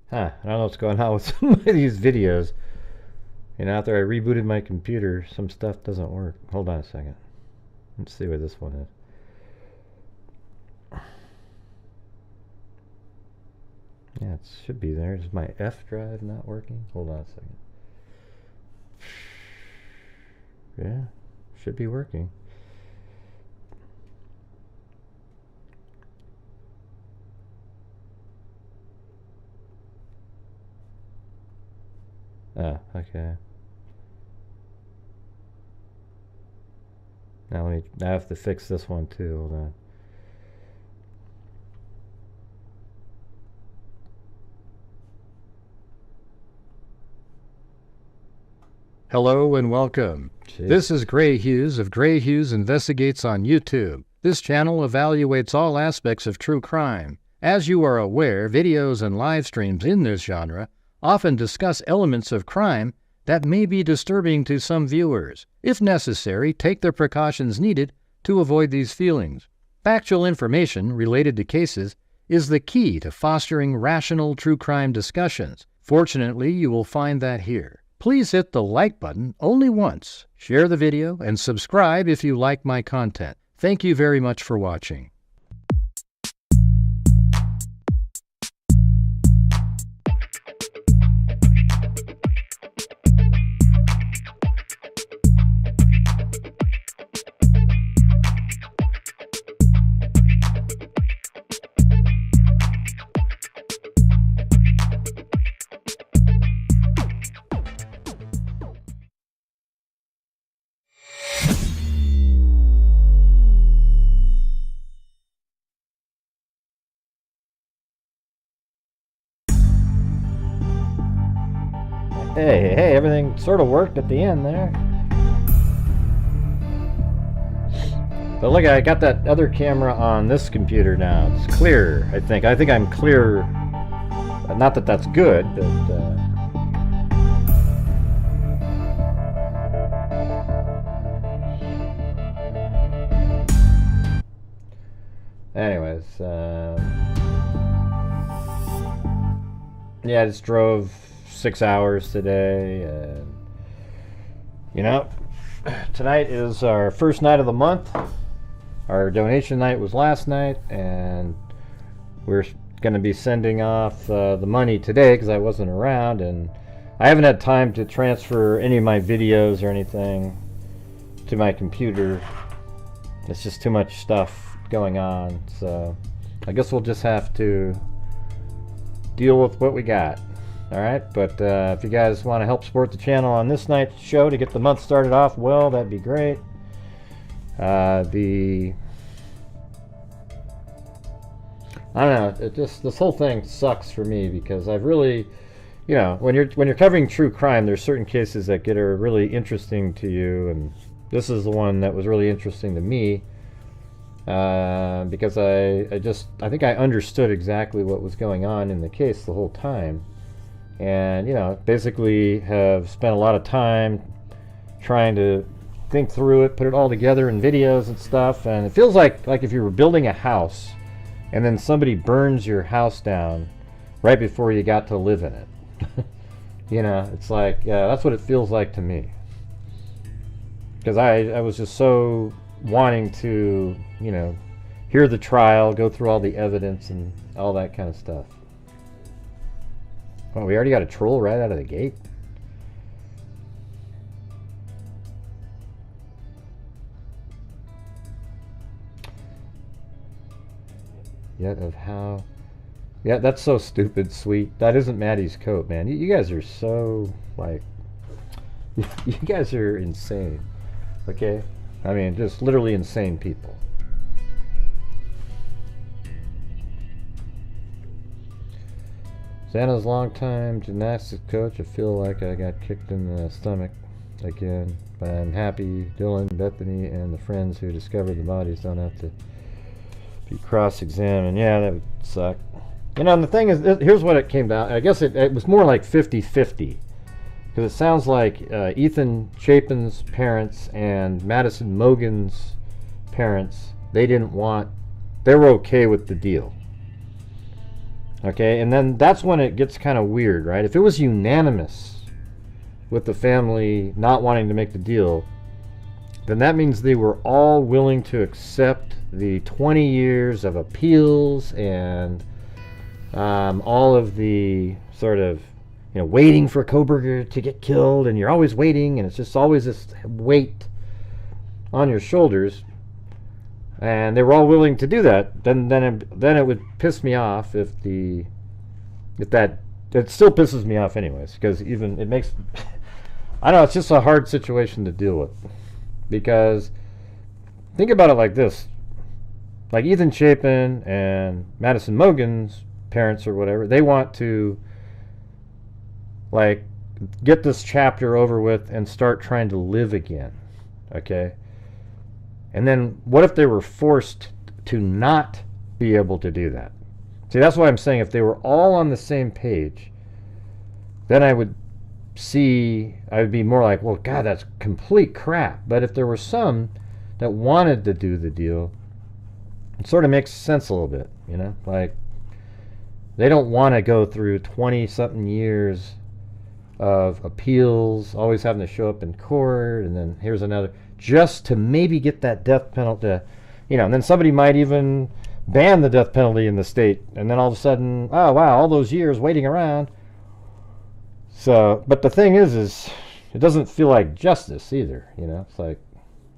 Huh, I don't know what's going on with some of these videos. And after I rebooted my computer, some stuff doesn't work. Hold on a second. Let's see what this one is. Yeah, it should be there. Is my F drive not working? Hold on a second. Yeah, should be working. Oh, okay. Now I have to fix this one too. Hold on. Hello and welcome. Jeez. This is Grant Hughes of Grant Hughes Investigates on YouTube. This channel evaluates all aspects of true crime. As you are aware, videos and live streams in this genre often discuss elements of crime that may be disturbing to some viewers. If necessary, take the precautions needed to avoid these feelings. Factual information related to cases is the key to fostering rational true crime discussions. Fortunately, you will find that here. Please hit the like button only once, share the video, and subscribe if you like my content. Thank you very much for watching. Hey, everything sort of worked at the end there. But look, I got that other camera on this computer now. It's clear, I think. I think I'm clear. Not that that's good, but... Anyways, yeah, I just drove 6 hours today, and you know, tonight is our first night of the month. Our donation night was last night, and we're going to be sending off the money today because I wasn't around, and I haven't had time to transfer any of my videos or anything to my computer. It's just too much stuff going on, so I guess we'll just have to deal with what we got. Alright, but if you guys want to help support the channel on this night's show to get the month started off well, that'd be great. I don't know, this whole thing sucks for me because I've really, you know, when you're covering true crime, there's certain cases that are really interesting to you, and this is the one that was really interesting to me because I think I understood exactly what was going on in the case the whole time. And, you know, basically have spent a lot of time trying to think through it, put it all together in videos and stuff, and it feels like if you were building a house and then somebody burns your house down right before you got to live in it. You know, it's like, that's what it feels like to me. Because I was just so wanting to, you know, hear the trial, go through all the evidence and all that kind of stuff. Oh, we already got a troll right out of the gate? Yet of how... Yeah, that's so stupid, sweet. That isn't Maddie's coat, man. You guys are so, like... You guys are insane. Okay? I mean, just literally insane people. Santa's longtime gymnastics coach. I feel like I got kicked in the stomach again, but I'm happy Dylan, Bethany, and the friends who discovered the bodies don't have to be cross-examined. Yeah, that would suck. You know, and the thing is, here's what it came down. I guess it was more like 50-50, because it sounds like Ethan Chapin's parents and Madison Mogan's parents, they were okay with the deal. Okay, and then that's when it gets kind of weird, right? If it was unanimous with the family not wanting to make the deal, then that means they were all willing to accept the 20 years of appeals and all of the sort of, you know, waiting for Kohberger to get killed, and you're always waiting, and it's just always this weight on your shoulders. And they were all willing to do that. Then it would piss me off it still pisses me off anyways, because even it makes I know it's just a hard situation to deal with, because think about it like this: like Ethan Chapin and Madison Mogen's parents or whatever, they want to like get this chapter over with and start trying to live again. Okay. And then what if they were forced to not be able to do that? See, that's why I'm saying if they were all on the same page, then I would be more like, well, God, that's complete crap. But if there were some that wanted to do the deal, it sort of makes sense a little bit, you know? Like, they don't want to go through 20-something years of appeals, always having to show up in court, and then here's another, just to maybe get that death penalty, you know, and then somebody might even ban the death penalty in the state, and then all of a sudden, oh wow, all those years waiting around. So, but the thing is it doesn't feel like justice either, you know? It's like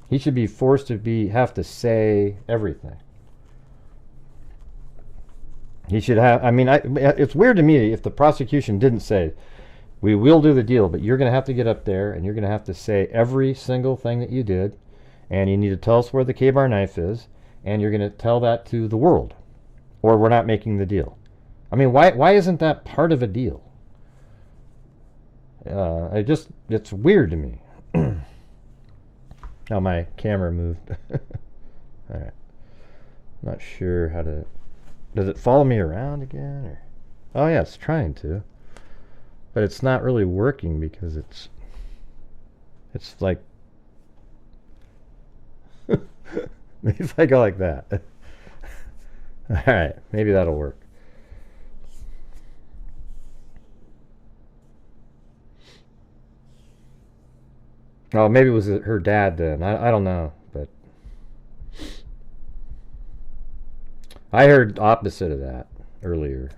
he should be forced to have to say everything. He should have, I mean, it's weird to me if the prosecution didn't say, we will do the deal, but you're going to have to get up there and you're going to have to say every single thing that you did, and you need to tell us where the K-bar knife is, and you're going to tell that to the world, or we're not making the deal. I mean, why isn't that part of a deal? It's weird to me. Now my camera moved. All right. I'm not sure how to... Does it follow me around again? Or? Oh yeah, it's trying to. But it's not really working because it's like... Maybe if I go like that. Alright, maybe that'll work. Oh, maybe it was her dad then. I don't know, but I heard opposite of that earlier.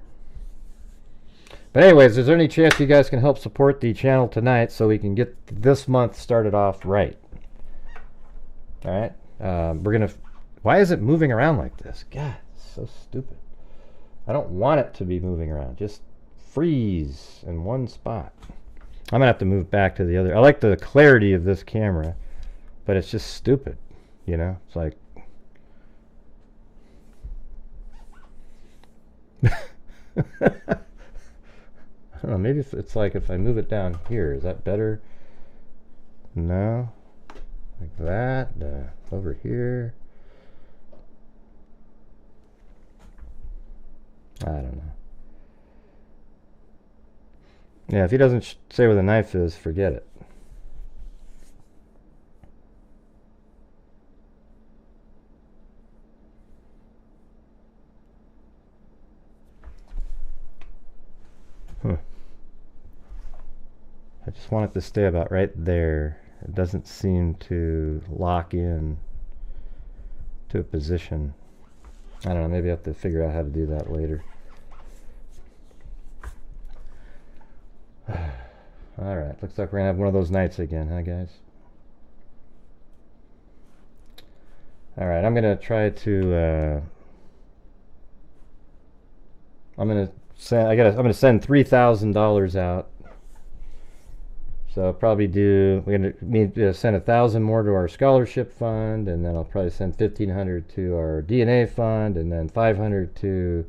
But anyways, is there any chance you guys can help support the channel tonight so we can get this month started off right? Alright. We're gonna... Why is it moving around like this? God, it's so stupid. I don't want it to be moving around. Just freeze in one spot. I'm gonna have to move back to the other. I like the clarity of this camera, but it's just stupid, you know? It's like... I don't know, maybe it's like if I move it down here, is that better? No? Like that? Over here? I don't know. Yeah, if he doesn't say where the knife is, forget it. I just want it to stay about right there. It doesn't seem to lock in to a position. I don't know, maybe I have to figure out how to do that later. Alright, looks like we're going to have one of those nights again, huh guys? Alright, I'm going to try to... I'm going to send $3,000 out. So I'll probably do... We're going to need to send 1,000 more to our scholarship fund, and then I'll probably send 1,500 to our DNA fund, and then 500 to...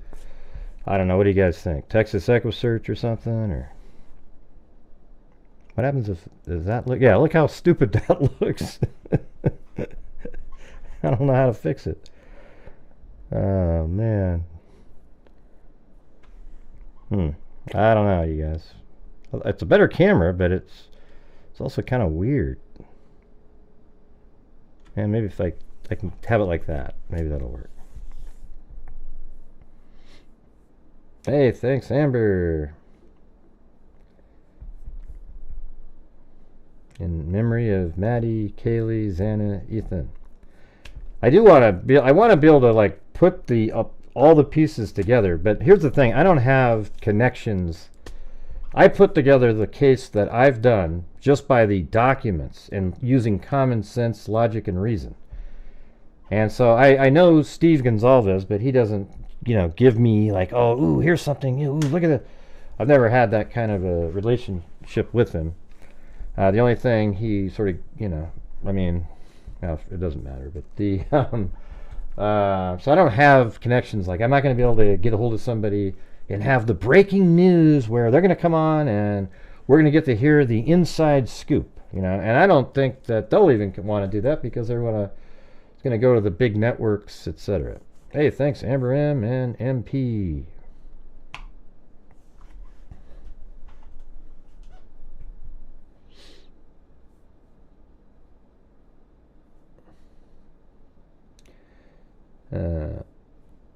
I don't know, what do you guys think? Texas EquuSearch or something, or... What happens if... Does that look... Yeah, look how stupid that looks. I don't know how to fix it. Oh, man. I don't know, you guys. It's a better camera, but it's also kind of weird. And maybe if I can have it like that, maybe that'll work. Hey, thanks, Amber. In memory of Maddie, Kaylee, Xana, Ethan. I do want to be. I want to be able to like put all the pieces together. But here's the thing: I don't have connections. I put together the case that I've done just by the documents and using common sense, logic, and reason. And so I know Steve Gonzalez, but he doesn't, give me like, oh, ooh, here's something. Ooh, look at it. I've never had that kind of a relationship with him. The only thing he sort of, I mean, well, it doesn't matter, but so I don't have connections. Like, I'm not going to be able to get a hold of somebody and have the breaking news where they're going to come on and we're going to get to hear the inside scoop, And I don't think that they'll even want to do that because they're going to go to the big networks, etc. Hey, thanks, Amber M and MP.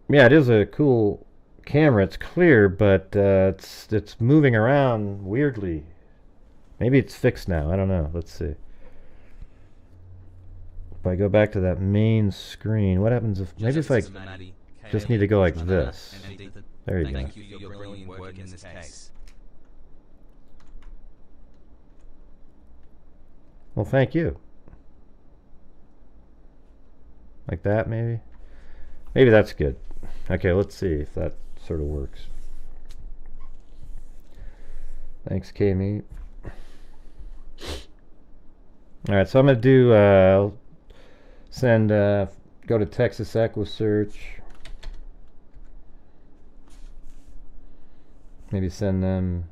Yeah, it is a cool camera. It's clear, but it's moving around weirdly. Maybe it's fixed now. I don't know. Let's see. If I go back to that main screen, what happens if maybe if I just need to go like this? There you go. Thank you for your brilliant work in this case. Well, thank you. Like that, maybe? Maybe that's good. Okay, let's see if that sort of works. Thanks, Kami. Alright, so I'm going to do, go to Texas EquiSearch. Maybe send them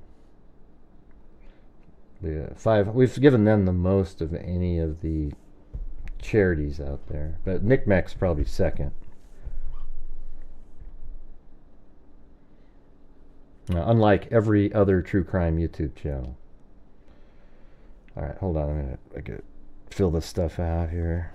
the 5. We've given them the most of any of the charities out there, but NCMEC's probably second. Unlike every other true crime YouTube channel. Alright, hold on. I gotta fill this stuff out here.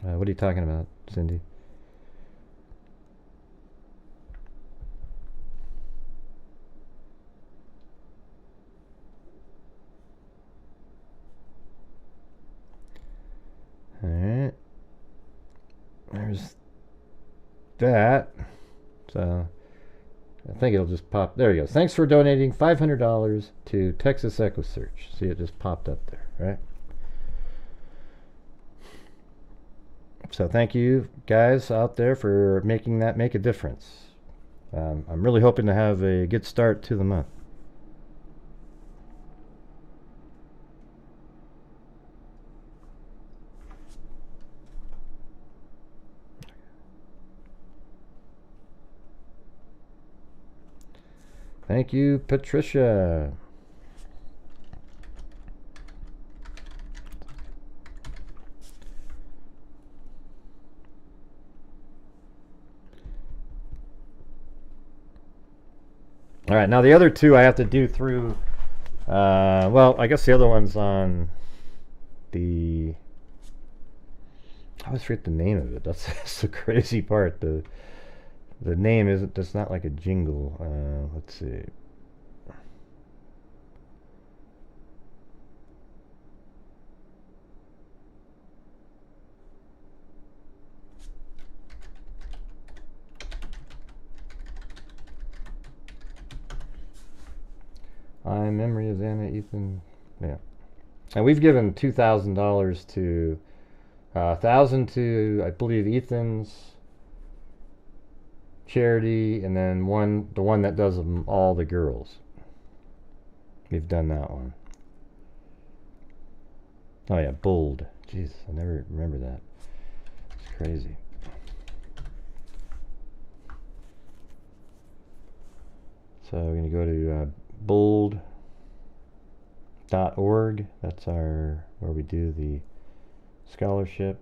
What are you talking about, Cindy? Alright. There's that. So I think it'll just pop. There you go. Thanks for donating $500 to Texas EquiSearch. See, it just popped up there, right? So thank you guys out there for making that make a difference. I'm really hoping to have a good start to the month. Thank you, Patricia. All right, now the other two I have to do through, well, I guess the other one's on the, I always forget the name of it. That's the crazy part. The name isn't, it's not like a jingle. Let's see. I'm memory of Anna, Ethan. Yeah. And we've given $2,000 to, 1,000 to, I believe, Ethan's charity, and then the one that does them, all the girls. We've done that one. Oh yeah, Bold. Jeez, I never remember that. It's crazy. So we're going to go to bold.org. That's where we do the scholarship.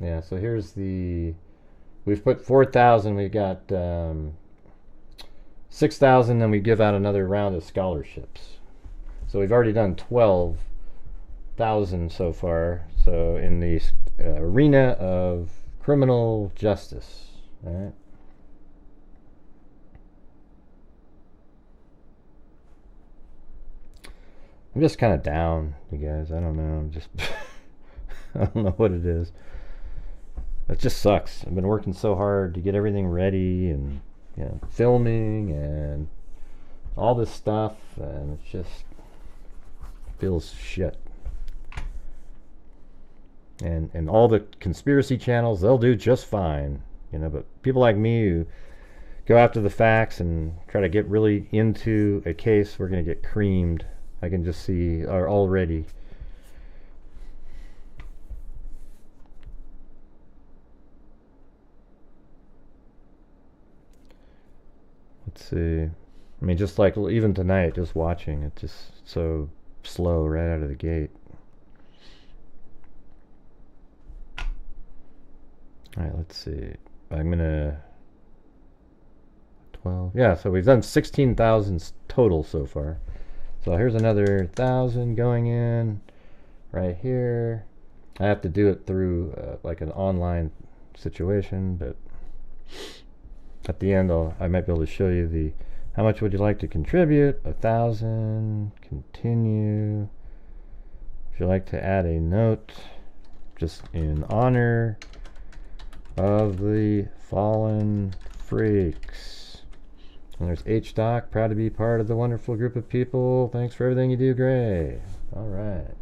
Yeah, so here's the... We've put 4,000. We've got 6,000, then we give out another round of scholarships. So we've already done 12,000 so far. So in the arena of criminal justice. All right. I'm just kind of down, you guys. I don't know. I'm just... I don't know what it is. It just sucks. I've been working so hard to get everything ready and, you know, filming and all this stuff, and it just feels shit. And all the conspiracy channels, they'll do just fine, you know, but people like me who go after the facts and try to get really into a case, we're going to get creamed. I can just see already. Let's see. I mean, just like even tonight, just watching, it's just so slow right out of the gate. Alright, let's see. I'm gonna... 12. Yeah, so we've done 16,000 total so far. So here's another 1,000 going in right here. I have to do it through like an online situation, but at the end I might be able to show you the how much would you like to contribute. 1,000. Continue. If you'd like to add a note, just in honor of the fallen freaks. And there's H-Doc, proud to be part of the wonderful group of people. Thanks for everything you do, Gray. All right.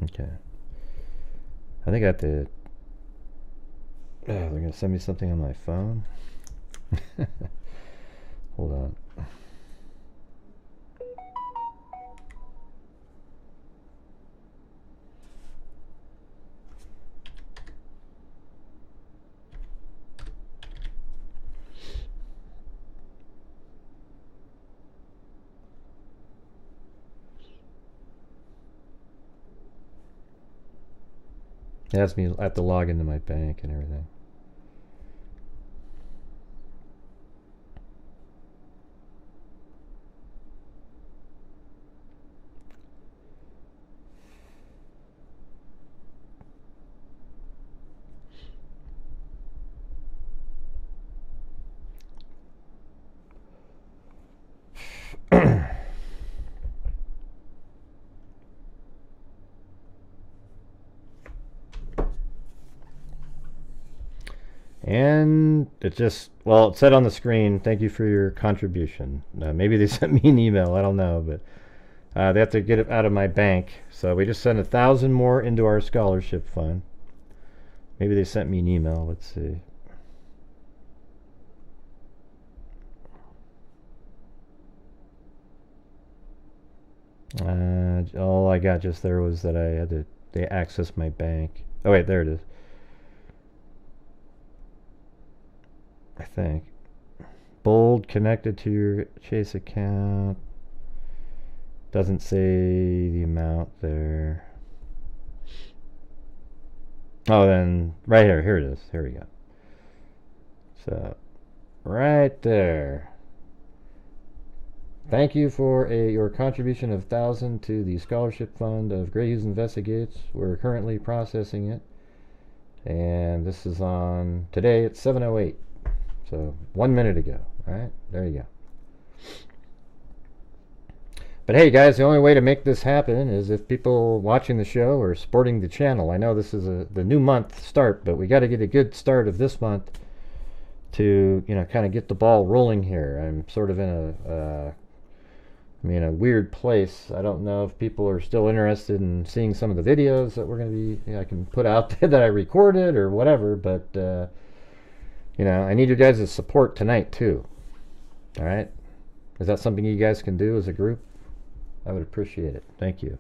Okay. I think I have to... they're going to send me something on my phone. Hold on. It has me, I have to log into my bank and everything. And it just, well, it said on the screen, thank you for your contribution. Maybe they sent me an email, I don't know, but they have to get it out of my bank. So we just sent 1,000 more into our scholarship fund. Maybe they sent me an email, let's see. All I got just there was that I had to, they access my bank. Oh wait, there it is. I think. Bold, connected to your Chase account. Doesn't say the amount there. Oh, then right here. Here it is. Here we go. So, right there. Thank you for your contribution of 1,000 to the scholarship fund of Grant Hughes Investigates. We're currently processing it. And this is on today at 7:08. So 1 minute ago. Alright, there you go. But hey guys, the only way to make this happen is if people watching the show are supporting the channel. I know this is the new month start, but we got to get a good start of this month to, you know, kind of get the ball rolling here. I'm sort of in a weird place. I don't know if people are still interested in seeing some of the videos that we're going to be, you know, I can put out there that I recorded or whatever, but you know, I need your guys' support tonight too. All right? Is that something you guys can do as a group? I would appreciate it. Thank you.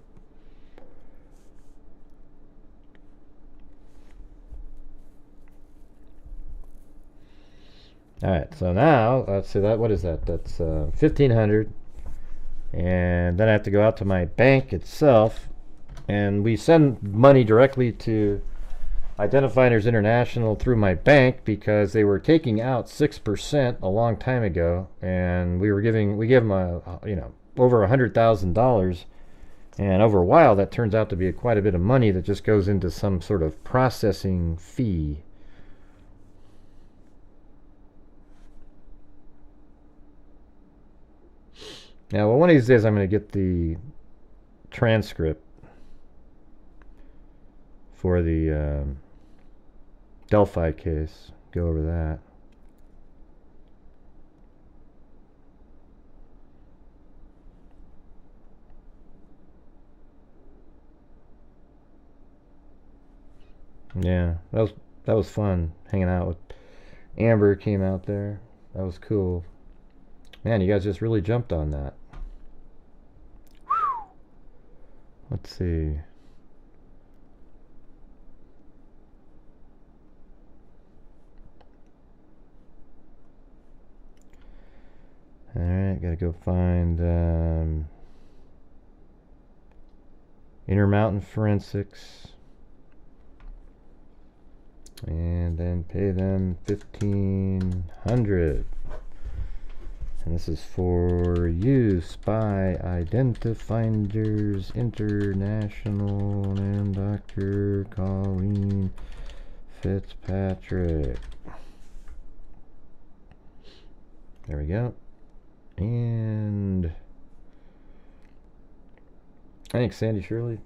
All right, so now let's see that. What is that? That's $1,500, and then I have to go out to my bank itself, and we send money directly to Identifiers International through my bank because they were taking out 6% a long time ago, and we gave them over $100,000, and over a while that turns out to be quite a bit of money that just goes into some sort of processing fee. Now, well, one of these days I'm going to get the transcript for the Delphi case. Go over that. Yeah, that was fun hanging out with Amber. Came out there. That was cool. Man, you guys just really jumped on that. Whew. Let's see. Alright, gotta go find Intermountain Forensics. And then pay them $1,500. And this is for use by Identifiers International and Dr. Colleen Fitzpatrick. There we go. And thanks, Sandy Shirley.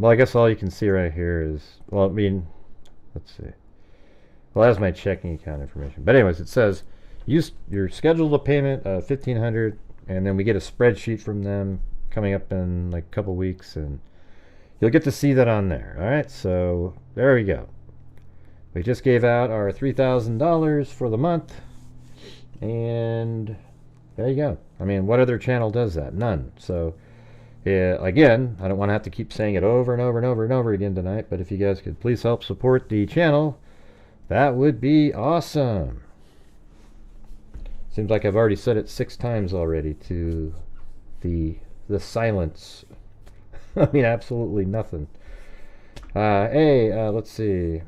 Well, I guess all you can see right here is, well, I mean, let's see. Well, that's my checking account information. But anyways, it says your schedule of payment of $1,500, and then we get a spreadsheet from them coming up in like a couple weeks, and you'll get to see that on there. All right, so there we go. We just gave out our $3,000 for the month, and there you go. I mean, what other channel does that? None. So again, I don't want to have to keep saying it over and over and over and over again tonight, but if you guys could please help support the channel, that would be awesome. Seems like I've already said it 6 times already to the silence. I mean, absolutely nothing. Let's see.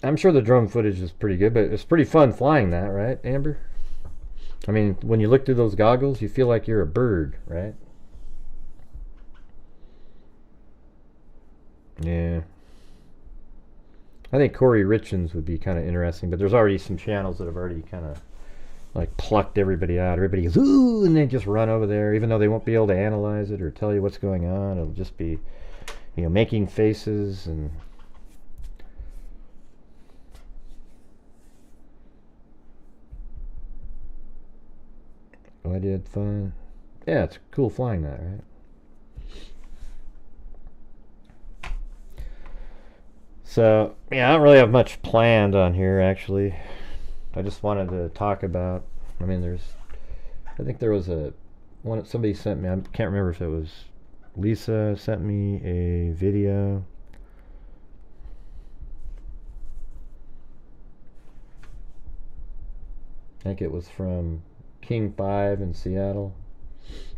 I'm sure the drone footage is pretty good, but it's pretty fun flying that, right, Amber? I mean, when you look through those goggles, you feel like you're a bird, right? Yeah. I think Corey Richins would be kind of interesting, but there's already some channels that have already kind of like plucked everybody out. Everybody goes, ooh, and they just run over there, even though they won't be able to analyze it or tell you what's going on. It'll just be, making faces and... Oh, I did fun. Yeah, it's cool flying that, right? So, yeah, I don't really have much planned on here, actually. I just wanted to talk about, I mean, I think there was one somebody sent me, I can't remember if it was Lisa sent me a video. I think it was from King 5 in Seattle.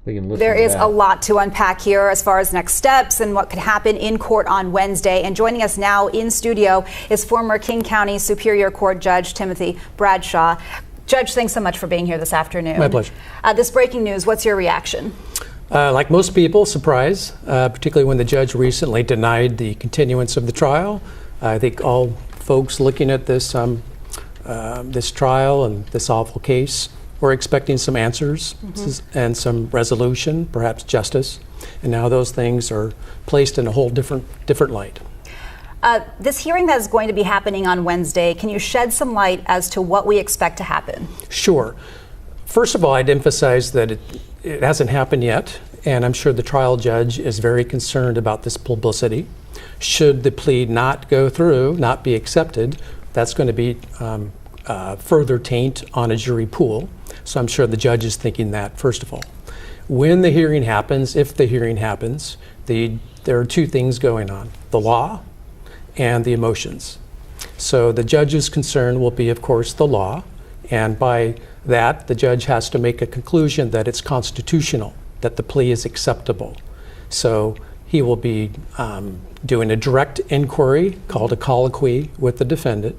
We can listen There to is that. a lot to unpack here as far as next steps and what could happen in court on Wednesday. And joining us now in studio is former King County Superior Court Judge Timothy Bradshaw. Judge, thanks so much for being here this afternoon. My pleasure. This breaking news, what's your reaction? Like most people, surprise, particularly when the judge recently denied the continuance of the trial. I think all folks looking at this this trial and this awful case were expecting some answers and some resolution, perhaps justice, and now those things are placed in a whole different light. This hearing that is going to be happening on Wednesday, can you shed some light as to what we expect to happen? Sure. First of all, I'd emphasize that it hasn't happened yet, and I'm sure the trial judge is very concerned about this publicity. Should the plea not go through, not be accepted, that's going to be further taint on a jury pool. So I'm sure the judge is thinking that, first of all. When the hearing happens, if the hearing happens, there are two things going on: the law and the emotions. So the judge's concern will be, of course, the law, and by that, the judge has to make a conclusion that it's constitutional, that the plea is acceptable. So he will be doing a direct inquiry called a colloquy with the defendant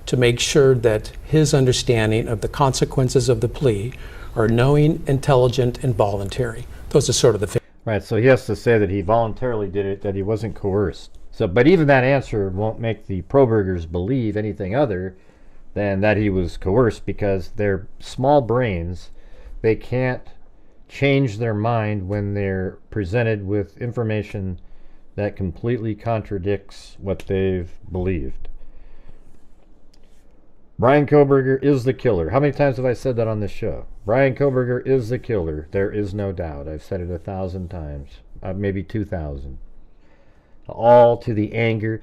to make sure that his understanding of the consequences of the plea are knowing, intelligent, and voluntary. Those are sort of the Right, so he has to say that he voluntarily did it, that he wasn't coerced. So, but even that answer won't make the Kohbergers believe anything other than that he was coerced, because they're small brains. They can't change their mind when they're presented with information that completely contradicts what they've believed. Bryan Kohberger is the killer. How many times have I said that on this show? Bryan Kohberger is the killer. There is no doubt. I've said it 1,000 times, maybe 2,000. All to the anger.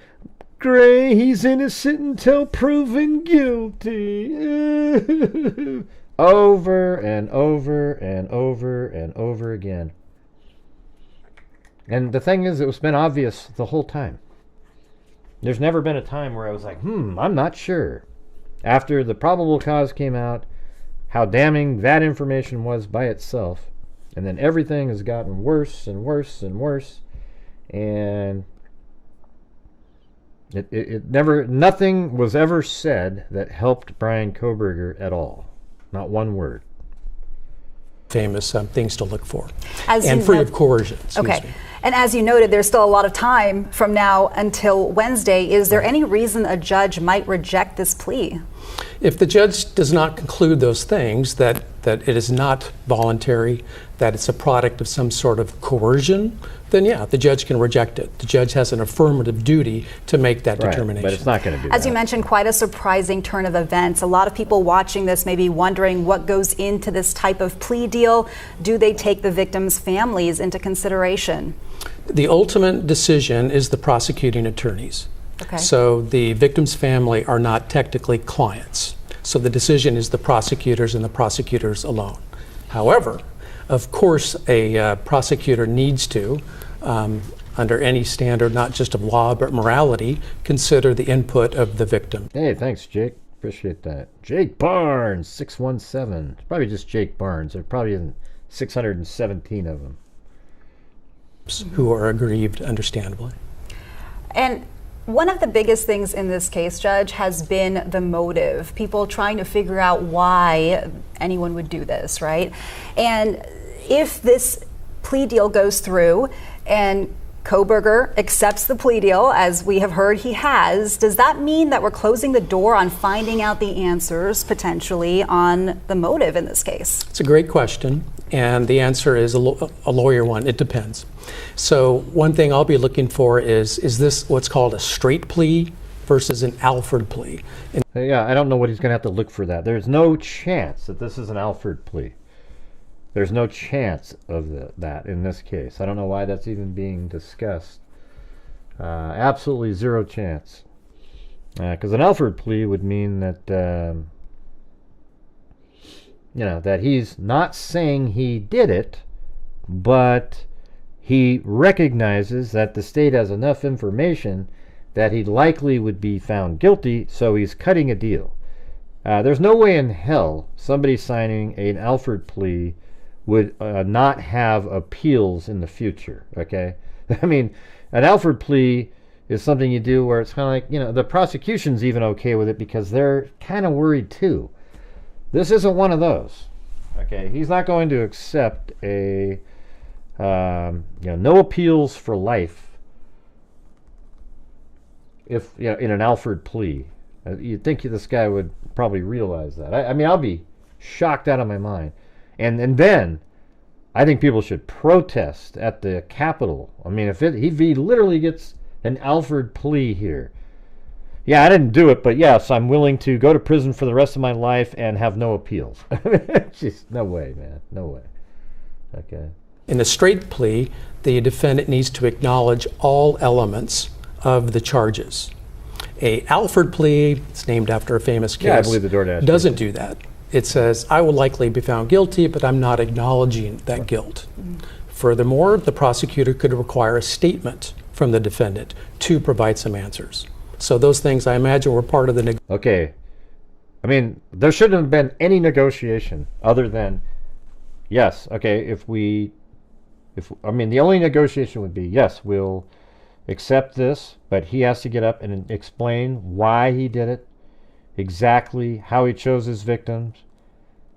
Gray, he's innocent until proven guilty. Over and over and over and over again. And the thing is, it's been obvious the whole time. There's never been a time where I was like, I'm not sure. After the probable cause came out, how damning that information was by itself, and then everything has gotten worse and worse and worse, and nothing was ever said that helped Bryan Kohberger at all. Not one word. famous things to look for, As and free of coercion. Excuse me. And as you noted, there's still a lot of time from now until Wednesday. Is there any reason a judge might reject this plea? If the judge does not conclude those things, that it is not voluntary, that it's a product of some sort of coercion, then yeah, the judge can reject it. The judge has an affirmative duty to make that determination. But it's not going to do that. As you mentioned, quite a surprising turn of events. A lot of people watching this may be wondering what goes into this type of plea deal. Do they take the victims' families into consideration? The ultimate decision is the prosecuting attorneys. Okay. So the victim's family are not technically clients. So the decision is the prosecutors and the prosecutors alone. However, of course, a prosecutor needs to, under any standard, not just of law, but morality, consider the input of the victim. Hey, thanks, Jake. Appreciate that. Jake Barnes, 617. It's probably just Jake Barnes. There probably isn't 617 of them. Who are aggrieved, understandably. And one of the biggest things in this case, Judge, has been the motive. People trying to figure out why anyone would do this, right? And if this plea deal goes through and Kohberger accepts the plea deal, as we have heard he has, does that mean that we're closing the door on finding out the answers, potentially, on the motive in this case? It's a great question, and the answer is a lawyer one. It depends. So one thing I'll be looking for is this what's called a straight plea versus an Alford plea? And Yeah, I don't know what he's going to have to look for that. There's no chance that this is an Alford plea. There's no chance of that in this case. I don't know why that's even being discussed. Absolutely zero chance. Because an Alford plea would mean that, that he's not saying he did it, but he recognizes that the state has enough information that he likely would be found guilty, so he's cutting a deal. There's no way in hell somebody signing an Alford plea would not have appeals in the future, okay? I mean, an Alford plea is something you do where it's kind of like, the prosecution's even okay with it because they're kind of worried too. This isn't one of those, okay? He's not going to accept a, no appeals for life if, in an Alford plea. You'd think this guy would probably realize that. I mean, I'll be shocked out of my mind. And then I think people should protest at the Capitol. I mean, if he literally gets an Alford plea here. Yeah, I didn't do it, but yes, I'm willing to go to prison for the rest of my life and have no appeals. Just no way, man. No way. Okay. in a straight plea, the defendant needs to acknowledge all elements of the charges. A Alford plea, it's named after a famous case, Yeah, I believe the DoorDash doesn't do that. It says, I will likely be found guilty, but I'm not acknowledging that guilt. Furthermore, the prosecutor could require a statement from the defendant to provide some answers. So those things, I imagine, were part of the Okay. I mean, there shouldn't have been any negotiation other than, yes, okay, I mean, the only negotiation would be, yes, we'll accept this, but he has to get up and explain why he did it, exactly how he chose his victims,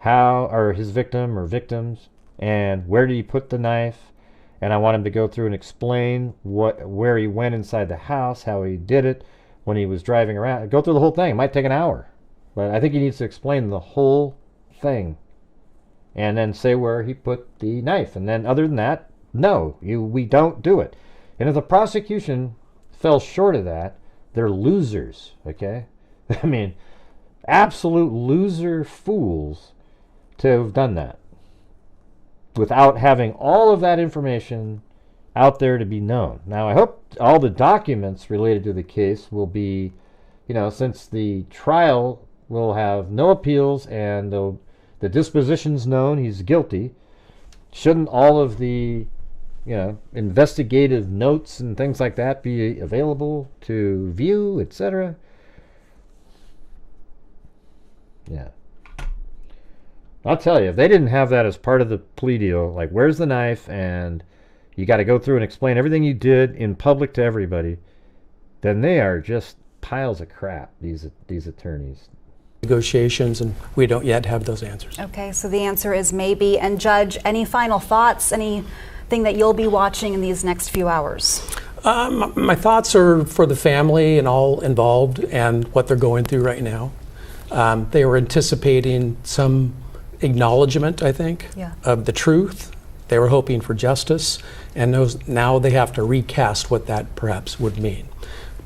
or his victim or victims, and where did he put the knife. And I want him to go through and explain where he went inside the house, how he did it, when he was driving around. Go through the whole thing. It might take an hour. But I think he needs to explain the whole thing. And then say where he put the knife. And then other than that, no, we don't do it. And if the prosecution fell short of that, they're losers, okay? I mean, absolute loser fools to have done that without having all of that information out there to be known. Now, I hope all the documents related to the case will be, since the trial will have no appeals and the disposition's known, he's guilty, shouldn't all of the, investigative notes and things like that be available to view, etc.? Yeah. I'll tell you, if they didn't have that as part of the plea deal, like where's the knife and you got to go through and explain everything you did in public to everybody, then they are just piles of crap, these attorneys. negotiations, and we don't yet have those answers. Okay, so the answer is maybe. And Judge, any final thoughts, anything that you'll be watching in these next few hours? My thoughts are for the family and all involved and what they're going through right now. They were anticipating some acknowledgement, I think, of the truth. They were hoping for justice, and now they have to recast what that perhaps would mean.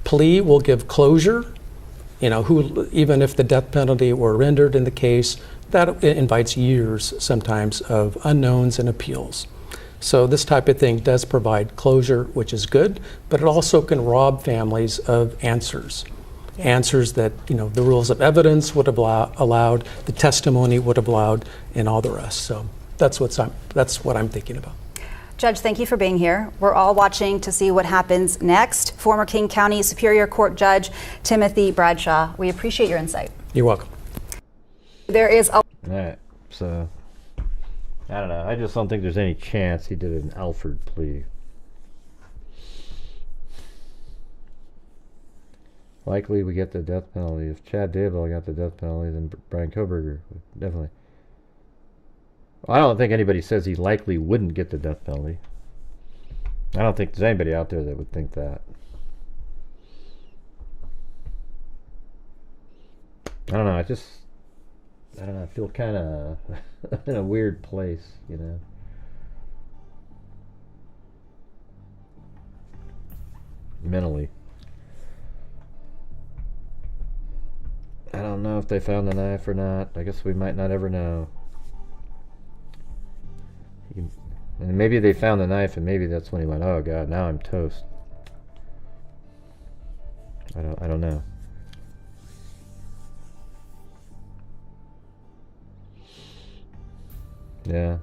Plea will give closure. Even if the death penalty were rendered in the case, that invites years sometimes of unknowns and appeals. So this type of thing does provide closure, which is good, but it also can rob families of answers. Answers that the rules of evidence would have allowed, the testimony would have allowed, and all the rest. So that's what I'm thinking about. Judge, thank you for being here. We're all watching to see what happens next. Former King County Superior Court Judge Timothy Bradshaw, we appreciate your insight. You're welcome. There is a... All right, so I don't know. I just don't think there's any chance he did an Alford plea. Likely we get the death penalty. If Chad Daybell got the death penalty, then Brian Kohberger would definitely. Well, I don't think anybody says he likely wouldn't get the death penalty. I don't think there's anybody out there that would think that. I don't know. I feel kind of in a weird place, mentally. I don't know if they found the knife or not. I guess we might not ever know. And maybe they found the knife, and maybe that's when he went, "Oh God, now I'm toast." I don't know. Yeah,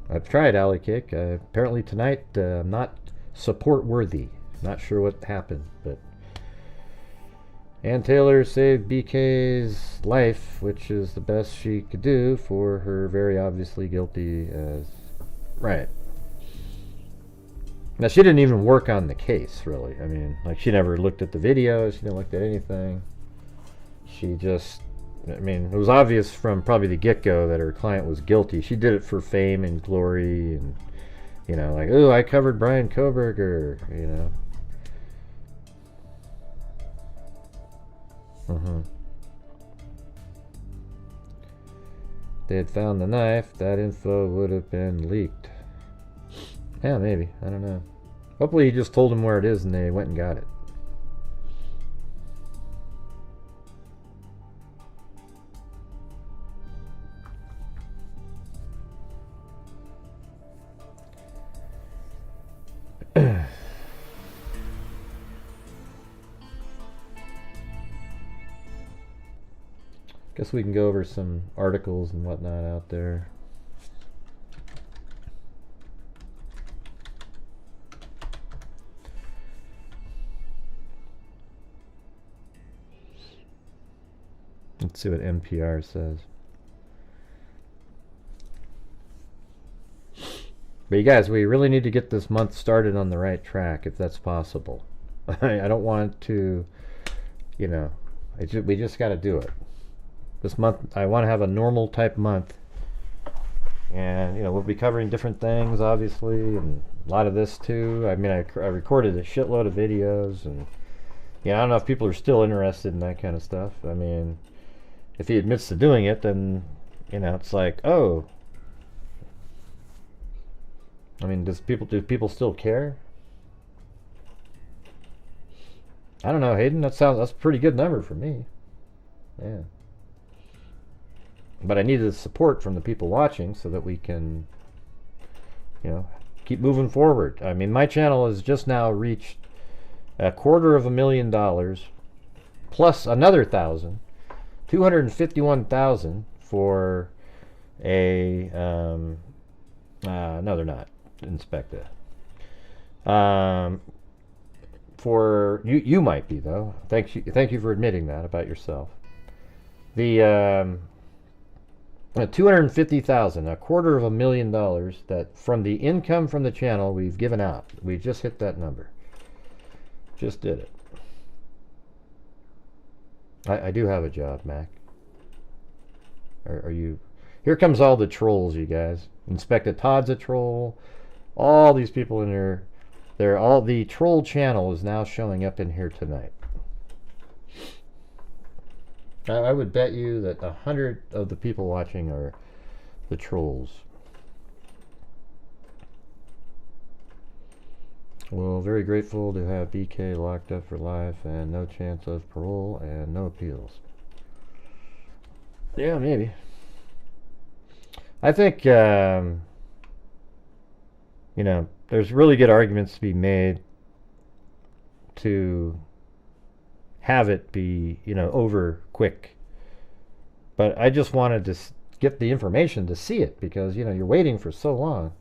I've tried alley kick. Apparently tonight, I'm not support worthy. Not sure what happened, but. Ann Taylor saved BK's life, which is the best she could do for her very obviously guilty as... Right. Now, she didn't even work on the case, really. I mean, she never looked at the videos. She didn't look at anything. She just... it was obvious from probably the get-go that her client was guilty. She did it for fame and glory and, oh, I covered Brian Kohberger, They had found the knife, that info would have been leaked. Yeah, maybe. I don't know. Hopefully he just told them where it is and they went and got it. Guess we can go over some articles and whatnot out there. Let's see what NPR says. But you guys, we really need to get this month started on the right track if that's possible. I don't want to, you know, we just got to do it. This month, I want to have a normal type month. And, you know, we'll be covering different things, obviously, and a lot of this too. I mean, I recorded a shitload of videos, and, yeah, I don't know if people are still interested in that kind of stuff. I mean, if he admits to doing it, then, you know, it's like, oh. I mean, do people still care? I don't know, Hayden. That's a pretty good number for me. Yeah. But I needed the support from the people watching so that we can, you know, keep moving forward. I mean, my channel has just now reached $250,000 plus another 1,000. 251,000 for a no, they're not. Inspect it. For you might be though. Thank you for admitting that about yourself. The 250,000, $250,000 that from the income from the channel we've given out. We just hit that number. Just did it. I do have a job, Mac. Are you? Here comes all the trolls, you guys. Inspector Todd's a troll. All these people in here. They're all, the troll channel is now showing up in here tonight. I would bet you that 100 of the people watching are the trolls. Well, very grateful to have BK locked up for life and no chance of parole and no appeals. Yeah, maybe. I think, you know, there's really good arguments to be made to have it be, you know, over quick. But I just wanted to get the information to see it because, you know, you're waiting for so long.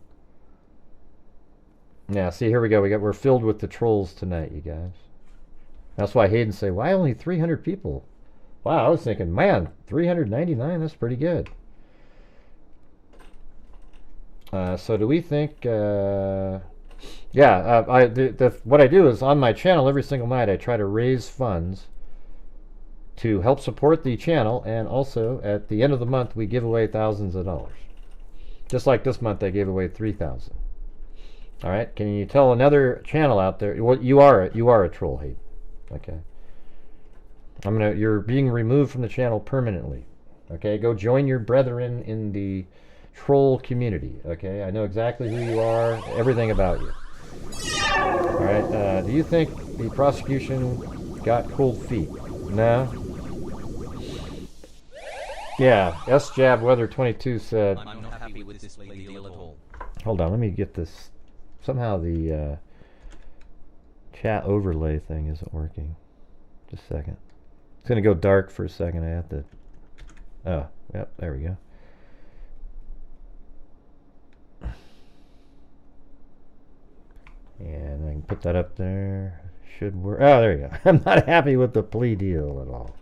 Yeah, see, here we go. We're filled with the trolls tonight, you guys. That's why Hayden say, why only 300 people? Wow, I was thinking, man, 399, that's pretty good. So do we think, what I do is on my channel every single night I try to raise funds to help support the channel, and also at the end of the month we give away thousands of dollars. Just like this month I gave away 3,000. All right, can you tell another channel out there? Well, you are a troll, Hayden. Okay. You're being removed from the channel permanently. Okay, go join your brethren in the troll community. Okay, I know exactly who you are, everything about you. All right, do you think the prosecution got cold feet? No. Yeah, S-Jab Weather 22 said. I'm not happy with this plea deal at all. Hold on, let me get this. Somehow the chat overlay thing isn't working. Just a second. It's going to go dark for a second. I have to... Oh, yep, there we go. And I can put that up there. Should work. Oh, there you go. I'm not happy with the plea deal at all.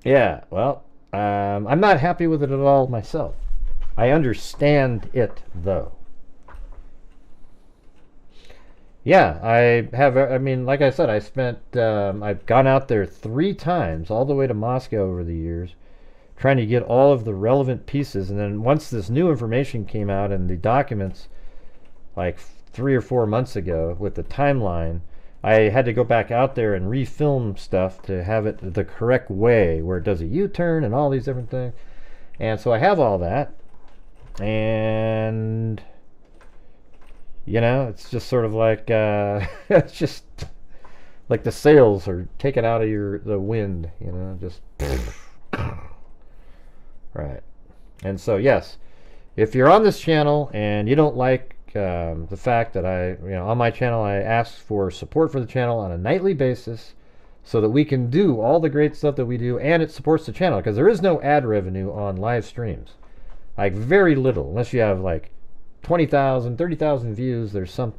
Yeah, well, I'm not happy with it at all myself. I understand it, though. Yeah, I mean, like I said, I've gone out there 3 times, all the way to Moscow over the years, trying to get all of the relevant pieces. And then once this new information came out and the documents, like 3 or 4 months ago, with the timeline, I had to go back out there and refilm stuff to have it the correct way, where it does a U-turn and all these different things. And so I have all that. And... you know, it's just sort of like, it's just like the sails are taken out of the wind, you know, just, right. And so, yes, if you're on this channel and you don't like the fact that on my channel, I ask for support for the channel on a nightly basis so that we can do all the great stuff that we do, and it supports the channel, because there is no ad revenue on live streams. Like, very little, unless you have like 20,000, 30,000 views, there's some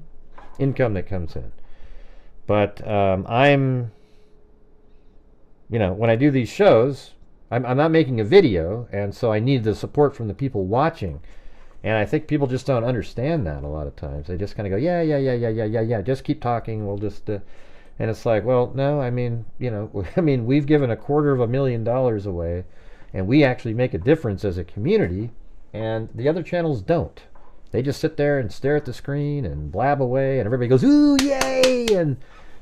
income that comes in. But I'm, you know, when I do these shows, I'm not making a video, and so I need the support from the people watching. And I think people just don't understand that a lot of times. They just kind of go, yeah, just keep talking, we'll just... and it's like, well, no, I mean, you know, I mean, we've given $250,000 away, and we actually make a difference as a community, and the other channels don't. They just sit there and stare at the screen and blab away, and everybody goes, ooh, yay! And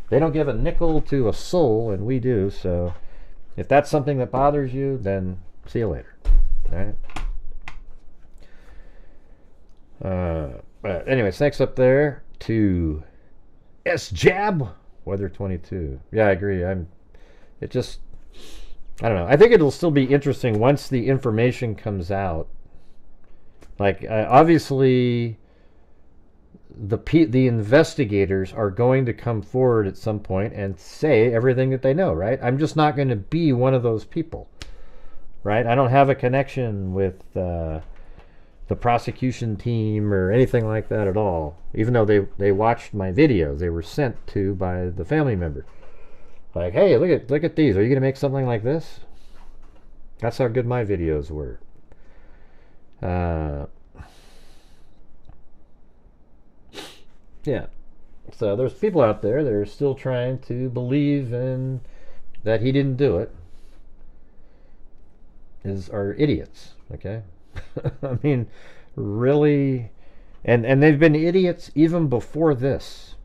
they don't give a nickel to a soul, and we do. So if that's something that bothers you, then see you later. All right? But anyways, next up there to S-Jab Weather 22. Yeah, I agree. I don't know. I think it'll still be interesting once the information comes out. Like, obviously, the investigators are going to come forward at some point and say everything that they know, right? I'm just not going to be one of those people, right? I don't have a connection with the prosecution team or anything like that at all. Even though they watched my videos, they were sent to by the family member. Like, hey, look at these. Are you going to make something like this? That's how good my videos were. Yeah. So there's people out there that are still trying to believe in that he didn't do it. Are idiots, okay? I mean, really, and they've been idiots even before this.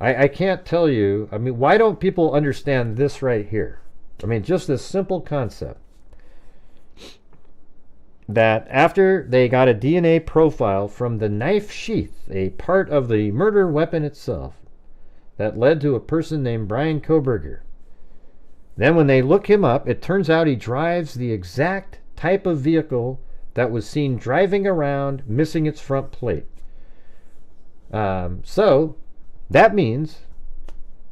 I can't tell you, I mean, why don't people understand this right here? I mean, just this simple concept. That after they got a DNA profile from the knife sheath, a part of the murder weapon itself, that led to a person named Brian Kohberger. Then when they look him up, it turns out he drives the exact type of vehicle that was seen driving around, missing its front plate. So that means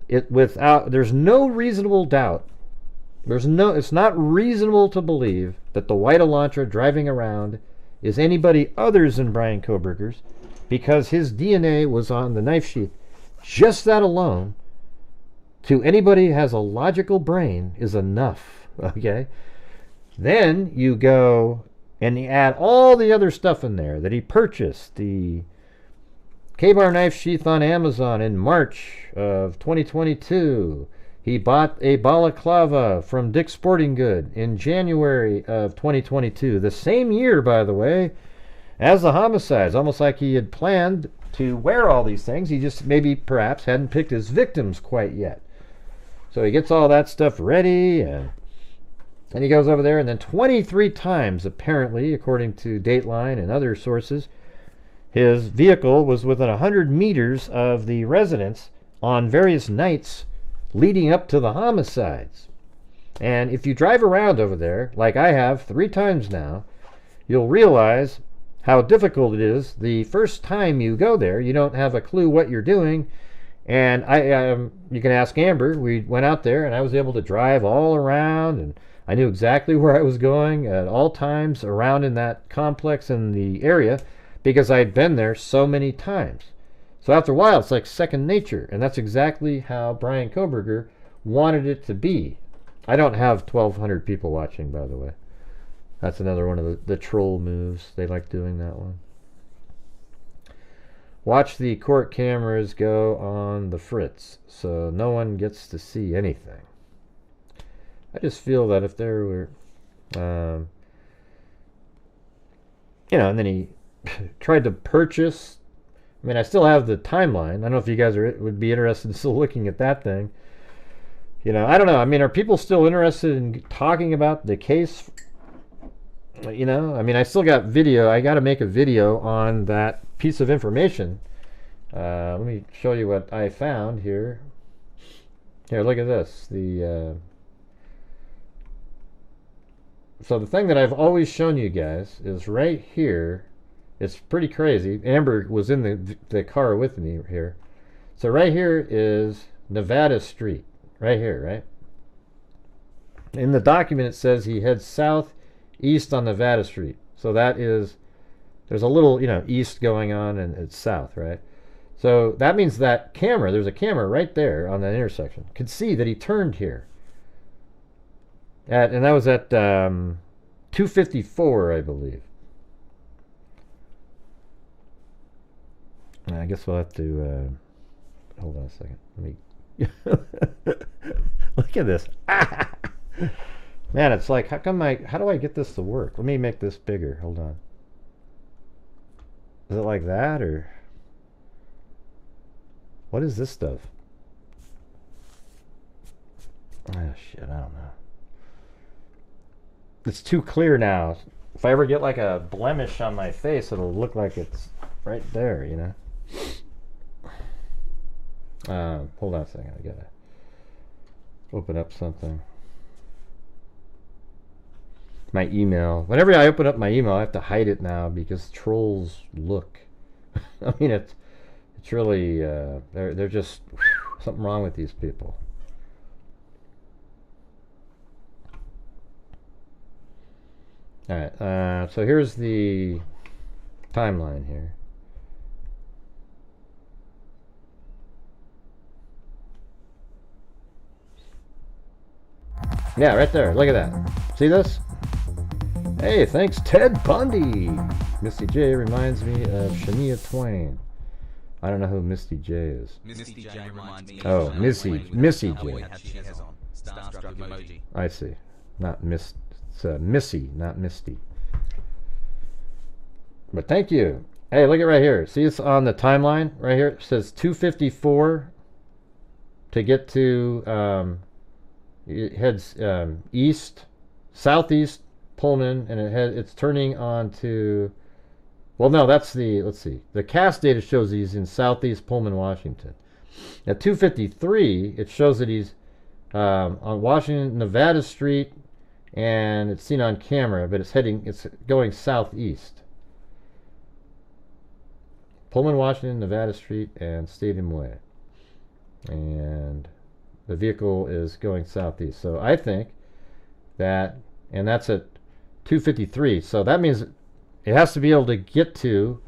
there's no reasonable doubt. It's not reasonable to believe that the white Elantra driving around is anybody other than Brian Kohberger's, because his DNA was on the knife sheath. Just that alone, to anybody who has a logical brain, is enough. Okay? Then you go and you add all the other stuff in there that he purchased. The K-bar knife sheath on Amazon in March of 2022. He bought a balaclava from Dick's Sporting Good in January of 2022. The same year, by the way, as the homicides. Almost like he had planned to wear all these things. He just perhaps hadn't picked his victims quite yet. So he gets all that stuff ready, and he goes over there, and then 23 times, apparently, according to Dateline and other sources, his vehicle was within 100 meters of the residence on various nights leading up to the homicides. And if you drive around over there, like I have 3 times now, you'll realize how difficult it is. The first time you go there, you don't have a clue what you're doing. And you can ask Amber. We went out there, and I was able to drive all around, and I knew exactly where I was going at all times around in that complex in the area, because I had been there so many times. So after a while, it's like second nature, and that's exactly how Brian Kohberger wanted it to be. I don't have 1,200 people watching, by the way. That's another one of the troll moves. They like doing that one. Watch the court cameras go on the fritz, so no one gets to see anything. I just feel that if there were, and then he tried to purchase. I mean, I still have the timeline. I don't know if you guys would be interested in still looking at that thing. I don't know. I mean, are people still interested in talking about the case? I mean, I still got video. I got to make a video on that piece of information. Let me show you what I found here. Here, look at this. So the thing that I've always shown you guys is right here. It's pretty crazy. Amber was in the car with me here. So right here is Nevada Street, right here, right? In the document, it says he heads southeast on Nevada Street. So that is, there's a little, east going on, and it's south, right? So that means that camera, there's a camera right there on that intersection, could see that he turned here. And that was at 254, I believe. I guess we'll have to, hold on a second. Let me, look at this. Man, it's like, how do I get this to work? Let me make this bigger. Hold on. Is it like that, or what is this stuff? Oh shit, I don't know. It's too clear now. If I ever get like a blemish on my face, it'll look like it's right there, hold on a second. I gotta open up something. My email. Whenever I open up my email, I have to hide it now because trolls look. I mean, it's really they're just something wrong with these people. All right, so here's the timeline here. Yeah, right there. Look at that. See this? Hey, thanks, Ted Bundy. Misty J reminds me of Shania Twain. I don't know who Misty J is. Misty J reminds me of Missy J. Starstruck emoji. I see. Not Miss. It's Missy, not Misty. But thank you. Hey, look at right here. See, it's on the timeline right here. It says 254 to get to. It heads east, southeast Pullman, and it's turning on to. Well, no, that's the. Let's see. The cast data shows he's in southeast Pullman, Washington. At 253, it shows that he's on Washington, Nevada Street, and it's seen on camera, but it's going southeast. Pullman, Washington, Nevada Street, and Stadium Way. And the vehicle is going southeast. So I think that, and that's at 253. So that means it has to be able to get to,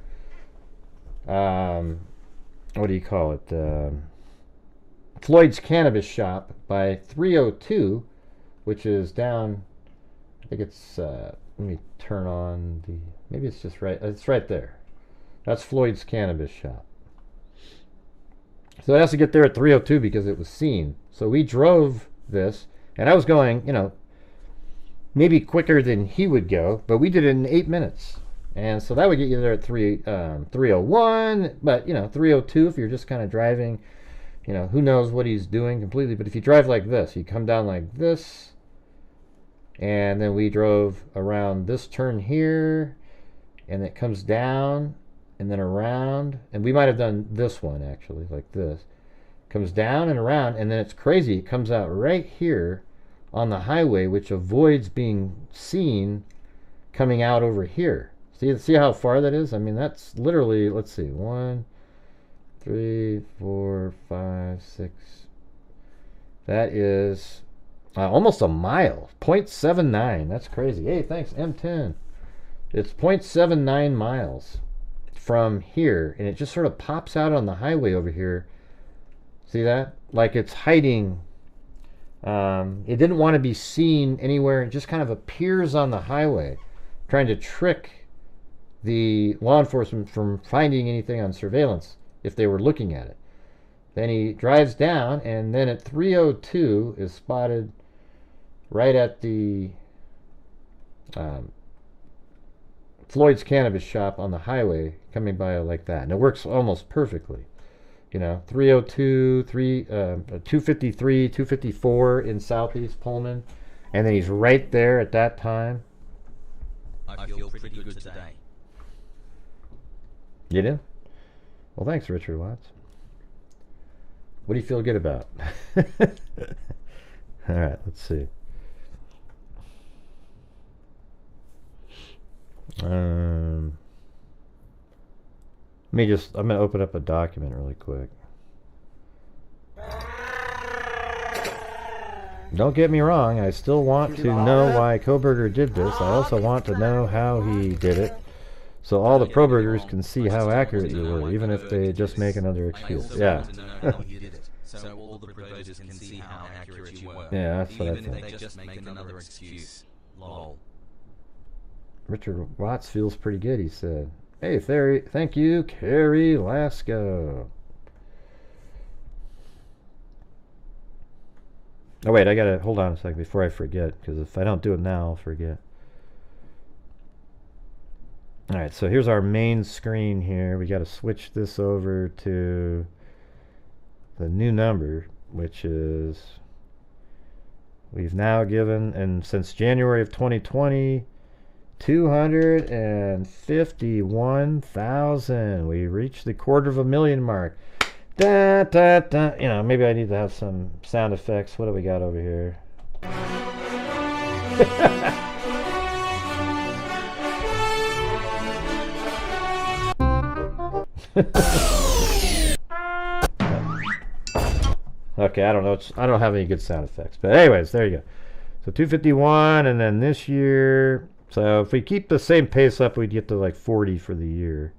what do you call it? Floyd's Cannabis Shop by 302, which is down, I think it's, let me turn on the, maybe it's just right, it's right there. That's Floyd's Cannabis Shop. So it has to get there at 302 because it was seen. So we drove this, and I was going, maybe quicker than he would go, but we did it in 8 minutes. And so that would get you there at 301, but 302 if you're just kind of driving, who knows what he's doing completely. But if you drive like this, you come down like this, and then we drove around this turn here, and it comes down, and then around, and we might have done this one actually, like this. Comes down and around, and then it's crazy. It comes out right here on the highway, which avoids being seen coming out over here. See how far that is? I mean, that's literally, let's see, 1, 3, 4, 5, 6. That is almost a mile. 0.79. That's crazy. Hey, thanks, M10. It's 0.79 miles from here, and it just sort of pops out on the highway over here. See that? Like it's hiding. It didn't want to be seen anywhere. It just kind of appears on the highway, trying to trick the law enforcement from finding anything on surveillance if they were looking at it. Then he drives down, and then at 302 is spotted right at the Floyd's Cannabis Shop on the highway, coming by like that. And it works almost perfectly. 302, 253, 254 in southeast Pullman. And then he's right there at that time. I feel pretty good today. You do? Well, thanks, Richard Watts. What do you feel good about? All right, let's see. I'm going to open up a document really quick. don't get me wrong, I still want to know why Kohberger did this. I also want to know how he did it, so all the Kohbergers can see how accurate you were, even if they just make another excuse. Yeah. So all the predators can see how accurate you were. Yeah, that's what I Even if think. they just make another excuse. Lol. Richard Watts feels pretty good, he said. Hey, thank you, Carrie Lasco. Oh, wait, I gotta hold on a second before I forget, because if I don't do it now, I'll forget. Alright, so here's our main screen here. We gotta switch this over to the new number, which is, we've now given, and since January of 2020, 251,000. We reached the 250,000 mark. Da, da, da. You know, maybe I need to have some sound effects. What do we got over here? Okay, I don't know. I don't have any good sound effects. But anyways, there you go. So 251, and then this year. So if we keep the same pace up, we'd get to like 40 for the year,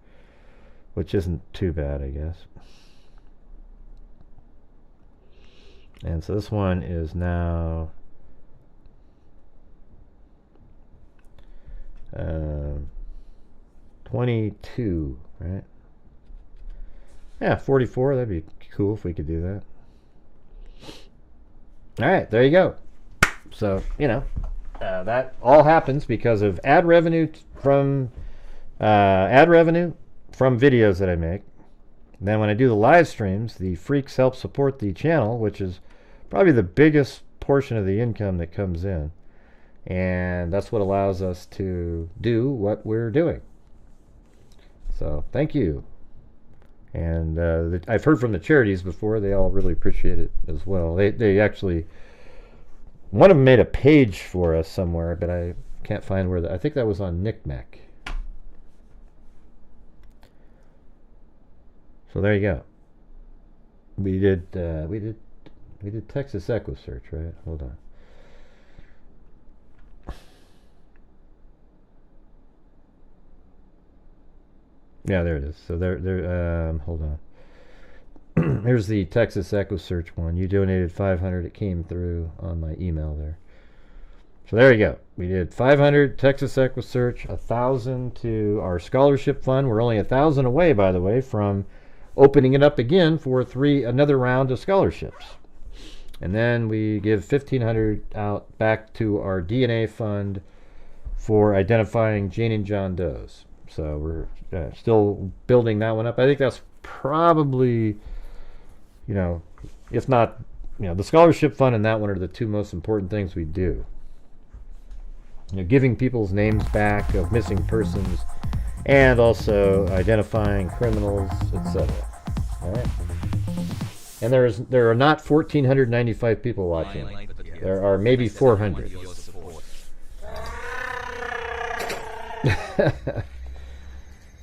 which isn't too bad, I guess. And so this one is now 22, right? Yeah, 44. That'd be cool if we could do that. All right, there you go. So, you know, that all happens because of ad revenue from videos that I make. And then when I do the live streams, the freaks help support the channel, which is probably the biggest portion of the income that comes in. And that's what allows us to do what we're doing. So thank you. And I've heard from the charities before. They all really appreciate it as well. They actually, one of them made a page for us somewhere, but I can't find where. I think that was on Knickknack. So there you go. We did Texas Echo Search, right? Hold on. Yeah, there it is. So hold on. Here's the Texas Echo Search one. You donated 500. It came through on my email there. So there you go. We did 500 Texas Echo Search, 1,000 to our scholarship fund. We're only 1,000 away, by the way, from opening it up again for another round of scholarships. And then we give 1,500 out back to our DNA fund for identifying Jane and John Does. So we're still building that one up. I think that's probably, if not, the scholarship fund and that one are the two most important things we do. Giving people's names back of missing persons, and also identifying criminals, etc. All right. And there are not 1,495 people watching. There are maybe 400.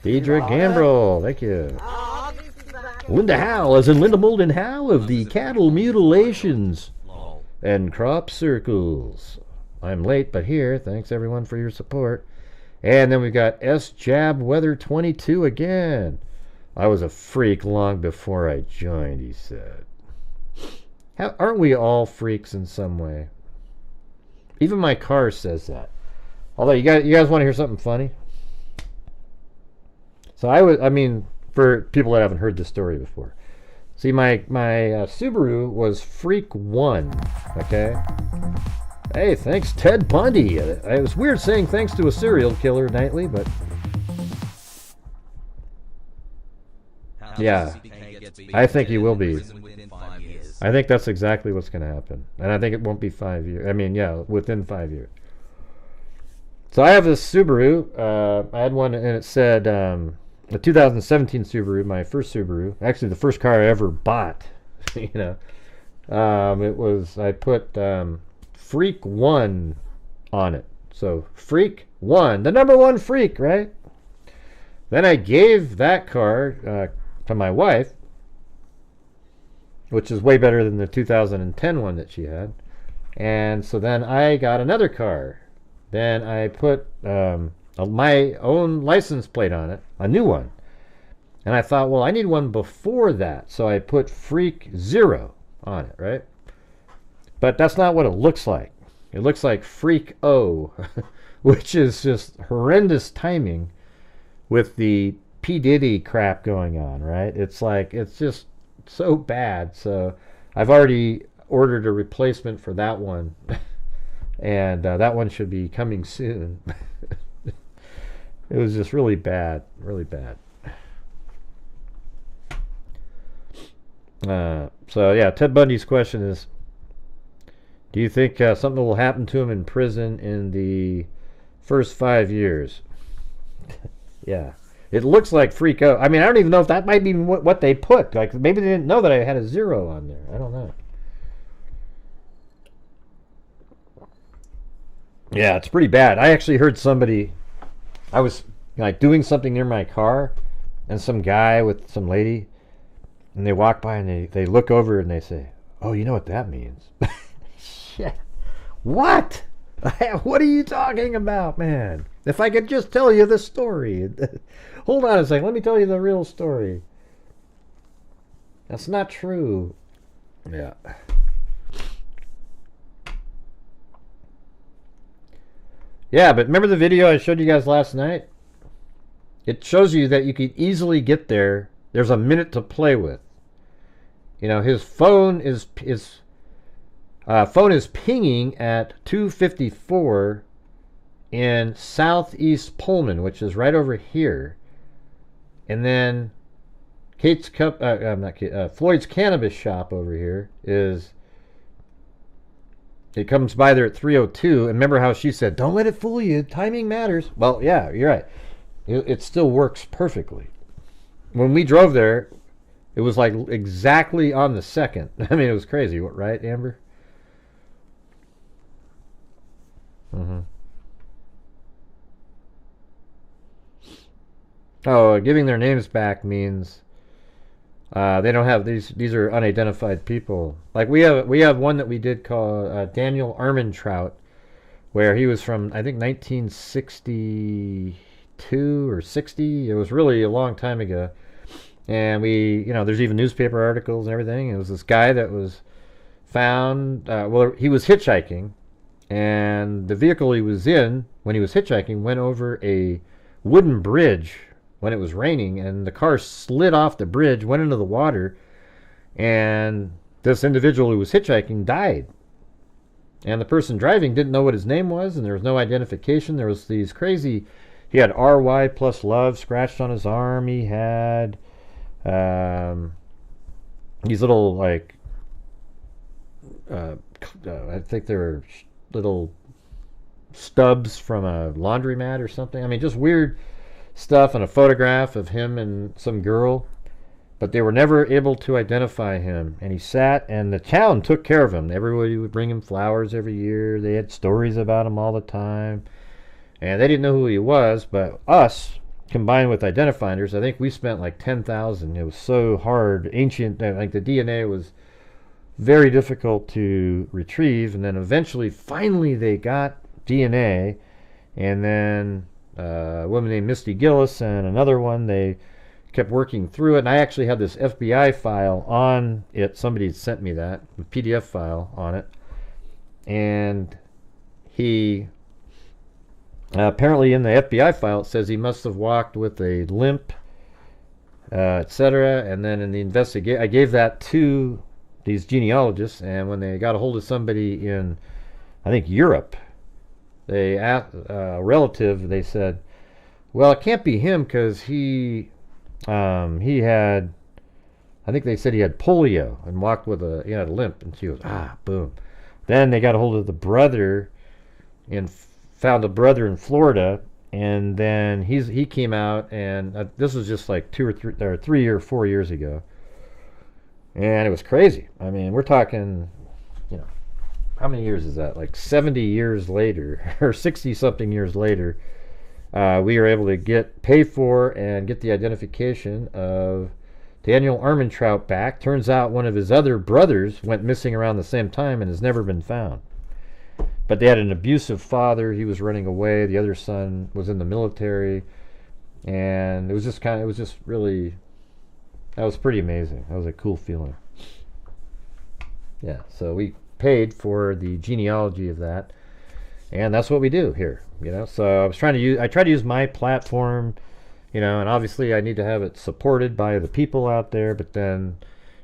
Deidre Gambrel, thank you. Linda Howe, as in Linda Molden Howe of the Cattle Mutilations and Crop Circles. I'm late, but here. Thanks everyone for your support. And then we've got S Jab Weather 22 again. I was a freak long before I joined, he said. Aren't we all freaks in some way? Even my car says that. Although you guys want to hear something funny? So for people that haven't heard this story before. See, my Subaru was Freak 1, okay? Hey, thanks Ted Bundy. It was weird saying thanks to a serial killer nightly, but... Yeah, I think he will be. I think that's exactly what's going to happen. And I think it won't be 5 years. Within 5 years. So I have this Subaru. I had one, and it said... the 2017 Subaru, my first Subaru, actually the first car I ever bought, it was, I put Freak 1 on it. So Freak 1, the number one freak, right? Then I gave that car to my wife, which is way better than the 2010 one that she had. And so then I got another car. Then I put my own license plate on it, a new one. And I thought, well, I need one before that. So I put Freak 0 on it, right? But that's not what it looks like. It looks like Freak O, which is just horrendous timing with the P. Diddy crap going on, right? It's like, it's just so bad. So I've already ordered a replacement for that one. And that one should be coming soon. It was just really bad, really bad. So yeah, Ted Bundy's question is, do you think something will happen to him in prison in the first 5 years? Yeah. It looks like Freak O. I mean, I don't even know if that might be what they put. Like, maybe they didn't know that I had a 0 on there. I don't know. Yeah, it's pretty bad. I actually heard somebody, I was like doing something near my car, and some guy with some lady, and they walk by and they look over and they say, oh, you know what that means? Shit. What? What are you talking about, man? If I could just tell you the story. Hold on a second. Let me tell you the real story. That's not true. Yeah. Yeah, but remember the video I showed you guys last night? It shows you that you could easily get there. There's a minute to play with. You know, his phone is pinging at 2:54 in southeast Pullman, which is right over here. And then Floyd's Cannabis Shop over here is, it comes by there at 3:02. And remember how she said, don't let it fool you, timing matters. Well, yeah, you're right. It still works perfectly. When we drove there, it was like exactly on the second. I mean, it was crazy, right, Amber? Mm-hmm. Oh, giving their names back means they don't have these are unidentified people. Like we have one that we did call Daniel Armentrout, where he was from, I think, 1962 or 60. It was really a long time ago. And there's even newspaper articles and everything. It was this guy that was found, he was hitchhiking, and the vehicle he was in when he was hitchhiking went over a wooden bridge when it was raining, and the car slid off the bridge, went into the water, and this individual who was hitchhiking died. And the person driving didn't know what his name was, and there was no identification. There was these crazy, he had RY plus love scratched on his arm. He had these little, like, I think they were little stubs from a laundromat or something. I mean, just weird stuff, and a photograph of him and some girl, but they were never able to identify him. And he sat, and the town took care of him. Everybody would bring him flowers every year. They had stories about him all the time, and they didn't know who he was. But us, combined with identifiers, I think we spent like 10,000. It was so hard. Ancient, like the DNA was very difficult to retrieve, and then eventually, finally, they got DNA, and then a woman named Misty Gillis and another one, they kept working through it. And I actually had this FBI file on it. Somebody had sent me that, a PDF file on it. And he, apparently in the FBI file, it says he must have walked with a limp, etc. And then in the investigation, I gave that to these genealogists, and when they got a hold of somebody in, I think, Europe, they asked a relative, they said, well, it can't be him because he had, I think they said he had polio and walked with he had a limp. And she goes, boom. Then they got a hold of the brother and found a brother in Florida, and then he came out, and this was just like 3 or 4 years ago, and it was crazy. I mean, we're talking, how many years is that? Like 70 years later, or 60-something years later, we were able to pay for and get the identification of Daniel Armentrout back. Turns out one of his other brothers went missing around the same time and has never been found. but they had an abusive father. He was running away. The other son was in the military, and it was just really, that was pretty amazing. That was a cool feeling. Yeah, so we paid for the genealogy of that, and that's what we do here, you know. So I try to use my platform, you know, and obviously I need to have it supported by the people out there, but then,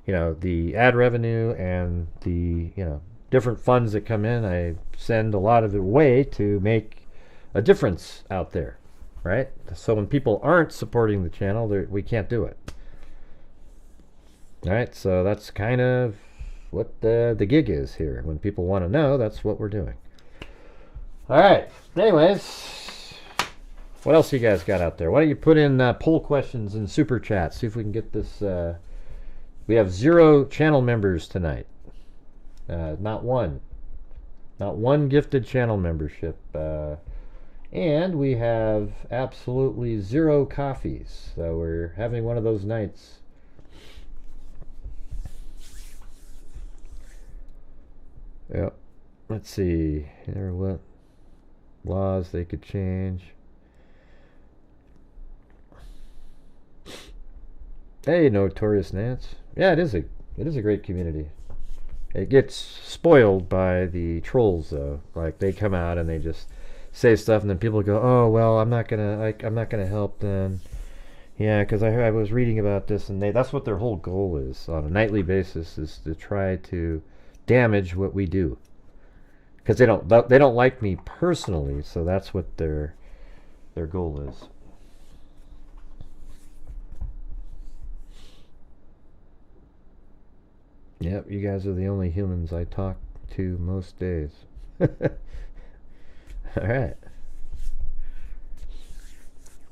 you know, the ad revenue and the, you know, different funds that come in, I send a lot of it away to make a difference out there, right? So when people aren't supporting the channel, we can't do it. All right, so that's kind of what the gig is here. When people want to know, that's what we're doing. All right, anyways, what else you guys got out there? Why don't you put in poll questions and super chats, see if we can get this. We have 0 channel members tonight. Not one gifted channel membership, and we have absolutely 0 coffees, so we're having one of those nights. Yep. Let's see here, what laws they could change. Hey, Notorious Nance. Yeah, it is a great community. It gets spoiled by the trolls, though. Like, they come out and they just say stuff, and then people go, "Oh, well, I'm not gonna help then." Yeah, because I was reading about this, and that's what their whole goal is on a nightly basis, is to try to damage what we do. Because they don't like me personally, so that's what their goal is. Yep, you guys are the only humans I talk to most days. Alright.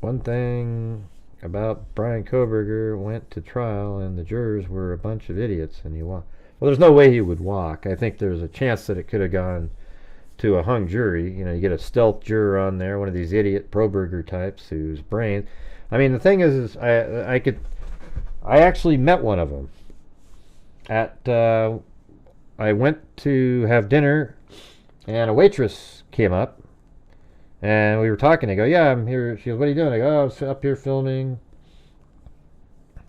One thing about Brian Kohberger went to trial, and the jurors were a bunch of idiots, and he walked. Well, there's no way he would walk. I think there's a chance that it could have gone to a hung jury. You know, you get a stealth juror on there, one of these idiot Kohberger types whose brain. I mean, the thing is I actually met one of them. I went to have dinner, and a waitress came up, and we were talking. I go, "Yeah, I'm here." She goes, "What are you doing?" I go, "Oh, I was up here filming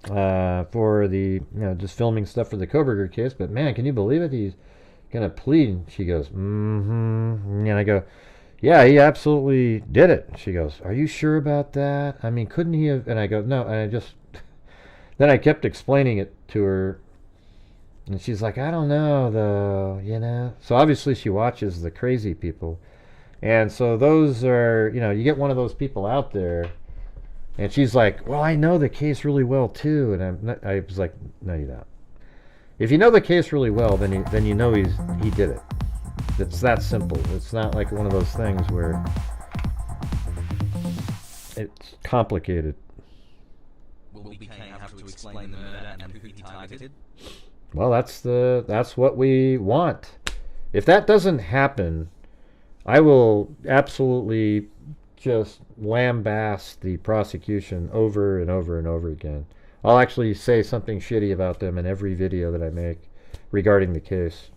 for the, you know, just filming stuff for the Kohberger case. But man, can you believe it? He's gonna plead." And she goes, "Mm-hmm." And I go, "Yeah, he absolutely did it." She goes, "Are you sure about that? I mean, couldn't he have?" And I go, "No." And I just then I kept explaining it to her. And she's like, "I don't know, though, you know." So obviously she watches the crazy people. And so those are, you know, you get one of those people out there, and she's like, "Well, I know the case really well, too." And I was like, "No, you don't. If you know the case really well, then you know he did it. It's that simple. It's not like one of those things where it's complicated." Will we have to explain the murder and who he targeted? Well, that's what we want. If that doesn't happen, I will absolutely just lambaste the prosecution over and over and over again. I'll actually say something shitty about them in every video that I make regarding the case.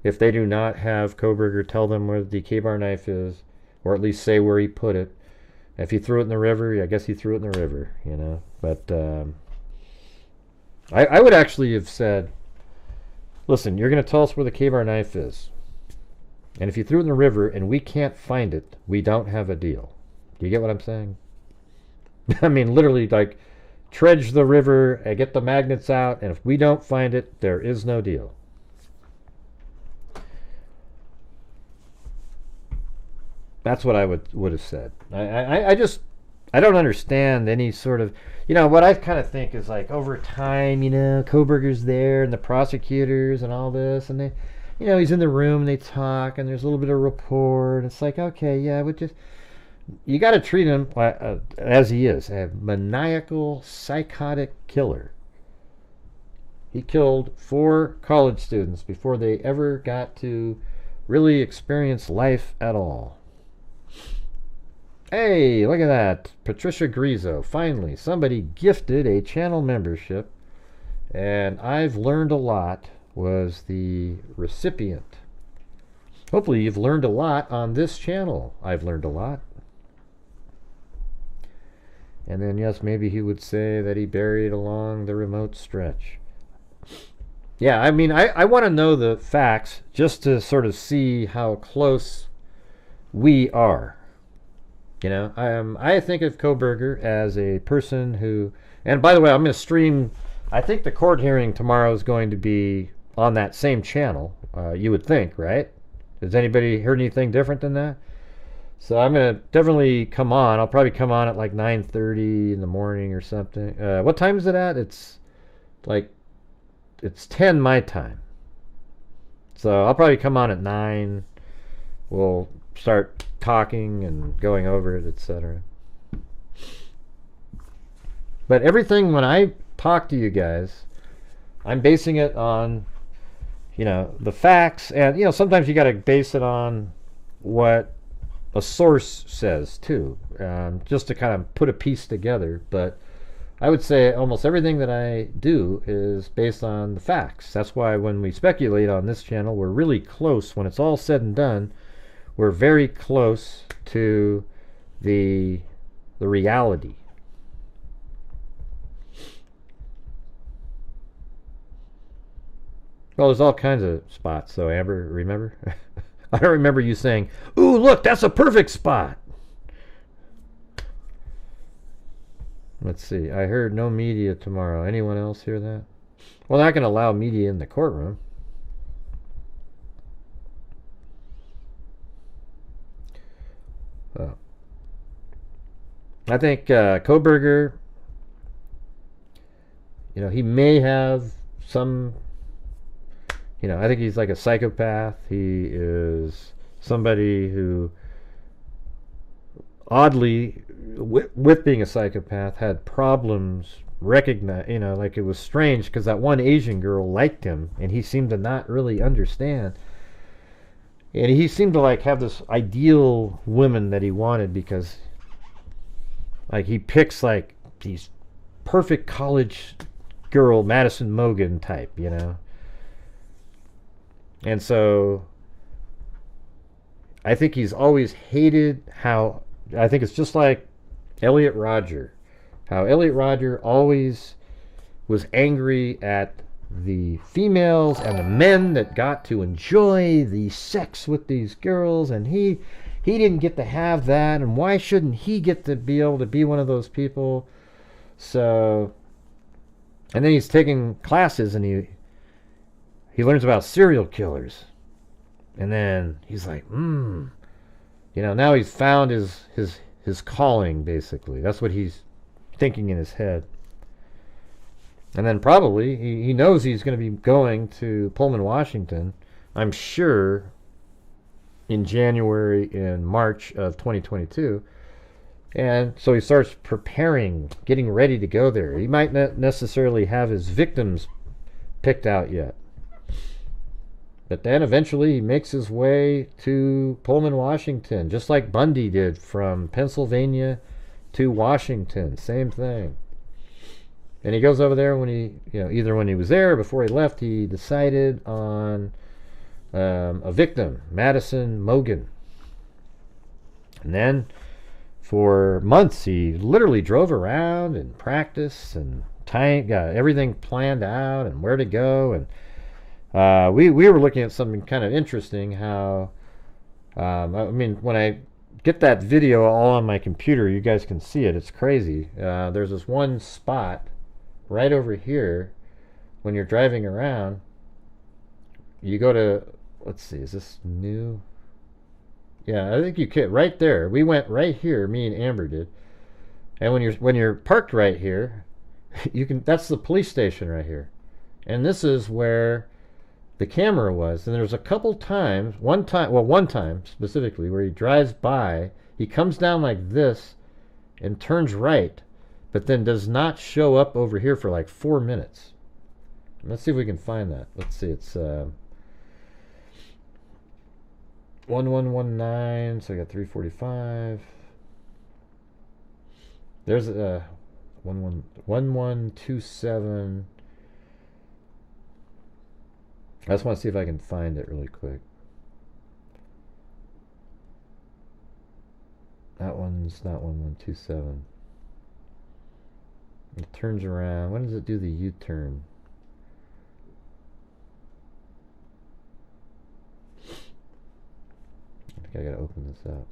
If they do not have Kohberger tell them where the K-bar knife is, or at least say where he put it. If he threw it in the river, I guess he threw it in the river, you know. But I would actually have said, "Listen, you're going to tell us where the K-bar knife is. And if you threw it in the river and we can't find it, we don't have a deal." Do you get what I'm saying? I mean, literally, like, dredge the river and get the magnets out, and if we don't find it, there is no deal. That's what I would have said. I don't understand any sort of, you know, what I kind of think is, like, over time, you know, Kohberger's there and the prosecutors and all this, and they, you know, he's in the room and they talk and there's a little bit of rapport, and it's like, okay, yeah, but just, you got to treat him as he is, a maniacal, psychotic killer. He killed 4 college students before they ever got to really experience life at all. Hey, look at that. Patricia Grizo. Finally, somebody gifted a channel membership, and I've learned a lot, was the recipient. hopefully you've learned a lot on this channel. I've learned a lot. And then, yes, maybe he would say that he buried along the remote stretch. Yeah, I mean, I want to know the facts just to sort of see how close we are. You know, I think of Kohberger as a person who, and by the way, I'm going to stream, I think the court hearing tomorrow is going to be on that same channel, you would think, right? Has anybody heard anything different than that? So I'm going to definitely come on. I'll probably come on at like 9:30 in the morning or something. What time is it at? It's 10 my time. So I'll probably come on at 9. We'll start talking and going over it, etc. But everything, when I talk to you guys, I'm basing it on, you know, the facts. And, you know, sometimes you got to base it on what a source says too, just to kind of put a piece together. But I would say almost everything that I do is based on the facts. That's why when we speculate on this channel, we're really close. When it's all said and done, we're very close to the reality. Well, there's all kinds of spots. So Amber, remember? I don't remember you saying, "Ooh, look, that's a perfect spot." Let's see. I heard no media tomorrow. Anyone else hear that? Well, they're not going to allow media in the courtroom. I think Kohberger, you know, he may have some, you know, I think he's like a psychopath. He is somebody who, oddly, with being a psychopath, had problems recognize, you know, like it was strange because that one Asian girl liked him and he seemed to not really understand. And he seemed to like have this ideal woman that he wanted because like he picks like these perfect college girl, Madison Mogan type, you know. And so I think he's always hated how, I think it's just like Elliot Rodger, how Elliot Rodger always was angry at the females and the men that got to enjoy the sex with these girls, and he didn't get to have that, and why shouldn't he get to be able to be one of those people? So, and then he's taking classes and he learns about serial killers, and then he's like, you know, now he's found his calling, basically. That's what he's thinking in his head. And then probably he knows he's going to be going to Pullman, Washington, I'm sure, in January and March of 2022. And so he starts preparing, getting ready to go there. He might not necessarily have his victims picked out yet. But then eventually he makes his way to Pullman, Washington, just like Bundy did from Pennsylvania to Washington. Same thing. And he goes over there when he, you know, either when he was there or before he left, he decided on a victim, Madison Mogan. And then for months he literally drove around and practiced and got everything planned out and where to go. And we were looking at something kind of interesting, how I mean, when I get that video all on my computer, you guys can see it. It's crazy. There's this one spot right over here when you're driving around. You go to, let's see, is this new? Yeah, I think you could. Right there. We went right here, me and Amber did. And when you're parked right here, you can, that's the police station right here. And this is where the camera was. And there's a couple times, one time specifically, where he drives by, he comes down like this and turns right, but then does not show up over here for like 4 minutes. Let's see if we can find that. Let's see, it's 1119, so I got 345. There's 1127. I just want to see if I can find it really quick. That one's not 1127. It turns around. When does it do the U-turn? I think I gotta open this up.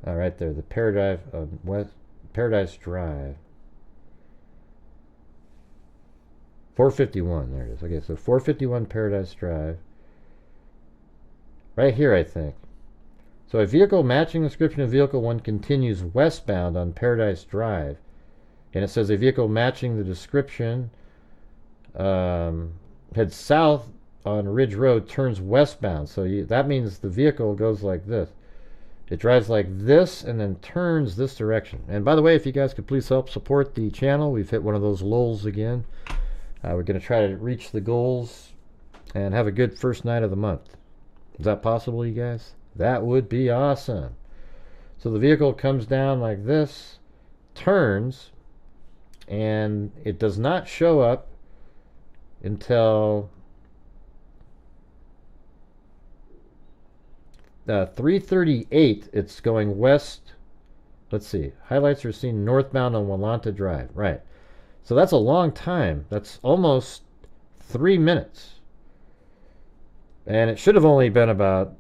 Oh, right there, the Paradise Drive. 451, there it is. Okay, so 451 Paradise Drive. Right here, I think. So a vehicle matching the description of vehicle 1 continues westbound on Paradise Drive. And it says a vehicle matching the description heads south on Ridge Road, turns westbound. So that means the vehicle goes like this. It drives like this and then turns this direction. And by the way, if you guys could please help support the channel, we've hit one of those lulls again. We're going to try to reach the goals and have a good first night of the month. Is that possible, you guys? That would be awesome. So the vehicle comes down like this, turns, and it does not show up until 3:38. It's going west. Let's see. Highlights are seen northbound on Walanta Drive. Right. So that's a long time. That's almost 3 minutes. And it should have only been about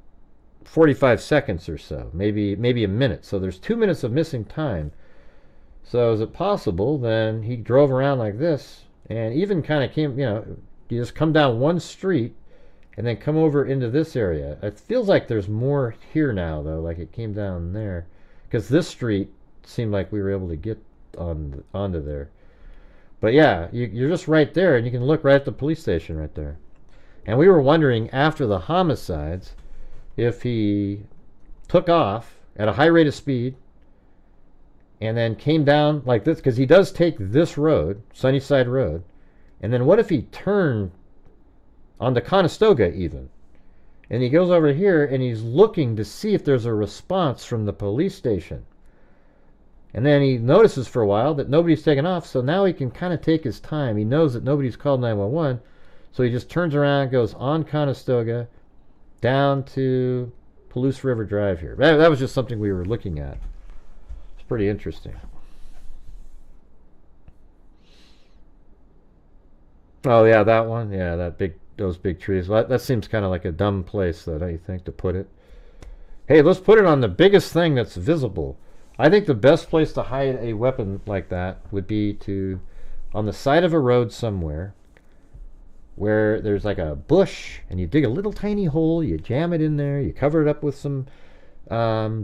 45 seconds or so, maybe a minute. So there's 2 minutes of missing time. So is it possible then he drove around like this and even kind of came, you just come down one street and then come over into this area. It feels like there's more here now, though, like it came down there. Because this street seemed like we were able to get onto there. But yeah, you're just right there, and you can look right at the police station right there. And we were wondering, after the homicides, if he took off at a high rate of speed and then came down like this, because he does take this road, Sunnyside Road, and then what if he turned onto Conestoga even, and he goes over here and he's looking to see if there's a response from the police station, and then he notices for a while that nobody's taken off, so now he can kind of take his time. He knows that nobody's called 911, so he just turns around, goes on Conestoga down to Palouse River Drive here. That was just something we were looking at. It's pretty interesting. Oh yeah, that one. Yeah, those big trees. Well, that seems kind of like a dumb place, though, don't you think, to put it? Hey, let's put it on the biggest thing that's visible. I think the best place to hide a weapon like that would be on the side of a road somewhere where there's like a bush, and you dig a little tiny hole, you jam it in there, you cover it up with some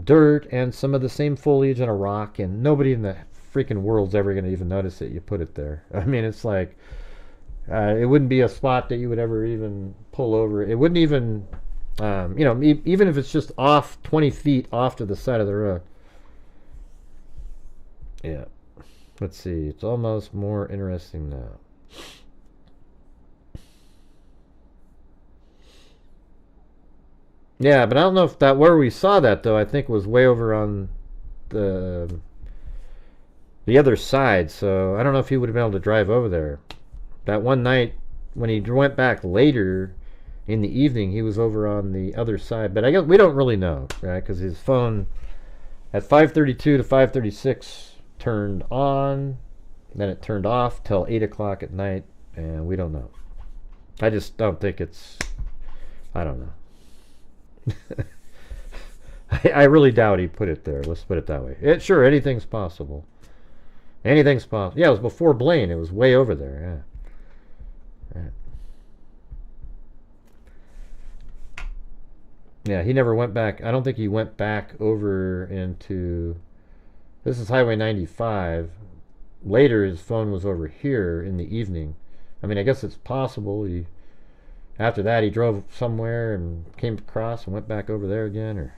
dirt and some of the same foliage and a rock, and nobody in the freaking world's ever going to even notice that you put it there. I mean, it's like, it wouldn't be a spot that you would ever even pull over. It wouldn't even, even if it's just off 20 feet off to the side of the road. Yeah. Let's see. It's almost more interesting now. Yeah, but I don't know if where we saw that, though, I think was way over on the other side. So I don't know if he would have been able to drive over there. That one night when he went back later in the evening, he was over on the other side. But I guess we don't really know, right? Because his phone at 5:32 to 5:36 turned on, then it turned off till 8 o'clock at night, and we don't know. I just don't think I don't know. I really doubt he put it there. Let's put it that way. Sure, anything's possible. Anything's possible. Yeah, it was before Blaine. It was way over there, yeah. Right. Yeah, he never went back. I don't think he went back over into... This is Highway 95. Later, his phone was over here in the evening. I mean, I guess it's possible. After that, he drove somewhere and came across and went back over there again, or...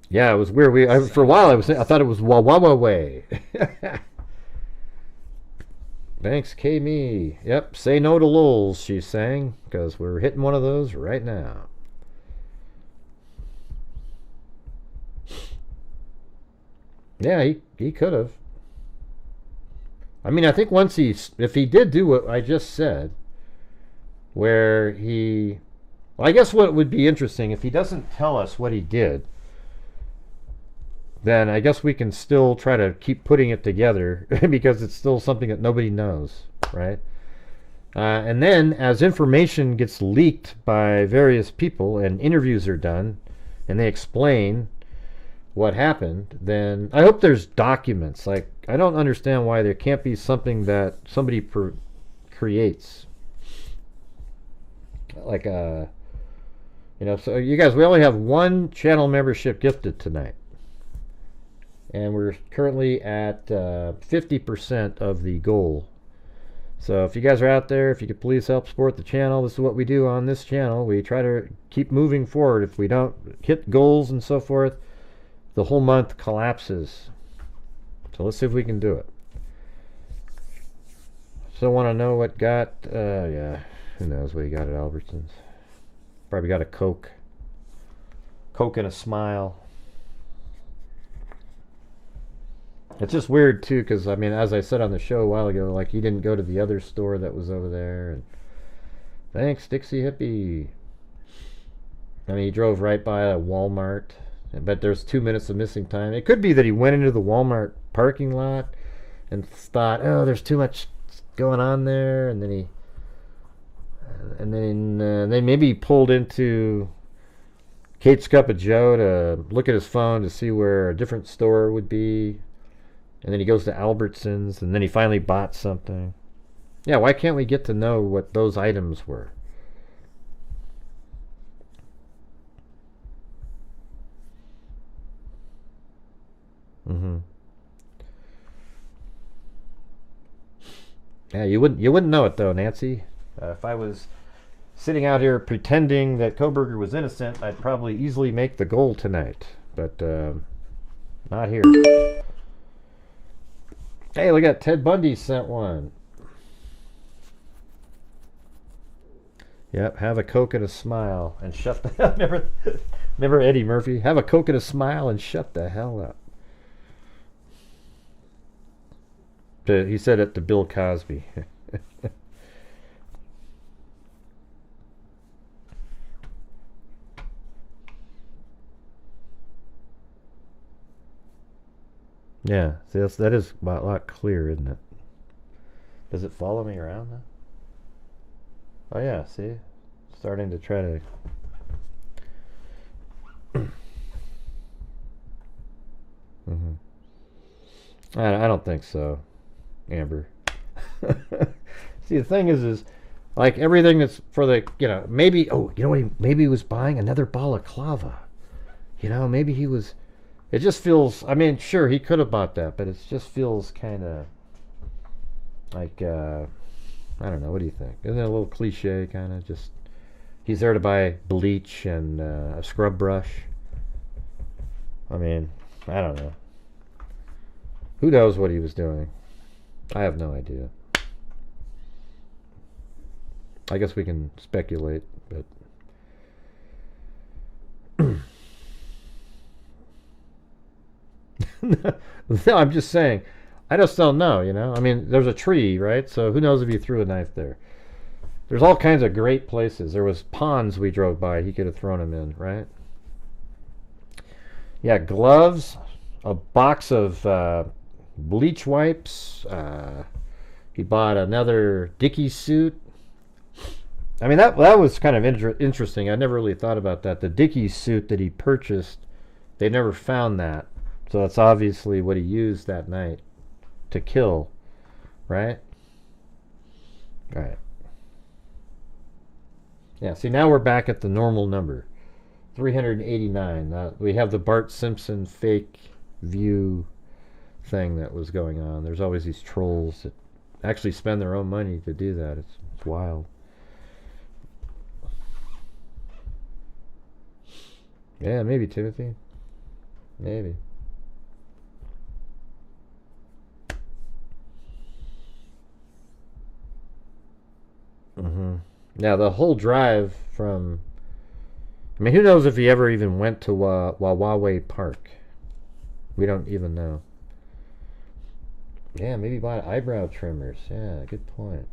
Yeah, it was weird. For a while, I thought it was Wawawa Way. Thanks, K-Me. Yep, say no to lulls, she's saying, because we're hitting one of those right now. Yeah, he could have. I mean, I think if he did do what I just said, where he Well, I guess what would be interesting, if he doesn't tell us what he did, then I guess we can still try to keep putting it together because it's still something that nobody knows, right? And then as information gets leaked by various people and interviews are done and they explain what happened, then I hope there's documents. Like, I don't understand why there can't be something that somebody creates. Like so you guys, we only have one channel membership gifted tonight. And we're currently at 50% of the goal. So if you guys are out there, if you could please help support the channel, this is what we do on this channel. We try to keep moving forward. If we don't hit goals and so forth, the whole month collapses. So let's see if we can do it. Still want to know what got, yeah, who knows what he got at Albertsons. Probably got a Coke. Coke and a smile. It's just weird too, because I mean, as I said on the show a while ago, like, he didn't go to the other store that was over there. And thanks, Dixie Hippie. I mean, he drove right by a Walmart, but there's 2 minutes of missing time. It could be that he went into the Walmart parking lot and thought, oh, there's too much going on there, and then they maybe pulled into Kate's Cup of Joe to look at his phone to see where a different store would be. And then he goes to Albertsons, and then he finally bought something. Yeah, why can't we get to know what those items were? Yeah, you wouldn't know it though, Nancy. If I was sitting out here pretending that Kohberger was innocent, I'd probably easily make the goal tonight. But not here. Hey, look at Ted Bundy sent one. Yep, have a Coke and a smile and shut the hell. Remember Eddie Murphy? Have a Coke and a smile and shut the hell up. He said it to Bill Cosby. Yeah, see, that is a lot clearer, isn't it? Does it follow me around now? Oh yeah, see? Starting to try to... I don't think so, Amber. See, the thing is like, everything that's for the, maybe, maybe he was buying another balaclava. Maybe he was... It just feels, I mean, sure, he could have bought that, but it just feels kind of like, I don't know, what do you think? Isn't it a little cliche, kind of just, he's there to buy bleach and a scrub brush? I mean, I don't know. Who knows what he was doing? I have no idea. I guess we can speculate, but... No, I'm just saying. I just don't know, I mean, there's a tree, right? So who knows if he threw a knife there? There's all kinds of great places. There was ponds we drove by. He could have thrown them in, right? Yeah, gloves, a box of bleach wipes. He bought another Dickies suit. I mean, that was kind of interesting. I never really thought about that. The Dickies suit that he purchased, they never found that. So that's obviously what he used that night to kill, right? Right. Yeah, see, now we're back at the normal number. 389. We have the Bart Simpson fake view thing that was going on. There's always these trolls that actually spend their own money to do that. It's wild. Yeah, maybe, Timothy. Maybe. Now, the whole drive from... I mean, who knows if he ever even went to Wawa Park. We don't even know. Yeah, maybe bought eyebrow trimmers. Yeah, good point.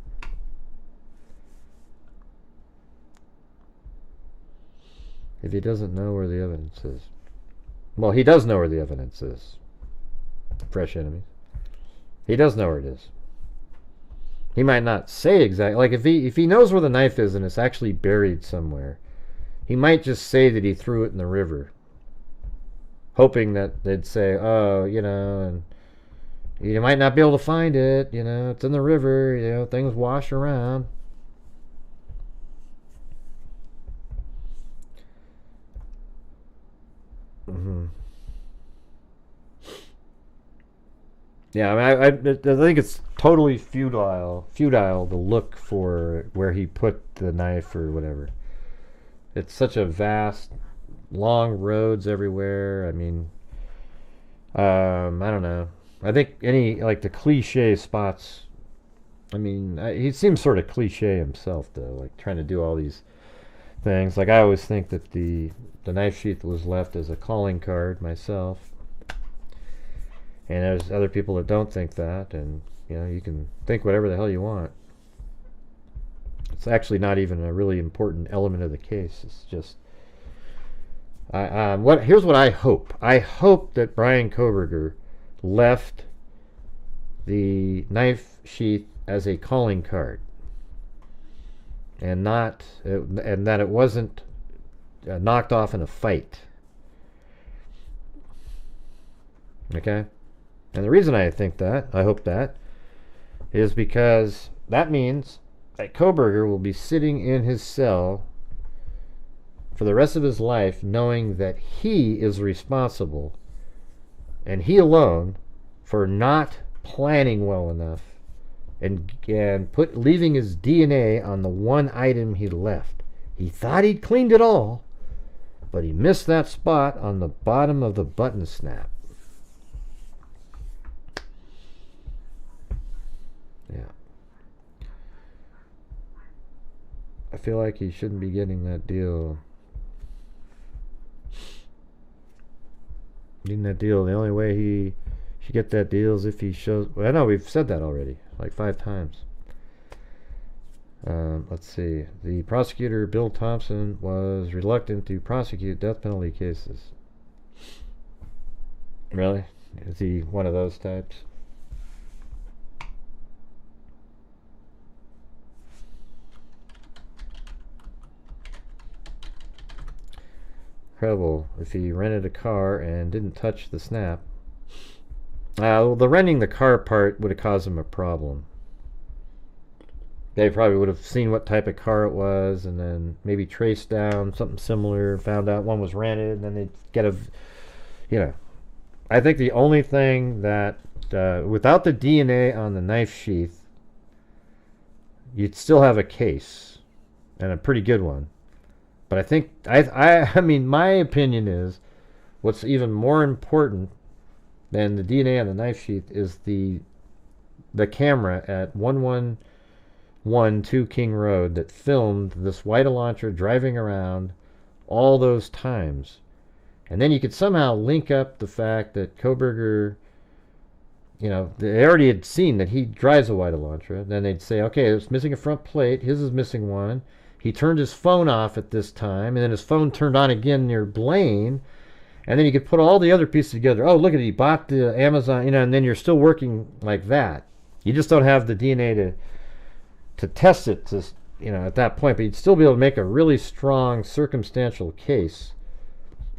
if he doesn't know where the evidence is. Well, he does know where the evidence is. Fresh enemies. He does know where it is. He might not say exactly, like if he knows where the knife is and it's actually buried somewhere, he might just say that he threw it in the river, hoping that they'd say, oh, you know, and you might not be able to find it, you know, it's in the river, you know, things wash around. Mm-hmm. Yeah, I think it's totally futile to look for where he put the knife or whatever. It's such a vast, long roads everywhere. I mean, I don't know. I think any, like, the cliche spots, I mean, he seems sort of cliche himself, though, like trying to do all these things. Like, I always think that the knife sheath was left as a calling card myself. And there's other people that don't think that, and, you know, you can think whatever the hell you want. It's actually not even a really important element of the case. It's just, here's what I hope. I hope that Brian Kohberger left the knife sheath as a calling card, and that it wasn't knocked off in a fight. Okay? And the reason I think that, I hope that, is because that means that Kohberger will be sitting in his cell for the rest of his life knowing that he is responsible, and he alone, for not planning well enough and leaving his DNA on the one item he left. He thought he'd cleaned it all, but he missed that spot on the bottom of the button snap. Yeah. I feel like he shouldn't be getting that deal. The only way he should get that deal is if he shows... Well, I know we've said that already, like 5 times. Let's see. The prosecutor, Bill Thompson, was reluctant to prosecute death penalty cases. Really? Is he one of those types? Incredible. If he rented a car and didn't touch the snap. Well, the renting the car part would have caused him a problem. They probably would have seen what type of car it was, and then maybe traced down something similar, found out one was rented, and then they'd get a, you know. I think the only thing that, without the DNA on the knife sheath, you'd still have a case, and a pretty good one. But I think, I mean, my opinion is, what's even more important than the DNA on the knife sheath is the camera at 1112 King Road that filmed this white Elantra driving around all those times. And then you could somehow link up the fact that Kohberger, you know, they already had seen that he drives a white Elantra. Then they'd say, okay, it's missing a front plate, his is missing one. He turned his phone off at this time, and then his phone turned on again near Blaine. And then you could put all the other pieces together. Oh, look at it, he bought the Amazon, you know, and then you're still working like that. You just don't have the DNA to test it, to, you know, at that point. But you'd still be able to make a really strong circumstantial case.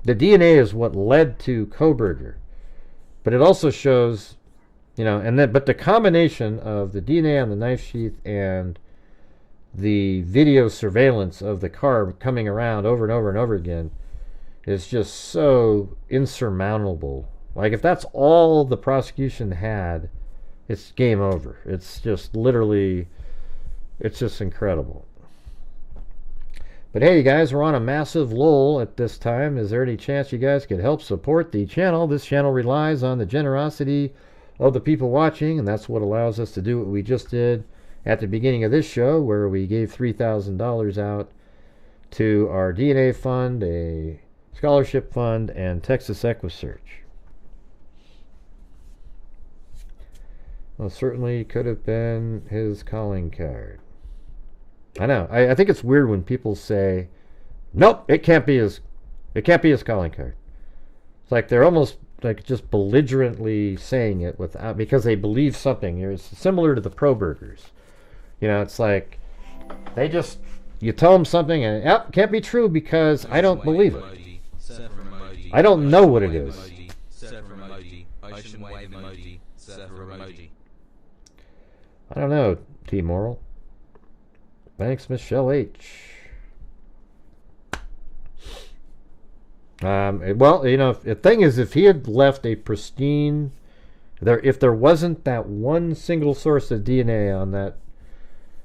The DNA is what led to Kohberger. But it also shows, you know, but the combination of the DNA on the knife sheath and the video surveillance of the car coming around over and over and over again is just so insurmountable. Like, if that's all the prosecution had, it's game over. It's just literally, it's just incredible. But hey, you guys, we're on a massive lull at this time. Is there any chance you guys could help support the channel? This channel relies on the generosity of the people watching, and that's what allows us to do what we just did at the beginning of this show, where we gave $3,000 out to our DNA fund, a scholarship fund, and Texas EquiSearch. Well, certainly could have been his calling card. I know. I think it's weird when people say, nope, it can't be his It can't be his calling card. It's like they're almost like just belligerently saying it without, because they believe something. It's similar to the pro-burgers. You know, it's like they just, you tell them something and yep, can't be true because I don't believe it. I don't know what it is. I don't know, T. Moral. Thanks, Michelle H. Well, you know, the thing is, if he had left a pristine, if there wasn't that one single source of DNA on that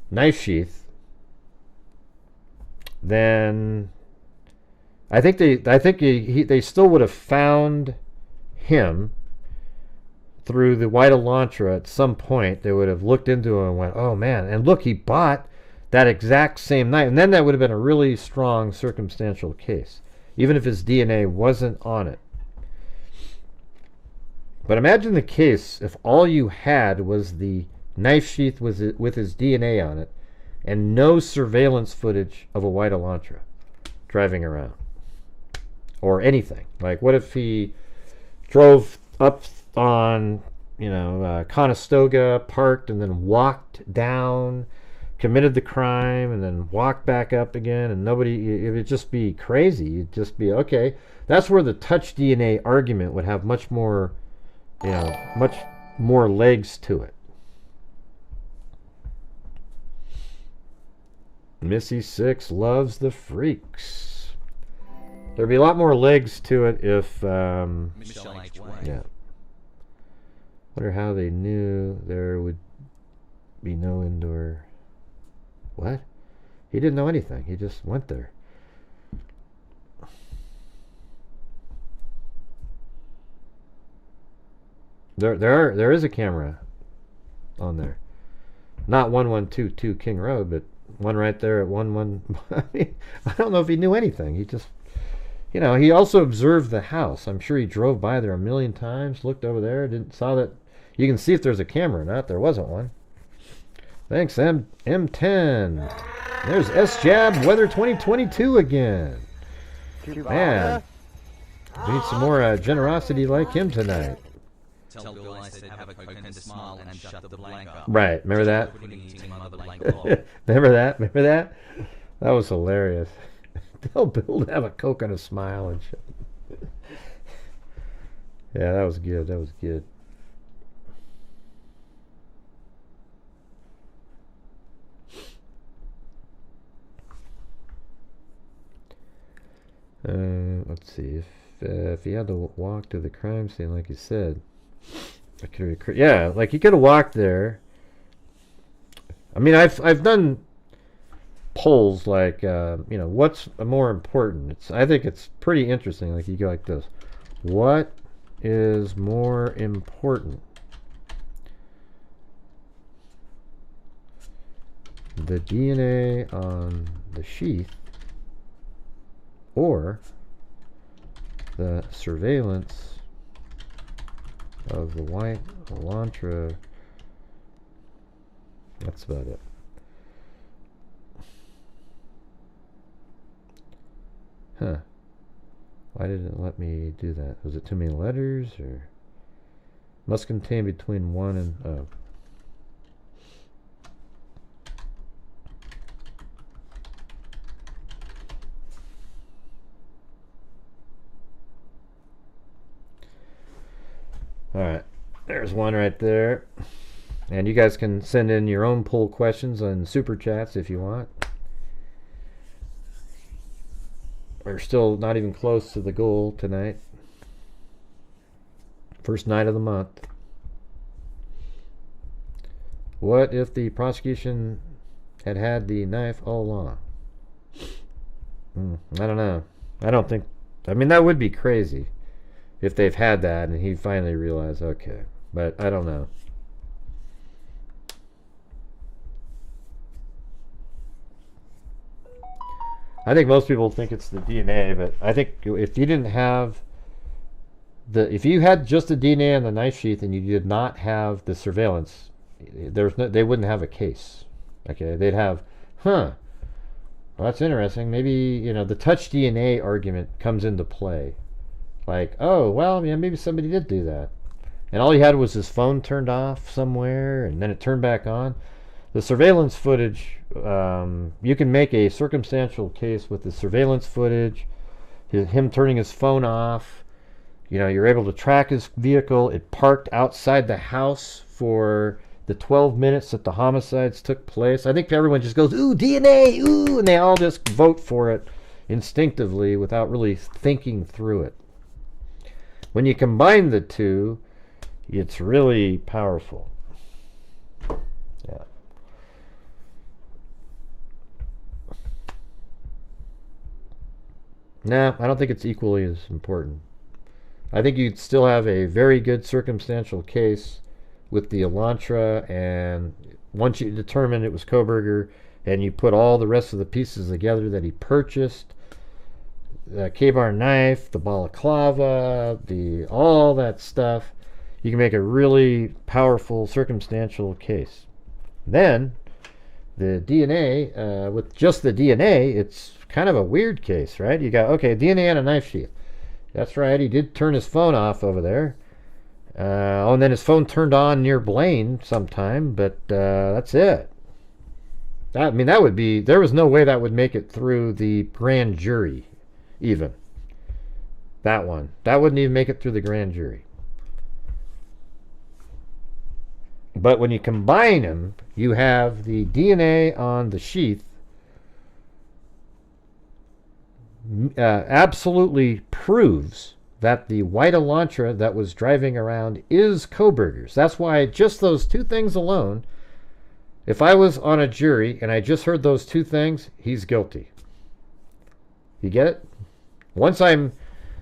knife sheath, then I think they still would have found him through the white Elantra at some point. They would have looked into it and went, oh man, and look, he bought that exact same knife, and then that would have been a really strong circumstantial case, even if his DNA wasn't on it. But imagine the case if all you had was the knife sheath with his DNA on it and no surveillance footage of a white Elantra driving around or anything. Like, what if he drove up on, you know, Conestoga, parked, and then walked down, committed the crime, and then walked back up again, and nobody, it would just be crazy. It'd just be, okay, that's where the touch DNA argument would have much more, you know, much more legs to it. Missy 6 loves the freaks. There'd be a lot more legs to it if, yeah. Wonder how they knew there would be no indoor. What? He didn't know anything. He just went there. There is a camera on there. Not 1122 King Road, but one right there at 11. I mean, I don't know if he knew anything. He just, you know, he also observed the house. I'm sure he drove by there a million times, looked over there, saw that. You can see if there's a camera or not. There wasn't one. Thanks, M10. There's S-Jab Weather 2022 again. Man, we need some more generosity like him tonight. Tell Bill I said have a Coke and smile and shut the blank up. Right, remember that? Remember that? Remember that? That was hilarious. Tell Bill to have a Coke and a smile and shit. Yeah, that was good. That was good. Let's see, if he had to walk to the crime scene like you said, yeah, like he could have walked there. I mean, I've done polls like, you know, what's more important. I think it's pretty interesting. Like you go like this: what is more important, the DNA on the sheath or the surveillance of the white Elantra? That's about it. Huh. Why did it let me do that? Was it too many letters, or must contain between 1 and oh. Alright, there's one right there. And you guys can send in your own poll questions on Super Chats if you want. We're still not even close to the goal tonight. First night of the month. What if the prosecution had the knife all along? I don't know. I don't think... I mean, that would be crazy if they've had that and he finally realized, okay. But I don't know. I think most people think it's the DNA, but I think if you didn't have if you had just the DNA on the knife sheath and you did not have the surveillance, they wouldn't have a case. Okay, they'd have, well, that's interesting. Maybe, you know, the touch DNA argument comes into play. Like, oh, well, yeah, maybe somebody did do that. And all he had was his phone turned off somewhere, and then it turned back on. The surveillance footage, you can make a circumstantial case with the surveillance footage, him turning his phone off. You know, you're able to track his vehicle. It parked outside the house for the 12 minutes that the homicides took place. I think everyone just goes, ooh, DNA, ooh, and they all just vote for it instinctively without really thinking through it. When you combine the two, it's really powerful. Yeah. Nah, I don't think it's equally as important. I think you'd still have a very good circumstantial case with the Elantra, and once you determine it was Kohberger and you put all the rest of the pieces together that he purchased, the K-bar knife, the balaclava, all that stuff, you can make a really powerful circumstantial case. Then the DNA, with just the DNA, it's kind of a weird case, right? You got, okay, DNA on a knife sheath. That's right, he did turn his phone off over there. And then his phone turned on near Blaine sometime, but that's it. I mean, that would be, there was no way that would make it through the grand jury, even. That one. That wouldn't even make it through the grand jury. But when you combine them, you have the DNA on the sheath absolutely proves that the white Elantra that was driving around is Kohberger's. That's why just those two things alone, if I was on a jury and I just heard those two things, he's guilty. You get it? Once I'm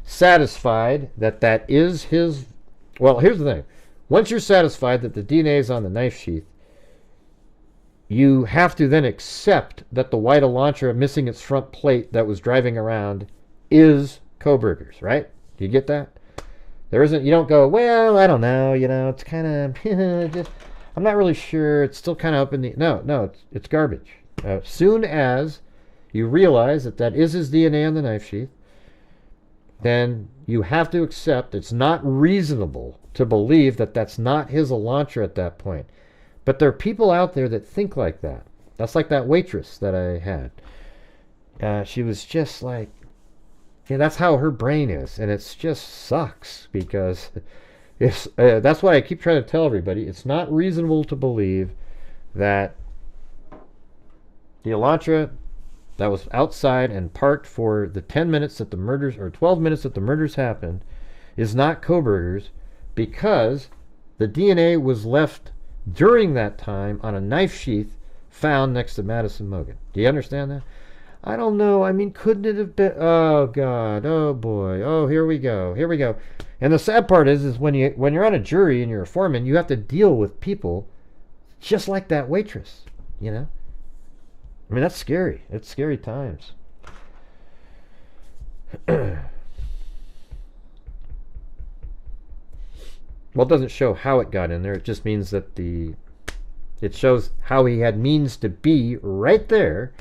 satisfied that that is his... Well, here's the thing. Once you're satisfied that the DNA is on the knife sheath, you have to then accept that the white Elantra missing its front plate that was driving around is Kohberger's, right? Do you get that? There isn't, you don't go, well, I don't know, you know, it's kind of, just, I'm not really sure, it's still kind of up in the, no, it's garbage. As soon as you realize that that is his DNA on the knife sheath, then you have to accept it's not reasonable to believe that that's not his Elantra at that point. But there are people out there that think like that. That's like that waitress that I had. She was just like, yeah, that's how her brain is. And it just sucks because it's, that's why I keep trying to tell everybody. It's not reasonable to believe that the Elantra that was outside and parked for the 10 minutes that the murders, or 12 minutes that the murders happened, is not Kohberger's, because the DNA was left during that time on a knife sheath found next to Madison Mogen. Do you understand that? I don't know. I mean, couldn't it have been? Oh God. Oh boy. Oh, here we go. Here we go. And the sad part is when you're on a jury and you're a foreman, you have to deal with people just like that waitress. You know. I mean, that's scary. It's scary times. Well, it doesn't show how it got in there. It just means that it shows how he had means to be right there,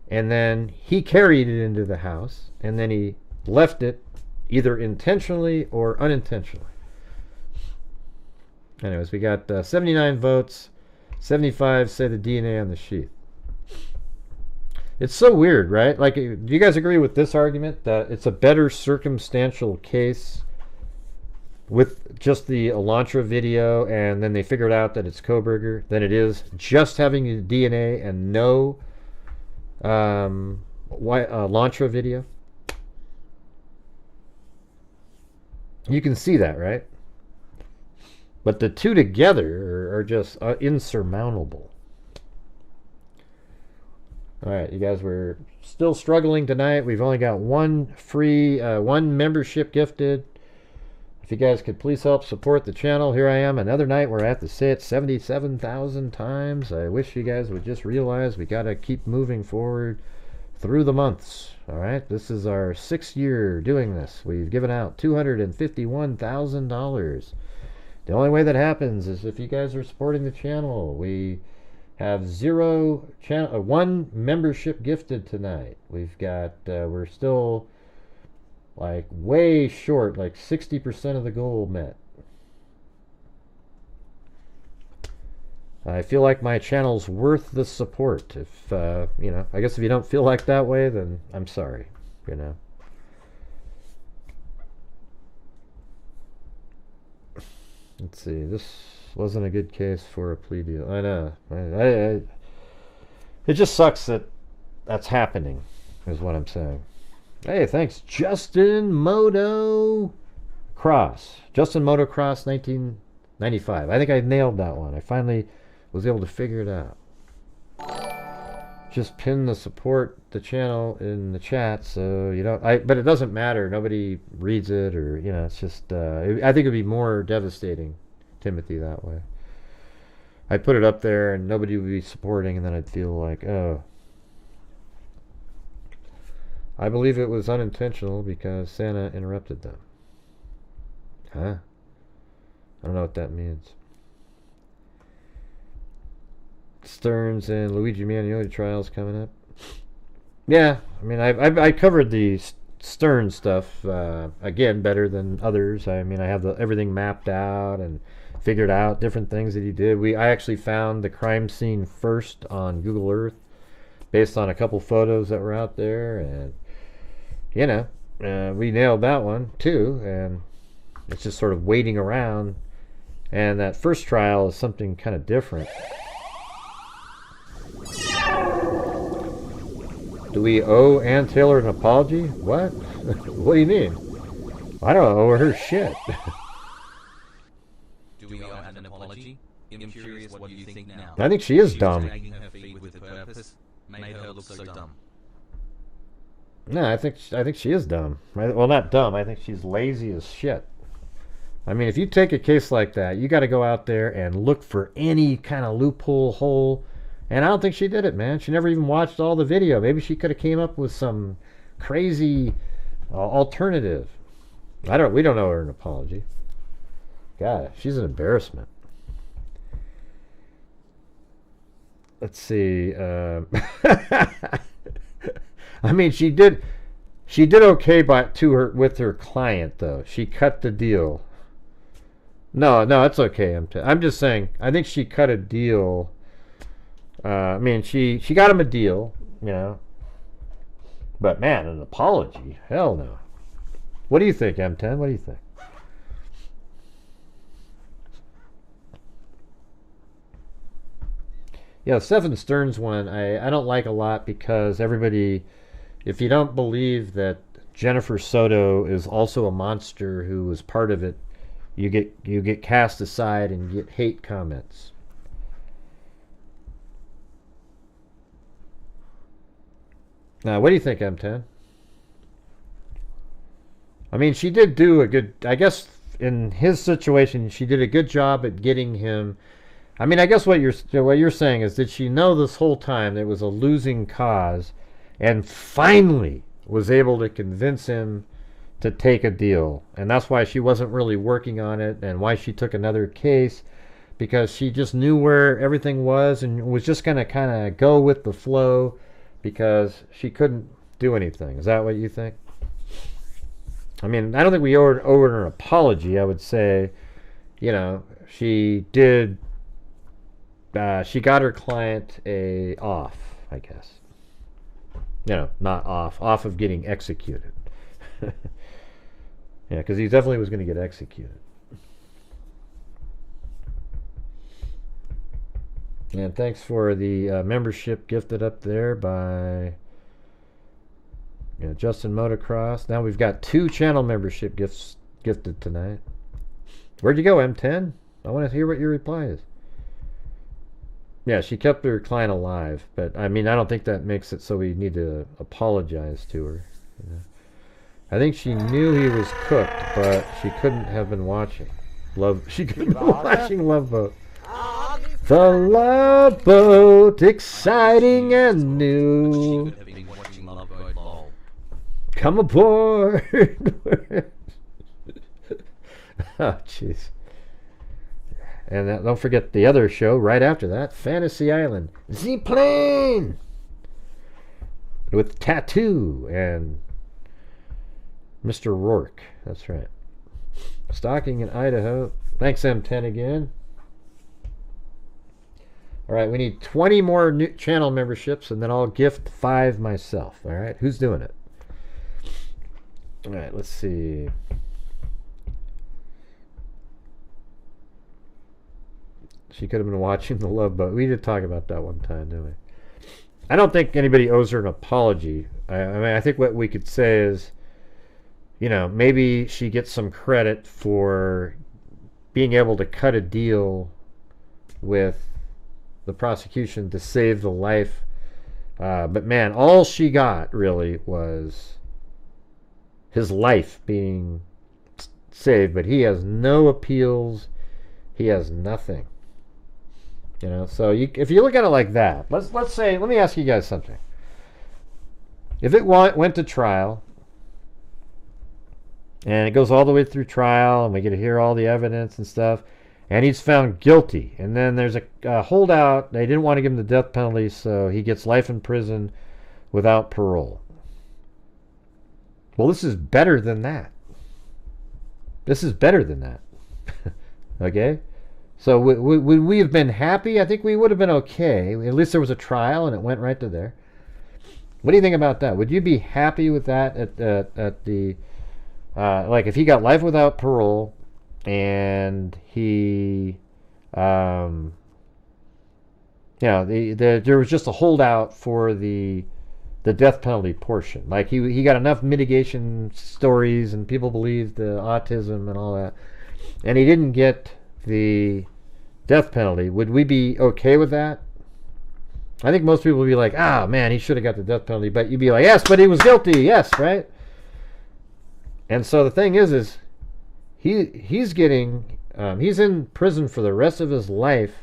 and then he carried it into the house, and then he left it either intentionally or unintentionally. Anyways, we got 79 votes, 75 say the DNA on the sheath. It's so weird, right? Like, do you guys agree with this argument that it's a better circumstantial case with just the Elantra video, and then they figured out that it's Kohberger, than it is just having the DNA and no Elantra video? You can see that, right? But the two together are just insurmountable. All right, you guys, we're still struggling tonight. We've only got one free, one membership gifted. If you guys could please help support the channel. Here I am, another night where I have to say it 77,000 times. I wish you guys would just realize we got to keep moving forward through the months. All right, this is our 6th year doing this. We've given out $251,000. The only way that happens is if you guys are supporting the channel. We have one membership gifted tonight. We've got, we're still like way short, like 60% of the goal met. I feel like my channel's worth the support. If, you know, I guess if you don't feel like that way, then I'm sorry, you know. Let's see, this wasn't a good case for a plea deal. I know. It just sucks that that's happening, is what I'm saying. Hey, thanks, Justin Motocross. Justin Motocross 1995. I think I nailed that one. I finally was able to figure it out. Just pin the channel in the chat, so you don't. But it doesn't matter. Nobody reads it, or you know, it's just. I think it'd be more devastating, Timothy, that way. I put it up there, and nobody would be supporting, and then I'd feel like, oh. I believe it was unintentional because Santa interrupted them. Huh? I don't know what that means. Stearns and Luigi Manioti trials coming up. Yeah, I mean, I covered the Stern stuff again better than others. I mean, I have everything mapped out and figured out different things that he did. I actually found the crime scene first on Google Earth, based on a couple photos that were out there, and you know, we nailed that one too. And it's just sort of waiting around. And that first trial is something kind of different. Do we owe Ann Taylor an apology? What? What do you mean? I don't owe her shit. Do we owe an apology? I'm curious what you think now. I think she is dumb. Dragging her feet with purpose made her look so dumb. No, I think she is dumb. Well, not dumb. I think she's lazy as shit. I mean, if you take a case like that, you got to go out there and look for any kind of loophole, hole. And I don't think she did it, man. She never even watched all the video. Maybe she could have came up with some crazy alternative. We don't owe her an apology. God, she's an embarrassment. Let's see. I mean, she did okay with her client, though. She cut the deal. No, it's okay. I'm just saying. I think she cut a deal. I mean, she got him a deal, you know. But man, an apology? Hell no. What do you think, M10? What do you think? Yeah, Stephen Stern's one I don't like a lot because everybody, if you don't believe that Jennifer Soto is also a monster who was part of it, you get cast aside and get hate comments. Now, what do you think, M10? I mean, she did do a good, I guess in his situation, she did a good job at getting him. I mean, I guess what you're saying is, did she know this whole time it was a losing cause and finally was able to convince him to take a deal? And that's why she wasn't really working on it, and why she took another case, because she just knew where everything was and was just going to kind of go with the flow because she couldn't do anything. Is that what you think? I mean, I don't think we owe her an apology. I would say, you know, she did. She got her client off, I guess. You know, not off of getting executed. Yeah, because he definitely was going to get executed. And thanks for the membership gifted up there by Justin Motocross. Now we've got 2 channel membership gifts gifted tonight. Where'd you go, M10? I want to hear what your reply is. Yeah, she kept her client alive, but I mean, I don't think that makes it so we need to apologize to her. You know? I think she knew he was cooked, but she couldn't have been watching. She couldn't have been watching Love Boat. The Love Boat, exciting and new. Come aboard. Oh, jeez. And don't forget the other show right after that, Fantasy Island. Z-Plane! With Tattoo and Mr. Rourke. That's right. Stalking in Idaho. Thanks, M10 again. All right, we need 20 more new channel memberships, and then I'll gift 5 myself. All right, who's doing it? All right, let's see. She could have been watching The Love Boat. We did talk about that one time, didn't we? I don't think anybody owes her an apology. I mean, I think what we could say is, you know, maybe she gets some credit for being able to cut a deal with the prosecution to save the life. But man, all she got really was his life being saved. But he has no appeals. He has nothing. You know, so if you look at it like that, let's say, let me ask you guys something. If it went to trial, and it goes all the way through trial, and we get to hear all the evidence and stuff, and he's found guilty, and then there's a holdout, they didn't want to give him the death penalty, so he gets life in prison without parole. Well, this is better than that. This is better than that. Okay? So would we have been happy? I think we would have been okay. At least there was a trial and it went right to there. What do you think about that? Would you be happy with that at the like if he got life without parole and he there was just a holdout for the death penalty portion. Like he got enough mitigation stories and people believed the autism and all that, and he didn't get the death penalty. Would we be okay with that? I think most people would be like, ah, man, he should have got the death penalty. But you'd be like, yes, but he was guilty. Yes, right? And so the thing is he's getting, he's in prison for the rest of his life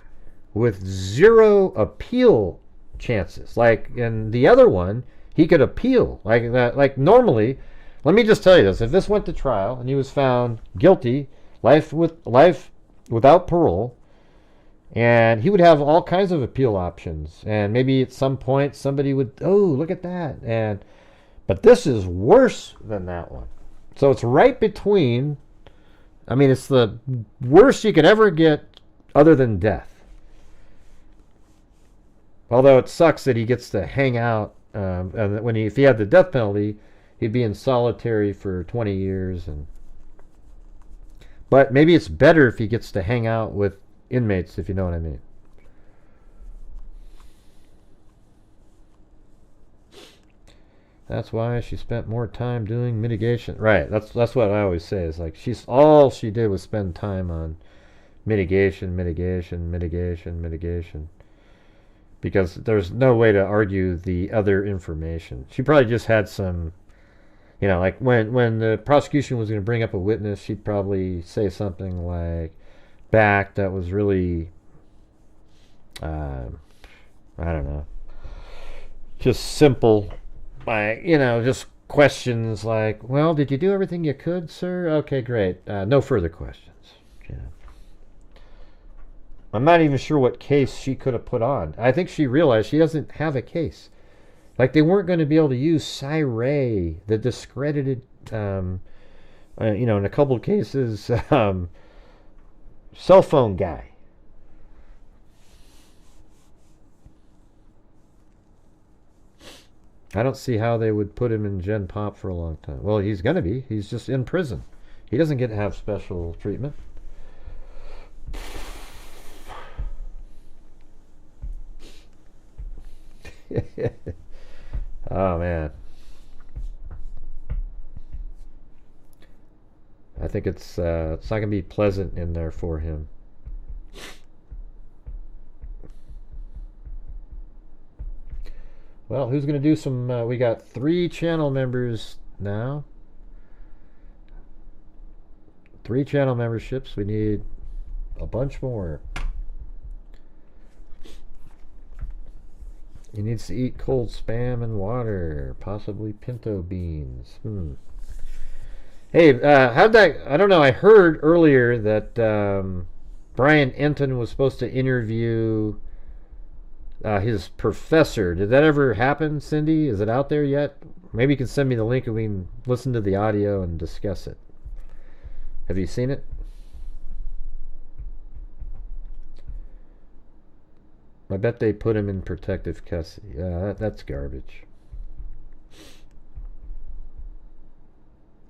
with 0 appeal chances. Like in the other one, he could appeal. Like that. Like normally, let me just tell you this: if this went to trial and he was found guilty, life without parole, and he would have all kinds of appeal options, and maybe at some point somebody would, oh, look at that, but this is worse than that one. So it's right between. I mean, it's the worst you could ever get other than death. Although it sucks that he gets to hang out, and if he had the death penalty, he'd be in solitary for 20 years, but maybe it's better if he gets to hang out with inmates, if you know what I mean. That's why she spent more time doing mitigation. Right, that's what I always say. Is like all she did was spend time on mitigation. Because there's no way to argue the other information. She probably just had some, you know, like when the prosecution was going to bring up a witness, she'd probably say something like, back that was really, I don't know, just simple, like, you know, just questions like, well, did you do everything you could, sir? Okay, great. No further questions. You know. I'm not even sure what case she could have put on. I think she realized she doesn't have a case. Like, they weren't going to be able to use Cy-Ray, the discredited, you know, in a couple of cases, cell phone guy. I don't see how they would put him in Gen Pop for a long time. Well, he's going to be. He's just in prison. He doesn't get to have special treatment. Oh, man. I think it's not going to be pleasant in there for him. Well, who's going to do some... we got 3 channel members now. 3 channel memberships. We need a bunch more. He needs to eat cold Spam and water. Possibly pinto beans. Hey, how'd that... I don't know. I heard earlier that Brian Enton was supposed to interview his professor. Did that ever happen, Cindy? Is it out there yet? Maybe you can send me the link and we can listen to the audio and discuss it. Have you seen it? I bet they put him in protective custody. That's garbage.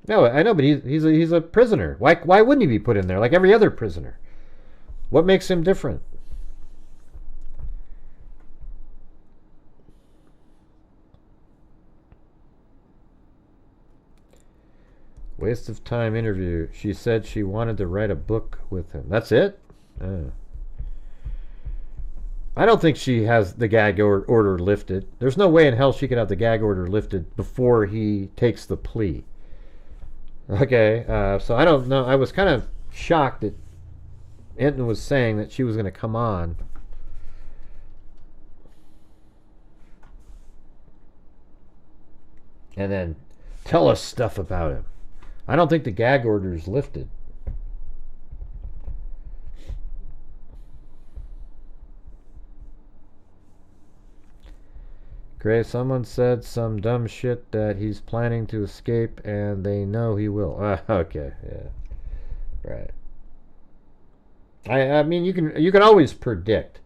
No, I know, but he's a prisoner. Why wouldn't he be put in there like every other prisoner? What makes him different? Waste of time interview. She said she wanted to write a book with him. That's it? I don't think she has the gag order lifted. There's no way in hell she could have the gag order lifted before he takes the plea. Okay, so I don't know. I was kind of shocked that Enton was saying that she was going to come on. And then tell us stuff about him. I don't think the gag order is lifted. Gray, someone said some dumb shit that he's planning to escape and they know he will. Okay, yeah. Right. I mean, you can always predict.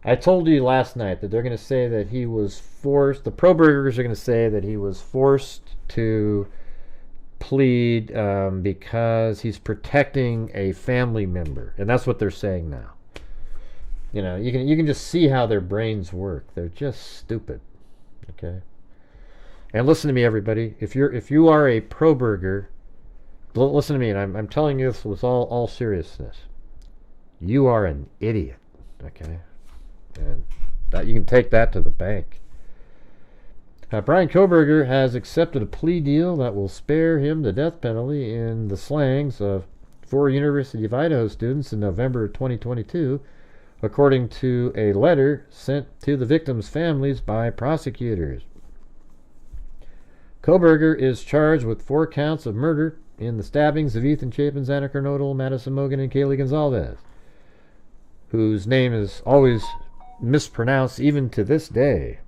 I told you last night that they're going to say that he was forced, the pro-burgers are going to say that he was forced to plead because he's protecting a family member. And that's what they're saying now. You know, you can just see how their brains work. They're just stupid. Okay. And listen to me, everybody. If you are a pro-burger, listen to me, and I'm telling you this with all seriousness. You are an idiot. Okay. And that you can take that to the bank. Brian Kohberger has accepted a plea deal that will spare him the death penalty in the slangs of 4 University of Idaho students in November 2022, according to a letter sent to the victims' families by prosecutors. Kohberger is charged with 4 counts of murder in the stabbings of Ethan Chapin, Xana Kernodle, Madison Mogan, and Kaylee Gonzalez, whose name is always mispronounced even to this day,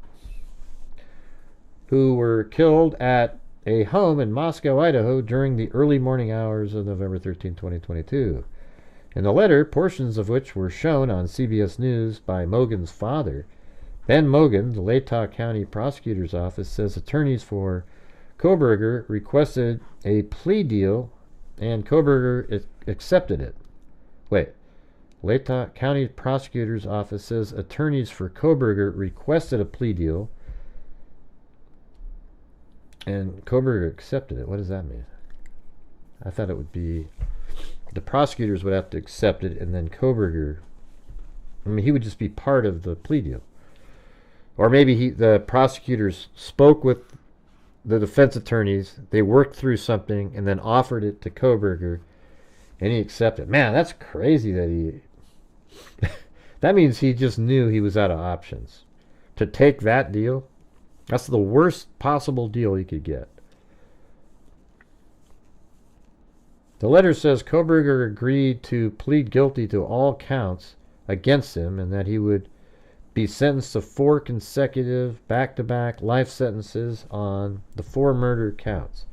who were killed at a home in Moscow, Idaho during the early morning hours of November 13, 2022. In the letter, portions of which were shown on CBS News by Mogan's father, Ben Mogan, the Latah County Prosecutor's Office, says attorneys for Kohberger requested a plea deal and Kohberger accepted it. Wait. Latah County Prosecutor's Office says attorneys for Kohberger requested a plea deal and Kohberger accepted it. What does that mean? I thought it would be the prosecutors would have to accept it and then Kohberger, I mean, he would just be part of the plea deal. Or maybe the prosecutors spoke with the defense attorneys, they worked through something and then offered it to Kohberger and he accepted. Man, that's crazy that he that means he just knew he was out of options. To take that deal, that's the worst possible deal he could get. The letter says Kohberger agreed to plead guilty to all counts against him and that he would be sentenced to 4 consecutive back-to-back life sentences on the 4 murder counts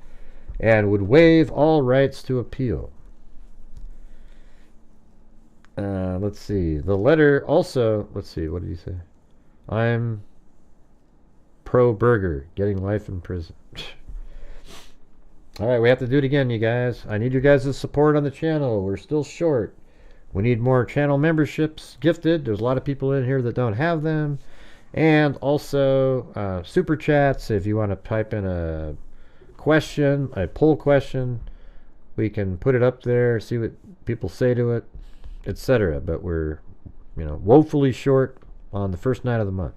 and would waive all rights to appeal. Let's see. The letter also, let's see, what did he say? I'm pro-burger, getting life in prison. All right, we have to do it again, you guys. I need your guys' support on the channel. We're still short. We need more channel memberships gifted. There's a lot of people in here that don't have them. And also super chats. If you want to type in a question, a poll question, we can put it up there, see what people say to it, etc. But we're, woefully short on the first night of the month.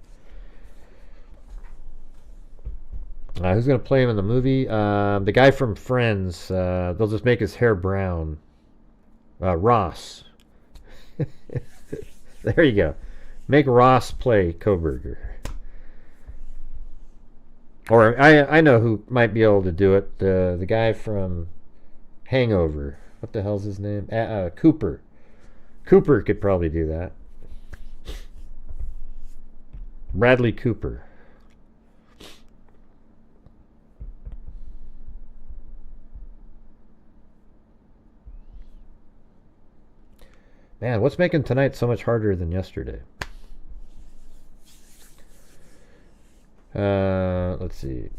Who's going to play him in the movie? The guy from Friends. They'll just make his hair brown. Ross. There you go. Make Ross play Kohberger. Or I know who might be able to do it. The guy from Hangover. What the hell's his name? Cooper. Cooper could probably do that. Bradley Cooper. Man, what's making tonight so much harder than yesterday? Let's see.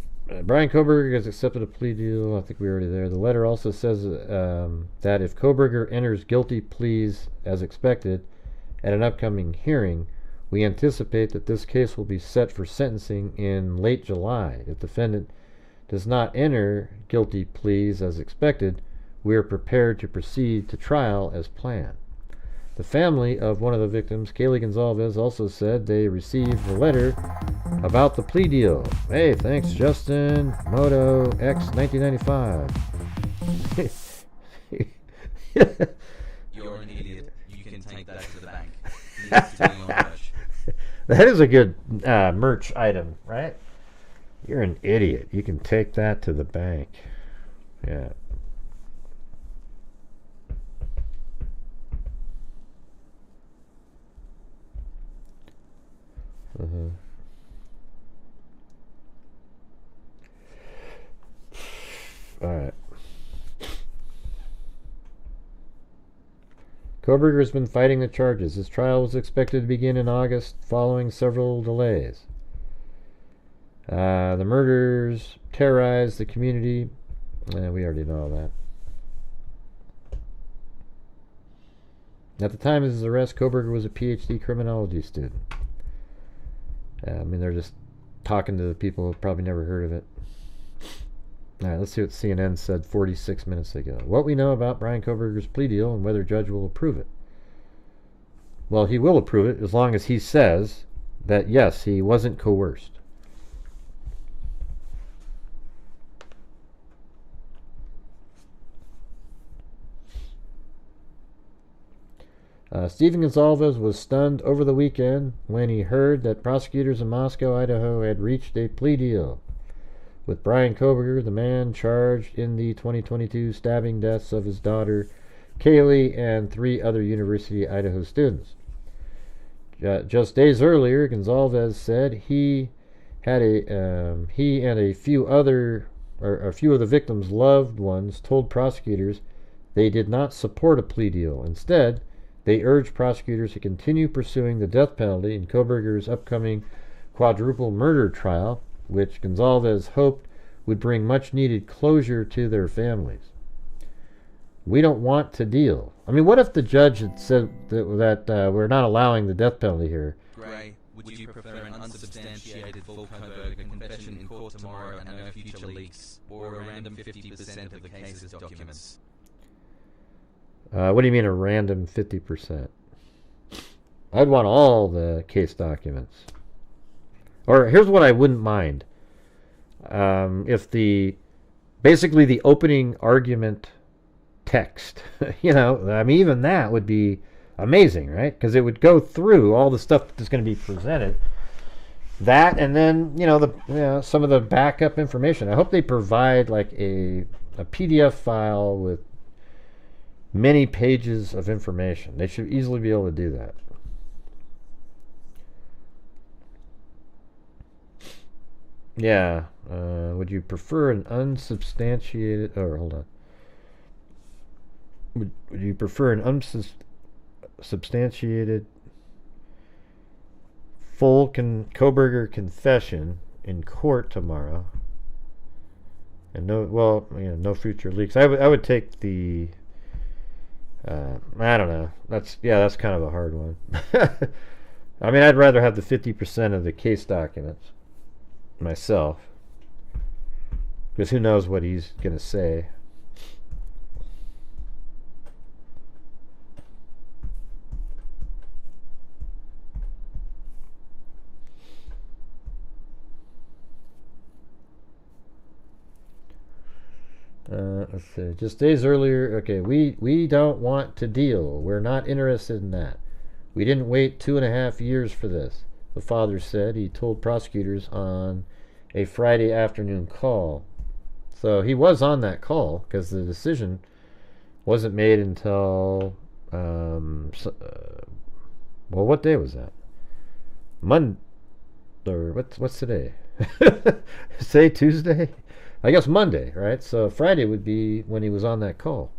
Brian Kohberger has accepted a plea deal. I think we were already there. The letter also says that if Kohberger enters guilty pleas as expected at an upcoming hearing, we anticipate that this case will be set for sentencing in late July. If the defendant does not enter guilty pleas as expected, we are prepared to proceed to trial as planned. The family of one of the victims, Kaylee Gonzalez, also said they received the letter about the plea deal. Hey, thanks, Justin. Moto X 1995. You're an idiot. You can take that to the bank. Next to your merch. That is a good merch item, right? You're an idiot. You can take that to the bank. Yeah. All right. Kohberger has been fighting the charges. His trial was expected to begin in August, following several delays. The murders terrorized the community. We already know that. At the time of his arrest, Kohberger was a PhD criminology student. I mean, they're just talking to the people who probably never heard of it. All right, let's see what CNN said 46 minutes ago. What we know about Brian Kohberger's plea deal and whether a judge will approve it. Well, he will approve it as long as he says that, yes, he wasn't coerced. Stephen Gonzalez was stunned over the weekend when he heard that prosecutors in Moscow, Idaho had reached a plea deal with Brian Kohberger, the man charged in the 2022 stabbing deaths of his daughter, Kaylee, and 3 other University of Idaho students. Just days earlier, Gonzalez said he and a few of the victims' loved ones told prosecutors they did not support a plea deal. Instead, they urged prosecutors to continue pursuing the death penalty in Kohberger's upcoming quadruple murder trial, which Gonzalez hoped would bring much-needed closure to their families. We don't want to deal. I mean, what if the judge had said that we're not allowing the death penalty here? Gray, would you prefer an unsubstantiated full Kohberger confession in court tomorrow and no future leaks, or a random 50% of the case's documents? What do you mean a random 50%? I'd want all the case documents. Or here's what I wouldn't mind. If basically the opening argument text, I mean, even that would be amazing, right? Because it would go through all the stuff that's going to be presented. That, and then, some of the backup information. I hope they provide like a PDF file with many pages of information. They should easily be able to do that. Yeah. Would you prefer an unsubstantiated... Oh, hold on. Would you prefer an unsubstantiated full Kohberger confession in court tomorrow? And no future leaks. I would take the... I don't know. That's kind of a hard one. I mean, I'd rather have the 50% of the case documents myself, because who knows what he's going to say. Let's see. Just days earlier, okay, we don't want to deal. We're not interested in that. We didn't wait 2.5 years for this, the father said. He told prosecutors on a Friday afternoon call. So he was on that call, because the decision wasn't made until Well, what day was that? Or what's today? Say Tuesday? I guess Monday, right? So Friday would be when he was on that call.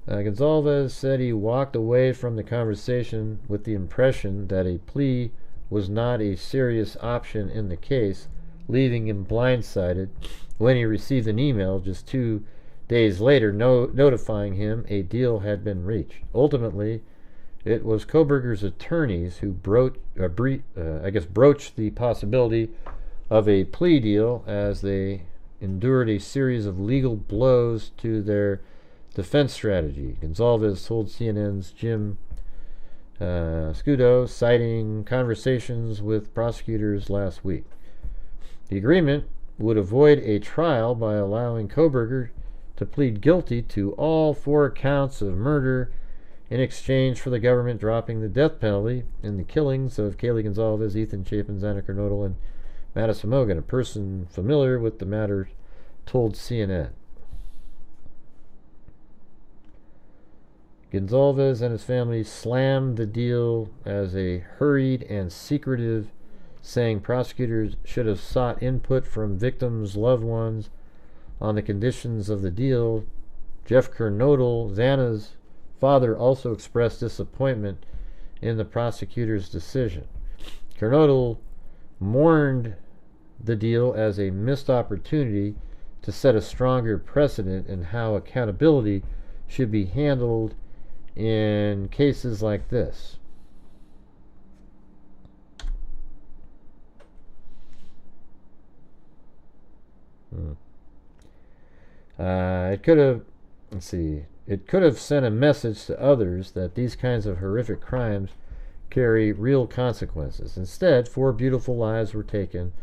Gonzalez said he walked away from the conversation with the impression that a plea was not a serious option in the case, leaving him blindsided when he received an email just 2 days later notifying him a deal had been reached. Ultimately, it was Kohberger's attorneys who broached the possibility of a plea deal as they endured a series of legal blows to their defense strategy. Gonzalez told CNN's Jim Scudo, citing conversations with prosecutors last week. The agreement would avoid a trial by allowing Kohberger to plead guilty to all 4 counts of murder in exchange for the government dropping the death penalty in the killings of Kaylee Gonzalez, Ethan Chapin, Xana Kernodle, and Madison Mogan. A person familiar with the matter told CNN. Gonzalez and his family slammed the deal as a hurried and secretive, saying prosecutors should have sought input from victims' loved ones on the conditions of the deal. Jeff Kernodle, Xana's father, also expressed disappointment in the prosecutor's decision. Kernodle mourned the deal as a missed opportunity to set a stronger precedent in how accountability should be handled in cases like this. It could have sent a message to others that these kinds of horrific crimes carry real consequences. Instead, 4 beautiful lives were taken,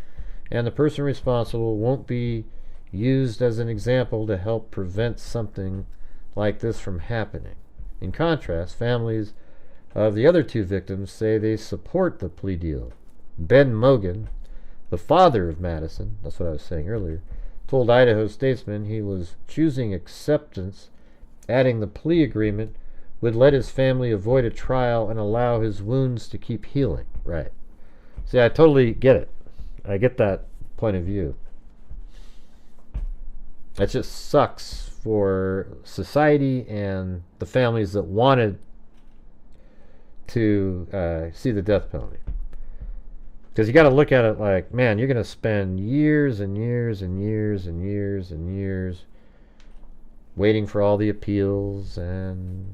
and the person responsible won't be used as an example to help prevent something like this from happening. In contrast, families of the other 2 victims say they support the plea deal. Ben Mogan, the father of Madison, that's what I was saying earlier, told Idaho Statesman he was choosing acceptance, adding the plea agreement would let his family avoid a trial and allow his wounds to keep healing. Right. See, I totally get it. I get that point of view. That just sucks for society and the families that wanted to see the death penalty. Because you got to look at it like, man, you're going to spend years and years and years and years and years waiting for all the appeals and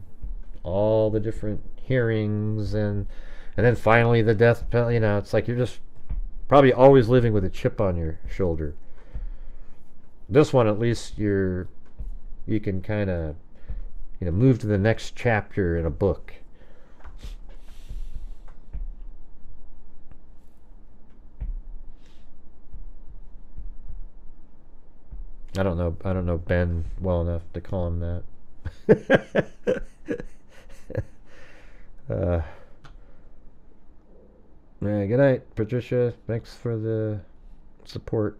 all the different hearings and then finally the death penalty. You know, it's like you're just probably always living with a chip on your shoulder. This one, at least, you can kind of, move to the next chapter in a book. I don't know Ben well enough to call him that. Good night, Patricia. Thanks for the support.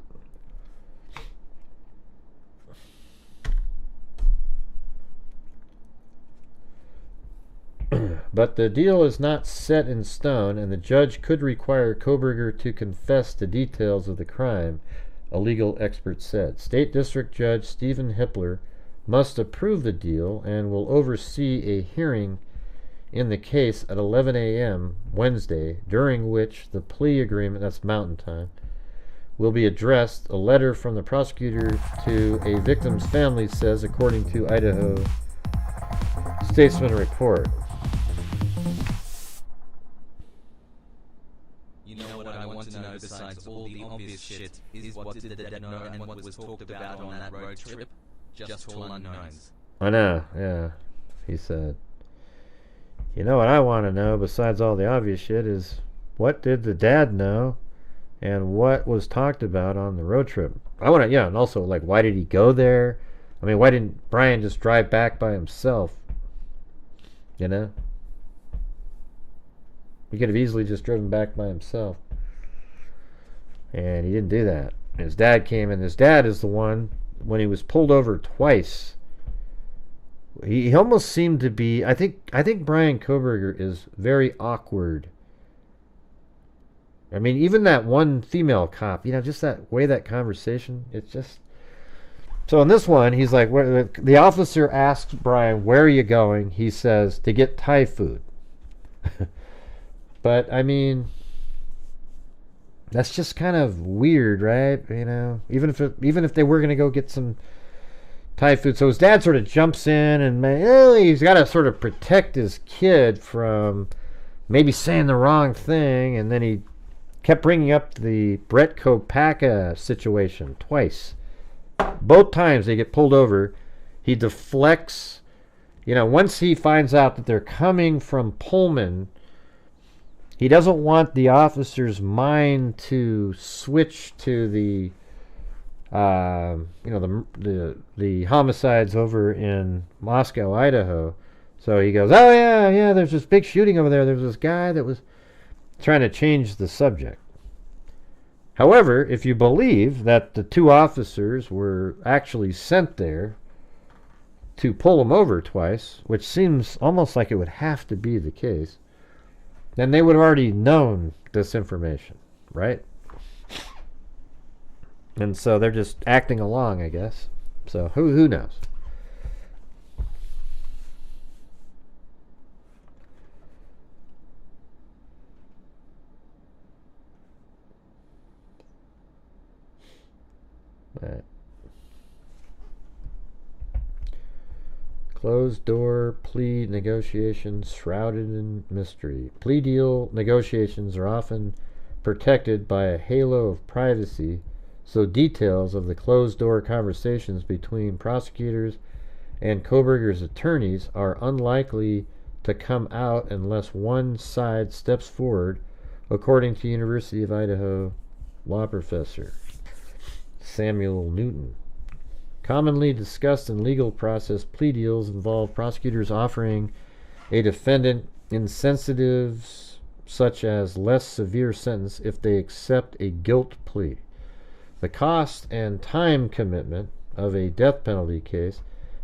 But the deal is not set in stone, and the judge could require Kohberger to confess the details of the crime, a legal expert said. State District Judge Stephen Hippler must approve the deal and will oversee a hearing in the case at 11 a.m. Wednesday, during which the plea agreement, that's Mountain Time, will be addressed. A letter from the prosecutor to a victim's family says, according to Idaho Statesman report. You know what I want to know besides all the obvious shit is what did the dead know and what was talked about on that road trip? Just all unknowns. I know, yeah. He said, you know what I want to know besides all the obvious shit is what did the dad know and what was talked about on the road trip? I want to, and also, like, why did he go there? I mean, why didn't Brian just drive back by himself? You know? He could have easily just driven back by himself. And he didn't do that. His dad came in. His dad is the one, when he was pulled over twice, he almost seemed to be, I think Brian Kohberger is very awkward. I mean, even that one female cop, just that way, that conversation, it's just... So in this one, he's like, the officer asks Brian, where are you going? He says, to get Thai food. But, I mean, that's just kind of weird, right? Even if they were going to go get some Thai food. So his dad sort of jumps in, and he's got to sort of protect his kid from maybe saying the wrong thing. And then he kept bringing up the Brett Kopaka situation twice. Both times they get pulled over, he deflects. Once he finds out that they're coming from Pullman, he doesn't want the officer's mind to switch to the homicides over in Moscow, Idaho. So he goes, oh yeah, there's this big shooting over there. There's this guy that was trying to change the subject. However, if you believe that the two officers were actually sent there to pull him over twice, which seems almost like it would have to be the case, then they would have already known this information, right? And so they're just acting along, I guess. So who knows? Right. Closed door plea negotiations shrouded in mystery. Plea deal negotiations are often protected by a halo of privacy, so details of the closed door conversations between prosecutors and Kohberger's attorneys are unlikely to come out unless one side steps forward, according to University of Idaho law professor Samuel Newton. Commonly discussed in legal process, plea deals involve prosecutors offering a defendant incentives such as less severe sentence if they accept a guilt plea. The cost and time commitment of a death penalty case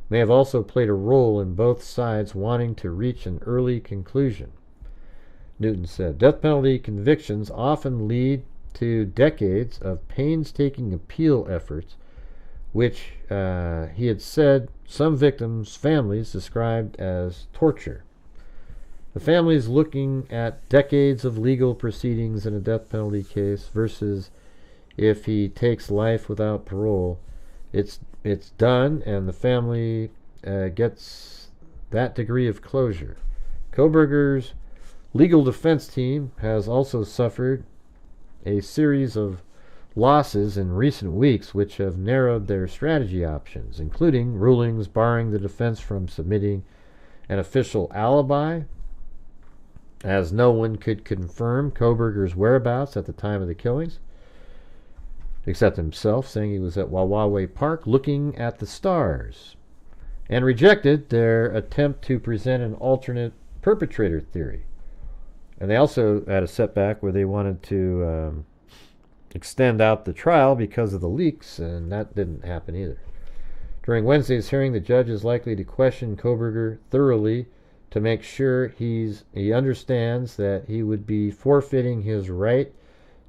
may have also played a role in both sides wanting to reach an early conclusion. Newton said, death penalty convictions often lead to decades of painstaking appeal efforts, which he had said some victims' families described as torture. The families looking at decades of legal proceedings in a death penalty case versus if he takes life without parole, it's done, and the family gets that degree of closure. Kohberger's legal defense team has also suffered a series of losses in recent weeks which have narrowed their strategy options, including rulings barring the defense from submitting an official alibi, as no one could confirm Kohberger's whereabouts at the time of the killings, except himself, saying he was at Wawawe Park looking at the stars, and rejected their attempt to present an alternate perpetrator theory. And they also had a setback where they wanted to extend out the trial because of the leaks, and that didn't happen either. During Wednesday's hearing, the judge is likely to question Kohberger thoroughly to make sure he understands that he would be forfeiting his right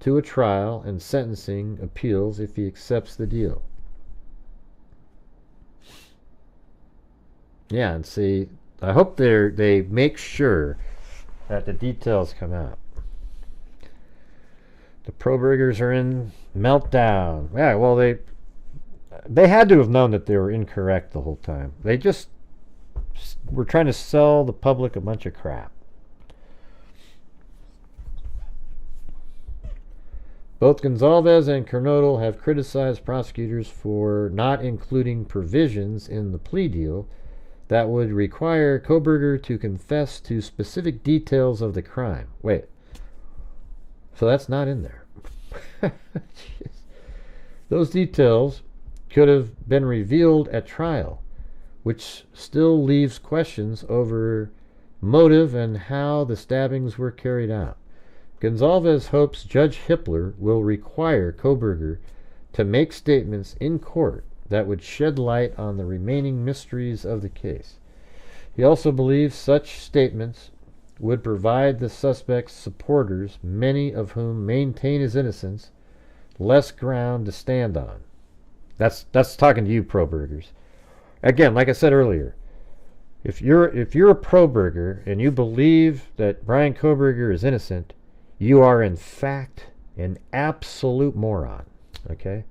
to a trial and sentencing appeals if he accepts the deal. Yeah, and see, I hope they make sure that the details come out. The Kohbergers are in meltdown. Yeah, well, they had to have known that they were incorrect the whole time. They just were trying to sell the public a bunch of crap. Both Gonzalez and Kernodle have criticized prosecutors for not including provisions in the plea deal that would require Kohberger to confess to specific details of the crime. Wait. So that's not in there. Those details could have been revealed at trial, which still leaves questions over motive and how the stabbings were carried out. Gonzalez hopes Judge Hippler will require Kohberger to make statements in court that would shed light on the remaining mysteries of the case. He also believes such statements would provide the suspect's supporters, many of whom maintain his innocence, less ground to stand on. That's talking to you, pro-burgers. Again, like I said earlier, if you're a pro-burger and you believe that Brian Kohberger is innocent, you are in fact an absolute moron. Okay?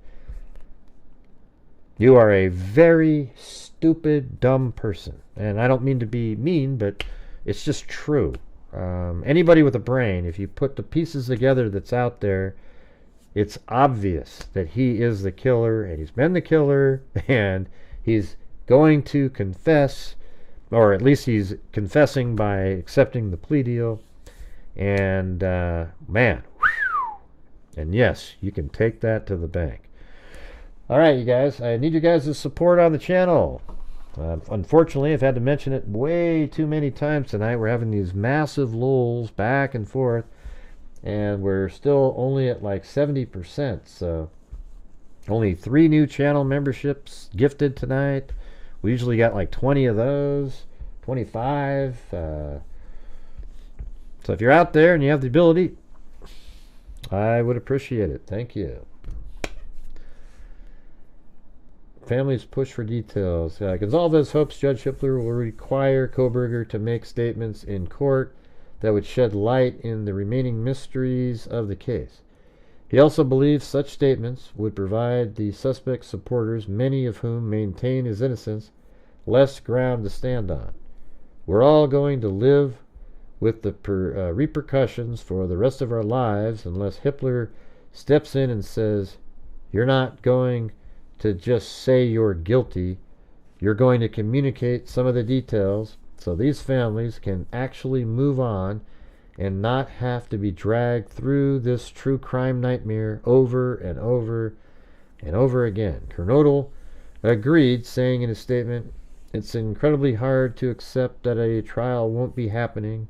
You are a very stupid, dumb person. And I don't mean to be mean, but it's just true. Anybody with a brain, if you put the pieces together that's out there, it's obvious that he is the killer, and he's been the killer, and he's going to confess, or at least he's confessing by accepting the plea deal. And, man, and yes, you can take that to the bank. All right, you guys, I need you guys' support on the channel. Unfortunately, I've had to mention it way too many times tonight. We're having these massive lulls back and forth, and we're still only at like 70%. So only 3 new channel memberships gifted tonight. We usually got like 20 of those, 25. So if you're out there and you have the ability, I would appreciate it. Thank you. Families push for details. Gonzalez hopes Judge Hippler will require Kohberger to make statements in court that would shed light in the remaining mysteries of the case. He also believes such statements would provide the suspect's supporters, many of whom maintain his innocence, less ground to stand on. We're all going to live with the repercussions for the rest of our lives unless Hippler steps in and says, "You're not going to just say you're guilty. You're going to communicate some of the details so these families can actually move on and not have to be dragged through this true crime nightmare over and over and over again." Kernodle agreed, saying in his statement, "It's incredibly hard to accept that a trial won't be happening.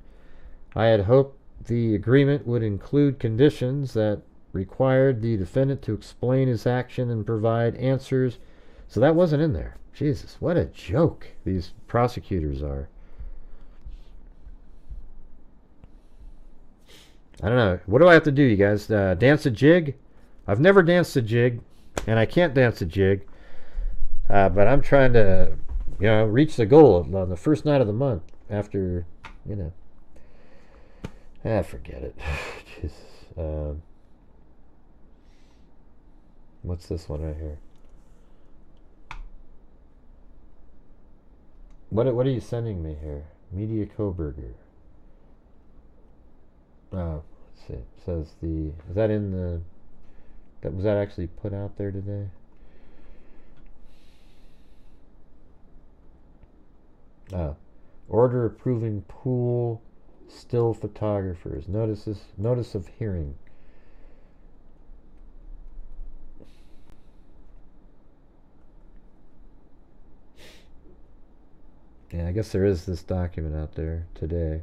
I had hoped the agreement would include conditions that required the defendant to explain his action and provide answers." So that wasn't in there. Jesus, what a joke these prosecutors are. I don't know. What do I have to do, you guys? Dance a jig? I've never danced a jig, and I can't dance a jig. But I'm trying to, reach the goal on the first night of the month after, forget it. Jesus. What's this one right here? What are you sending me here? Media Kohberger. Oh, let's see. It says is that in the, was that actually put out there today? Order approving pool still photographers. Notice of hearing. Yeah, I guess there is this document out there today.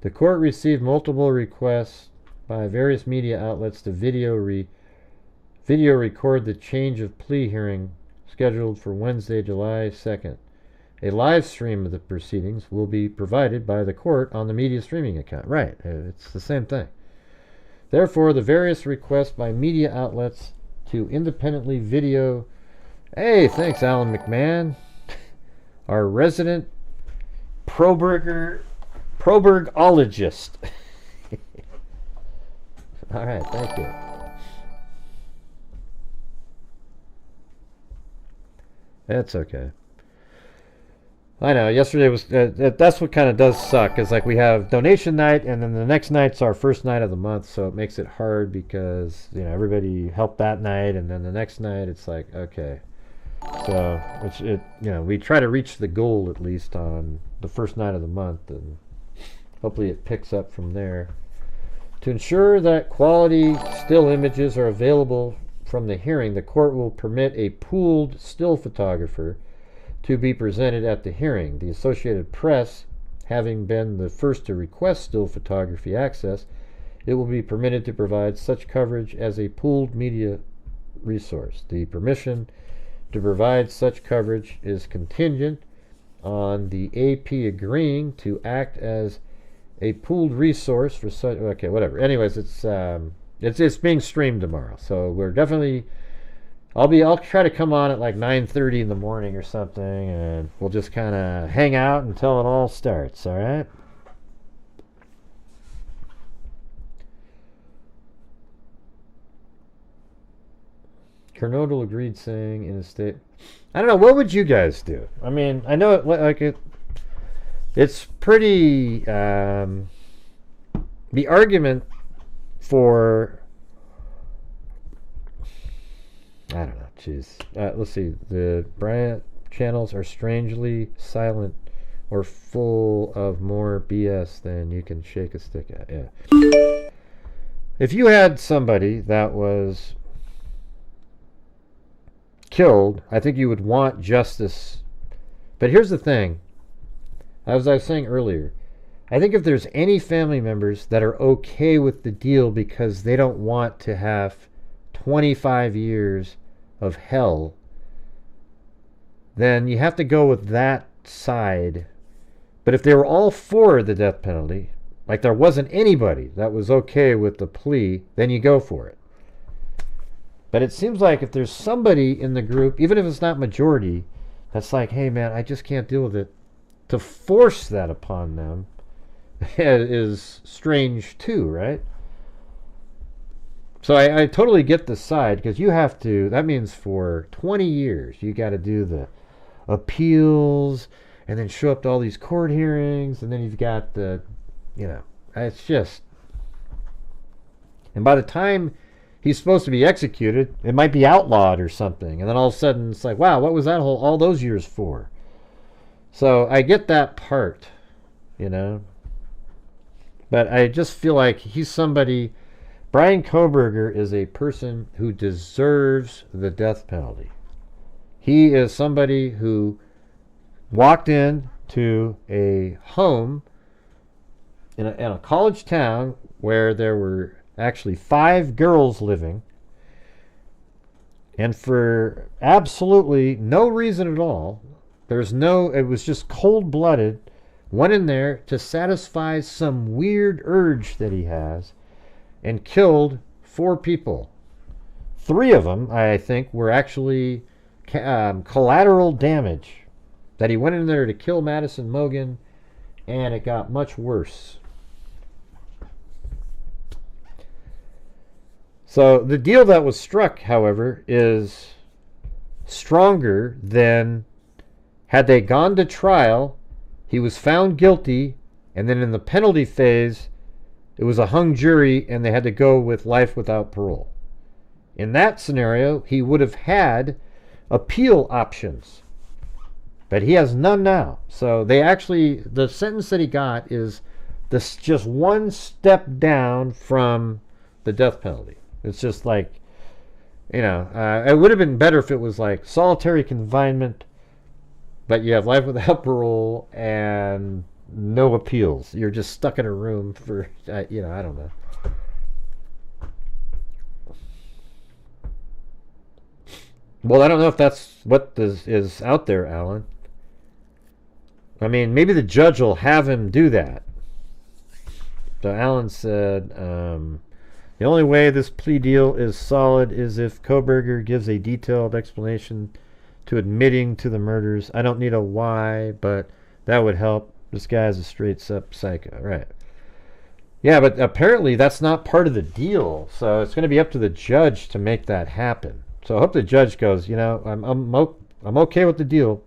The court received multiple requests by various media outlets to video record the change of plea hearing scheduled for Wednesday, July 2nd. A live stream of the proceedings will be provided by the court on the media streaming account. Right, it's the same thing. Therefore, the various requests by media outlets to independently video. Hey, thanks, Alan McMahon. Our resident Probergologist. All right, thank you. That's okay. I know, yesterday was, that's what kind of does suck, is like we have donation night, and then the next night's our first night of the month, so it makes it hard because, everybody helped that night, and then the next night it's like, okay. So, we try to reach the goal at least on the first night of the month, and hopefully it picks up from there. To ensure that quality still images are available from the hearing, the court will permit a pooled still photographer to be presented at the hearing. The Associated Press having been the first to request still photography access, it will be permitted to provide such coverage as a pooled media resource. The permission to provide such coverage is contingent on the AP agreeing to act as a pooled resource for such. Okay, whatever. Anyways, it's being streamed tomorrow, so we're definitely. I'll try to come on at like 9:30 in the morning or something, and we'll just kind of hang out until it all starts. All right. Kernodal agreed, saying in his state, I don't know, what would you guys do? I mean, I know it's pretty, the argument for, I don't know, jeez. Let's see, the Bryant channels are strangely silent or full of more BS than you can shake a stick at. Yeah. If you had somebody that was killed, I think you would want justice. But here's the thing, as I was saying earlier, I think if there's any family members that are okay with the deal because they don't want to have 25 years of hell, then you have to go with that side. But if they were all for the death penalty, like there wasn't anybody that was okay with the plea, then you go for it. But it seems like if there's somebody in the group, even if it's not majority, that's like, hey man, I just can't deal with it, to force that upon them is strange too, right? So I totally get the side, because you have to, that means for 20 years you got to do the appeals and then show up to all these court hearings, and then you've got the, it's just, and by the time he's supposed to be executed, it might be outlawed or something, and then all of a sudden it's like, wow, what was that all those years for? So I get that part, but I just feel like he's somebody. Brian Kohberger is a person who deserves the death penalty. He is somebody who walked into a home in a college town where there were actually 5 girls living, and for absolutely no reason at all, it was just cold-blooded, went in there to satisfy some weird urge that he has, and killed 4 people. 3 of them, I think, were actually collateral damage, that he went in there to kill Madison Mogen, and it got much worse. So the deal that was struck, however, is stronger than, had they gone to trial, he was found guilty, and then in the penalty phase, it was a hung jury and they had to go with life without parole. In that scenario, he would have had appeal options, but he has none now. So the sentence that he got is this, just one step down from the death penalty. It's just like, it would have been better if it was like solitary confinement, but you have life without parole and no appeals. You're just stuck in a room for, I don't know. Well, I don't know if that's what is out there, Alan. I mean, maybe the judge will have him do that. So Alan said, the only way this plea deal is solid is if Kohberger gives a detailed explanation to admitting to the murders. I don't need a why, but that would help. This guy's a straight-up psycho. Right. Yeah, but apparently that's not part of the deal, so it's going to be up to the judge to make that happen. So I hope the judge goes, I'm okay with the deal,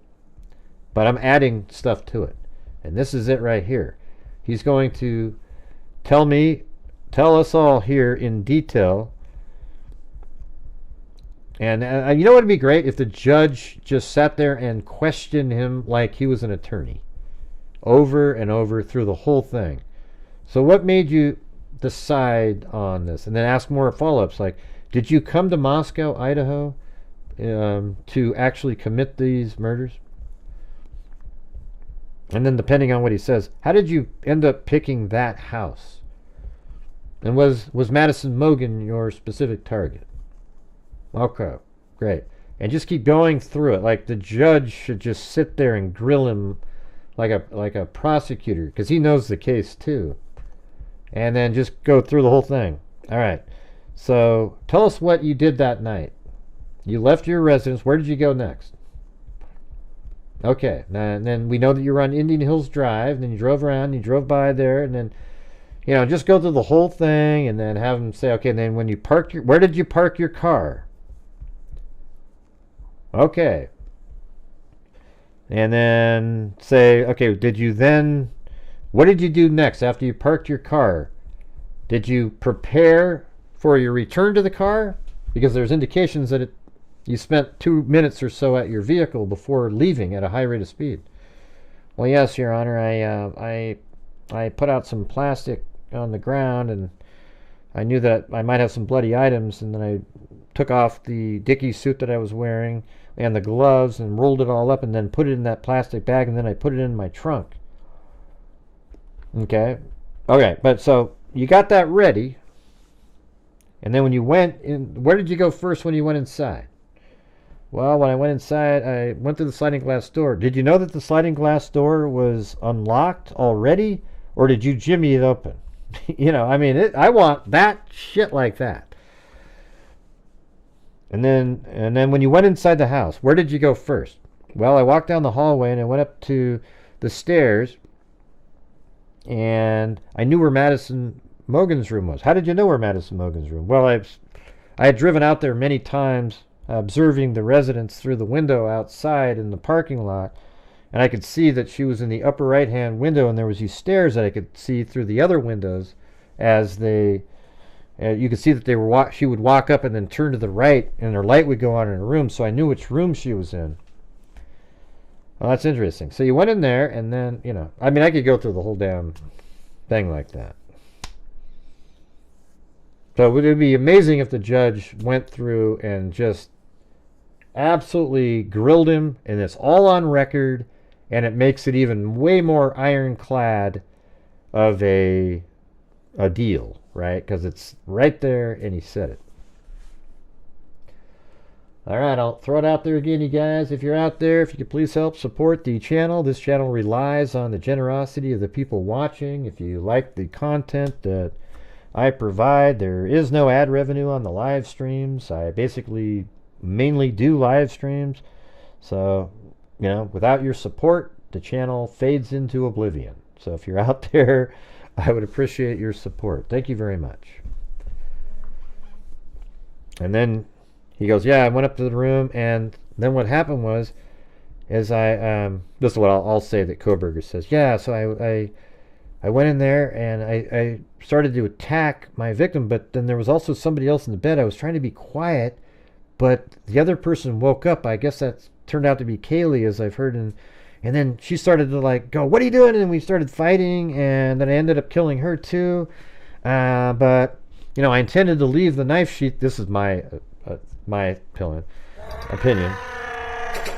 but I'm adding stuff to it. And this is it right here. He's going to tell us all here in detail. And you know what would be great? If the judge just sat there and questioned him like he was an attorney, over and over through the whole thing. So what made you decide on this? And then ask more follow-ups like, did you come to Moscow, Idaho, to actually commit these murders? And then depending on what he says, how did you end up picking that house? And was Madison Mogen your specific target? Okay, great. And just keep going through it. Like the judge should just sit there and grill him like a prosecutor, because he knows the case too. And then just go through the whole thing. All right. So tell us what you did that night. You left your residence. Where did you go next? Okay. And then we know that you were on Indian Hills Drive. And then you drove around. You drove by there. And then, just go through the whole thing. And then have them say, okay, and then when you parked where did you park your car? Okay. And then say, okay, what did you do next after you parked your car? Did you prepare for your return to the car? Because there's indications that you spent 2 minutes or so at your vehicle before leaving at a high rate of speed. Well, yes, Your Honor, I put out some plastic on the ground, and I knew that I might have some bloody items, and then I took off the Dickie suit that I was wearing and the gloves and rolled it all up and then put it in that plastic bag, and then I put it in my trunk. Okay, but so you got that ready, and then when you went in, where did you go first when you went inside? Well, when I went inside, I went through the sliding glass door. Did you know that the sliding glass door was unlocked already, or did you jimmy it open? I want that shit like that. And then when you went inside the house, where did you go first? Well, I walked down the hallway and I went up to the stairs, and I knew where Madison Mogen's room was. How did you know where Madison Mogen's room? Well, I had driven out there many times, observing the residents through the window outside in the parking lot, and I could see that she was in the upper right-hand window, and there was these stairs that I could see through the other windows as they... you could see that she would walk up and then turn to the right, and her light would go on in her room, so I knew which room she was in. Well, that's interesting. So you went in there, and then, I could go through the whole damn thing like that. So it would be amazing if the judge went through and just absolutely grilled him, and it's all on record, and it makes it even way more ironclad of a deal, right? Because it's right there, and he said it. All right, I'll throw it out there again, you guys. If you're out there, if you could please help support the channel. This channel relies on the generosity of the people watching. If you like the content that I provide, there is no ad revenue on the live streams. I basically mainly do live streams. So, without your support, the channel fades into oblivion. So if you're out there, I would appreciate your support. Thank you very much. And then he goes, yeah, I went up to the room, and then what happened was, this is what I'll say that Kohberger says. Yeah, so I went in there, and I started to attack my victim, but then there was also somebody else in the bed. I was trying to be quiet, but the other person woke up. I guess that turned out to be Kaylee, as I've heard, and then she started to go, what are you doing? And we started fighting, and then I ended up killing her too. But, I intended to leave the knife sheath. This is my opinion.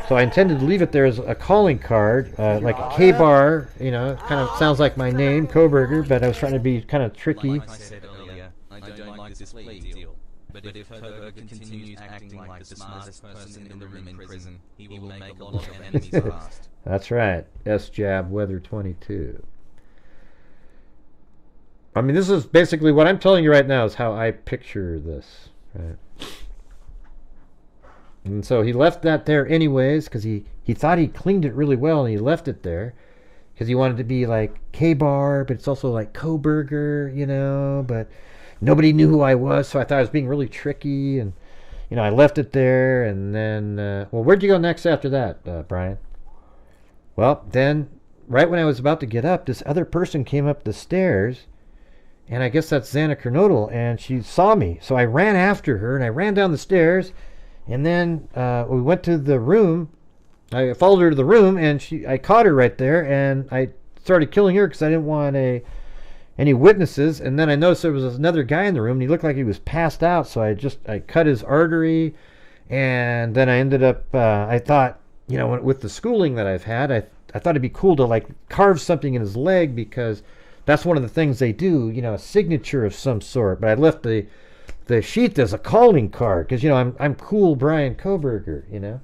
So I intended to leave it there as a calling card, like a K-bar, kind of sounds like my name, Kohberger, but I was trying to be kind of tricky. Like I said earlier, I don't like this plea deal. But if Kohberger continues acting like the smartest person in the room in prison, he will make a lot of enemies fast. That's right. S-Jab Weather 22. This is basically what I'm telling you right now is how I picture this. Right? And so he left that there anyways, because he thought he cleaned it really well, and he left it there because he wanted to be like K-Bar, but it's also like Kohberger, but nobody knew who I was, so I thought I was being really tricky, and I left it there. And then where'd you go next after that, Brian? Well, then right when I was about to get up, this other person came up the stairs, and I guess that's Xana Kernodle, and she saw me, so I ran after her, and I ran down the stairs, and then we went to the room. I followed her to the room, and I caught her right there, and I started killing her because I didn't want any witnesses. And then I noticed there was another guy in the room, and he looked like he was passed out, so I cut his artery, and then I ended up, I thought, you know, with the schooling that I've had, I thought it'd be cool to like carve something in his leg because that's one of the things they do, you know, a signature of some sort. But I left the sheath as a calling card because, you know, I'm cool Brian Kohberger, you know.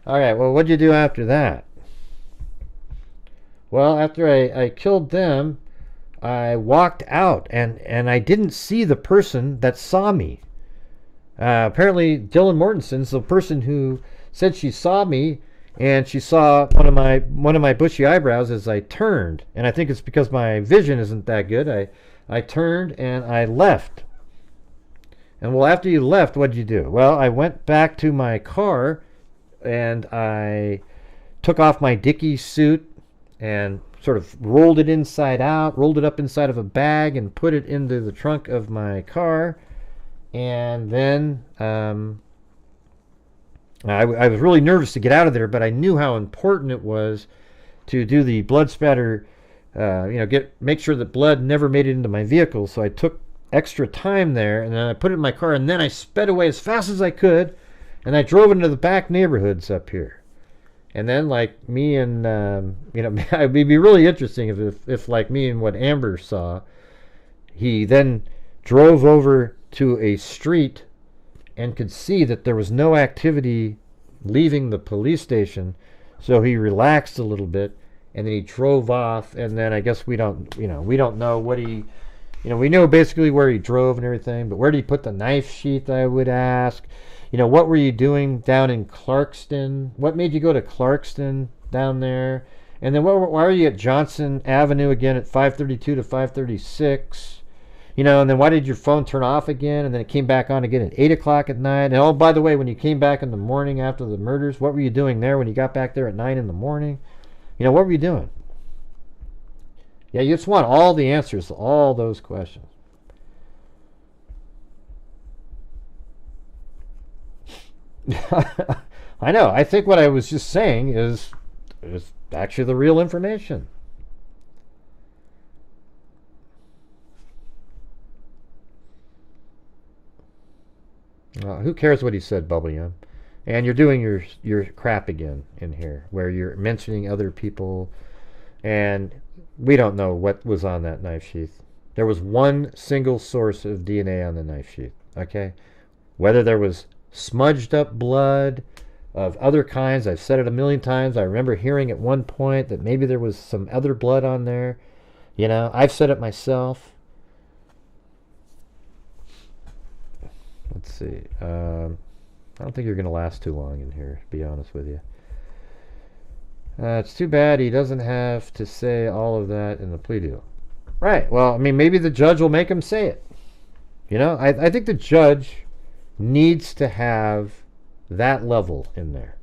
All right, well, what'd you do after that? Well, after I killed them, I walked out and I didn't see the person that saw me. Apparently, Dylan Mortensen's the person who said she saw me, and she saw one of my bushy eyebrows as I turned. And I think it's because my vision isn't that good. I turned and I left. And well, after you left, what'd you do? Well, I went back to my car and I took off my Dickie suit and sort of rolled it inside out, rolled it up inside of a bag and put it into the trunk of my car. And then I was really nervous to get out of there, but I knew how important it was to do the blood spatter, make sure that blood never made it into my vehicle. So I took extra time there, and then I put it in my car, and then I sped away as fast as I could, and I drove into the back neighborhoods up here. And then, like me and, it'd be really interesting if like me and what Amber saw, he then drove over to a street and could see that there was no activity leaving the police station, so he relaxed a little bit, and then he drove off. And then I guess we don't know what he, we know basically where he drove and everything, but where did he put the knife sheath, I would ask. What were you doing down in Clarkston? What made you go to Clarkston down there? And then why are you at Johnson Avenue again at 532 to 536? And then why did your phone turn off again? And then it came back on again at 8 o'clock at night. And oh, by the way, when you came back in the morning after the murders, what were you doing there when you got back there at 9 in the morning? What were you doing? Yeah, you just want all the answers to all those questions. I know. I think what I was just saying is actually the real information. Who cares what he said, Bubblegum? And you're doing your crap again in here, where you're mentioning other people, and we don't know what was on that knife sheath. There was one single source of DNA on the knife sheath, okay? Whether there was smudged up blood of other kinds, I've said it a million times. I remember hearing at one point that maybe there was some other blood on there. I've said it myself. Let's see. I don't think you're going to last too long in here, to be honest with you. It's too bad he doesn't have to say all of that in the plea deal. Right. Well, I mean, maybe the judge will make him say it. I think the judge needs to have that level in there.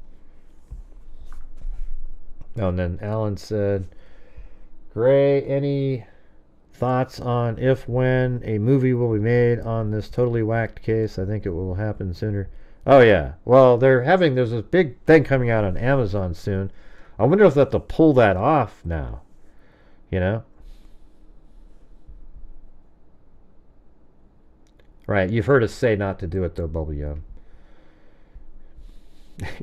Oh, and then Alan said, Gray, any thoughts on when a movie will be made on this totally whacked case? I think it will happen sooner. Oh yeah, well there's a big thing coming out on Amazon soon. I wonder if they have to pull that off now. Right, you've heard us say not to do it though, Bubblegum.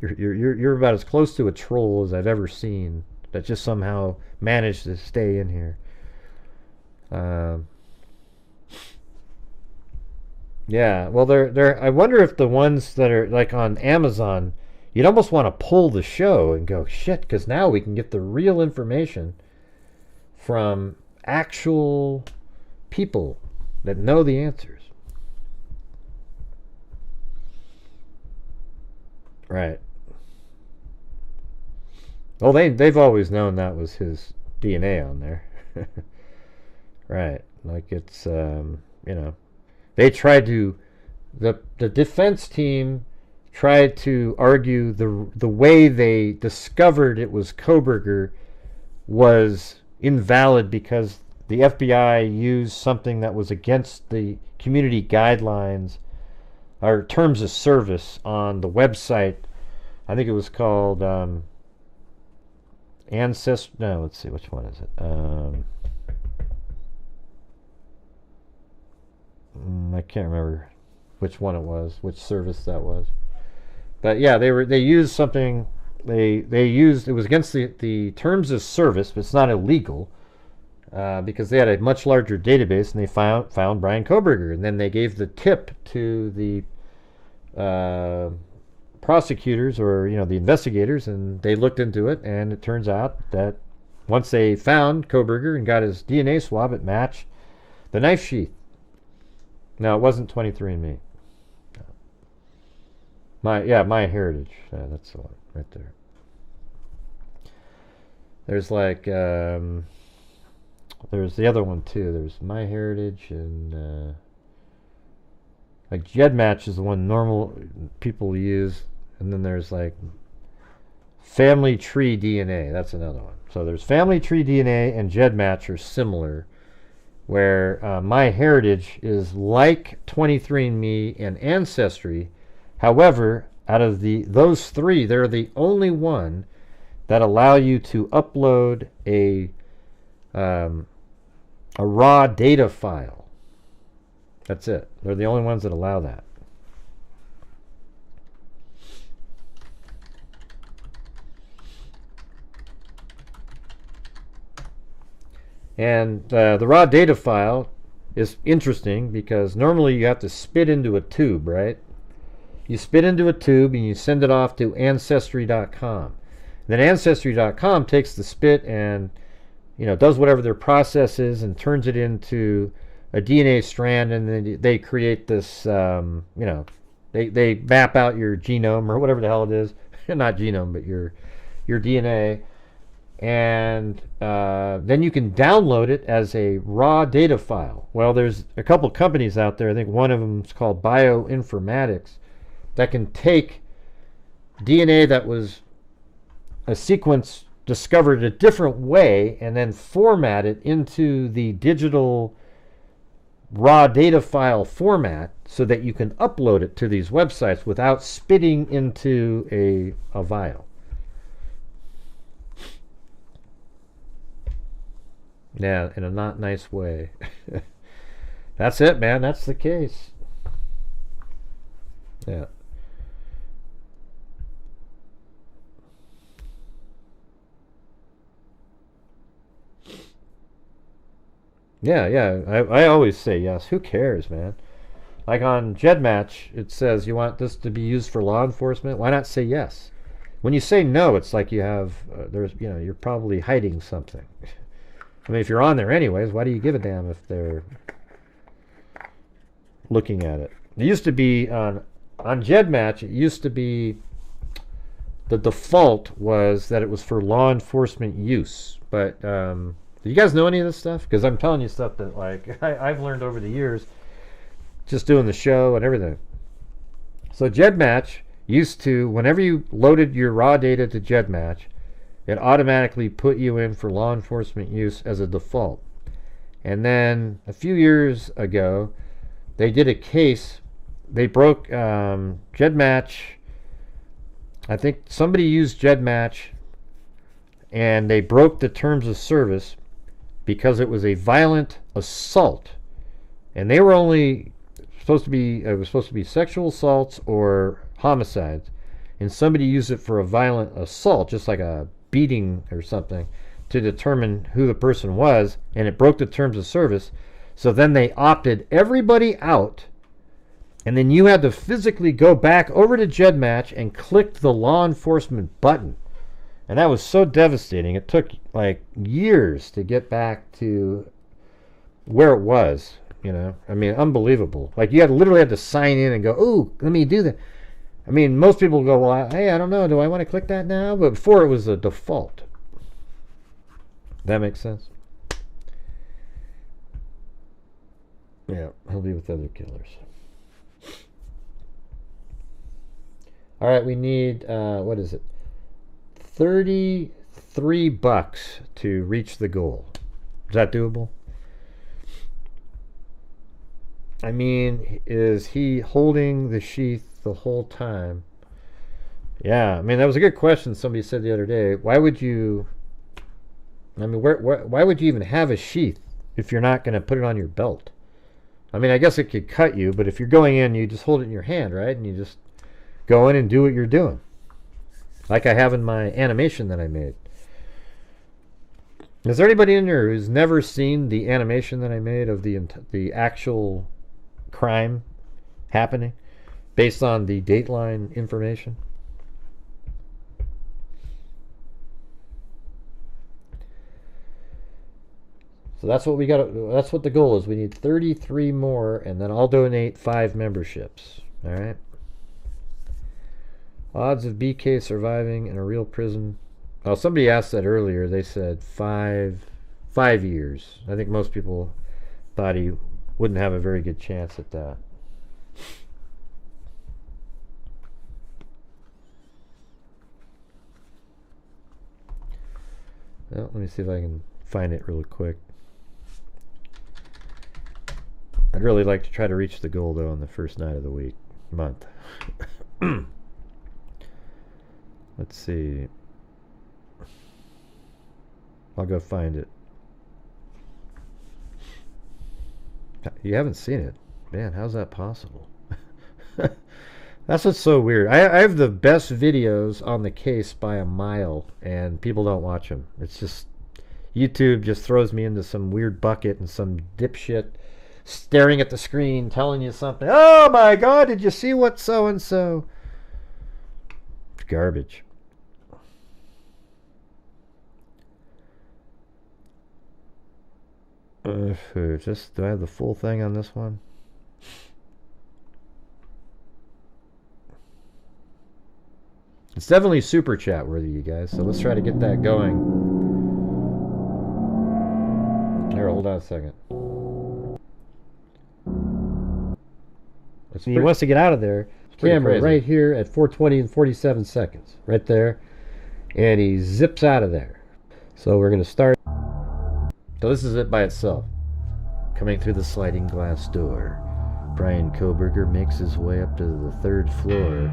You're about as close to a troll as I've ever seen that just somehow managed to stay in here. Yeah, well, I wonder if the ones that are like on Amazon, you'd almost want to pull the show and go, shit, because now we can get the real information from actual people that know the answers. Right. Well, they've always known that was his DNA on there. Right. Like it's, they tried to, the defense team tried to argue the way they discovered it was Kohberger was invalid because the FBI used something that was against the community guidelines or terms of service on the website. I think it was called Ancestry. No, let's see, which one is it? I can't remember which one it was, which service that was. But yeah, they used something. They used, it was against the terms of service, but it's not illegal because they had a much larger database, and they found Brian Kohberger, and then they gave the tip to the prosecutors, or the investigators, and they looked into it, and it turns out that once they found Kohberger and got his DNA swab, it matched the knife sheath. Now, it wasn't 23andMe. My Heritage. That's the one right there. There's like there's the other one too. There's My Heritage, and like GEDmatch is the one normal people use, and then there's like Family Tree DNA. That's another one. So there's Family Tree DNA and GEDmatch are similar, where My Heritage is like 23andMe and Ancestry. However, out of those three, they're the only one that allow you to upload a raw data file. That's it. They're the only ones that allow that. And the raw data file is interesting because normally you have to spit into a tube, right? You spit into a tube and you send it off to Ancestry.com. Then Ancestry.com takes the spit and does whatever their process is and turns it into a DNA strand, and then they create this, they map out your genome or whatever the hell it is. Not genome, but your DNA. And then you can download it as a raw data file. Well, there's a couple companies out there. I think one of them is called Bioinformatics, that can take DNA that was a sequence discovered a different way and then format it into the digital raw data file format so that you can upload it to these websites without spitting into a vial. Yeah, in a not nice way. That's it, man. That's the case. Yeah. Yeah. I always say yes. Who cares, man? Like on GEDmatch, it says you want this to be used for law enforcement. Why not say yes? When you say no, it's like you have you're probably hiding something. I mean, if you're on there anyways, why do you give a damn if they're looking at it? It used to be on GEDmatch. It used to be the default was that it was for law enforcement use, but do you guys know any of this stuff? Because I'm telling you stuff that I've learned over the years, just doing the show and everything. So GEDmatch used to, whenever you loaded your raw data to GEDmatch, it automatically put you in for law enforcement use as a default. And then a few years ago, they did a case. They broke GEDmatch. I think somebody used GEDmatch, and they broke the terms of service because it was a violent assault, and they were only supposed to be sexual assaults or homicides, and somebody used it for a violent assault, just like a beating or something, to determine who the person was, and it broke the terms of service. So then they opted everybody out, and then you had to physically go back over to GEDmatch and click the law enforcement button. And that was so devastating. It took like years to get back to where it was, I mean, unbelievable. Like you literally had to sign in and go, "Ooh, let me do that." I mean, most people go, "Well, hey, I don't know. Do I want to click that now?" But before it was a default. That makes sense? Yeah, he'll be with other killers. All right, we need, what is it? $33 to reach the goal. Is that doable? I mean, is he holding the sheath the whole time? Yeah, I mean, that was a good question somebody said the other day. Why would you, why would you even have a sheath if you're not going to put it on your belt? I mean, I guess it could cut you, but if you're going in, you just hold it in your hand, right? And you just go in and do what you're doing. Like I have in my animation that I made. Is there anybody in there who's never seen the animation that I made of the actual crime happening based on the Dateline information? So that's what we got. That's what the goal is. We need 33 more, and then I'll donate 5 memberships. All right. Odds of BK surviving in a real prison. Oh, somebody asked that earlier. They said 5 years. I think most people thought he wouldn't have a very good chance at that. Well, let me see if I can find it really quick. I'd really like to try to reach the goal, though, on the first night of the month. Let's see. I'll go find it. You haven't seen it? Man, how's that possible? That's what's so weird. I have the best videos on the case by a mile, and people don't watch them. It's just, YouTube just throws me into some weird bucket and some dipshit staring at the screen telling you something. Oh my God, did you see what so-and-so? It's garbage. Do I have the full thing on this one? It's definitely super chat worthy, you guys, so let's try to get that going. Here, hold on a second. He wants to get out of there. Camera crazy. Right here at 4:20 and 47 seconds. Right there. And he zips out of there. So we're going to start. So this is it by itself. Coming through the sliding glass door, Brian Kohberger makes his way up to the 3rd floor.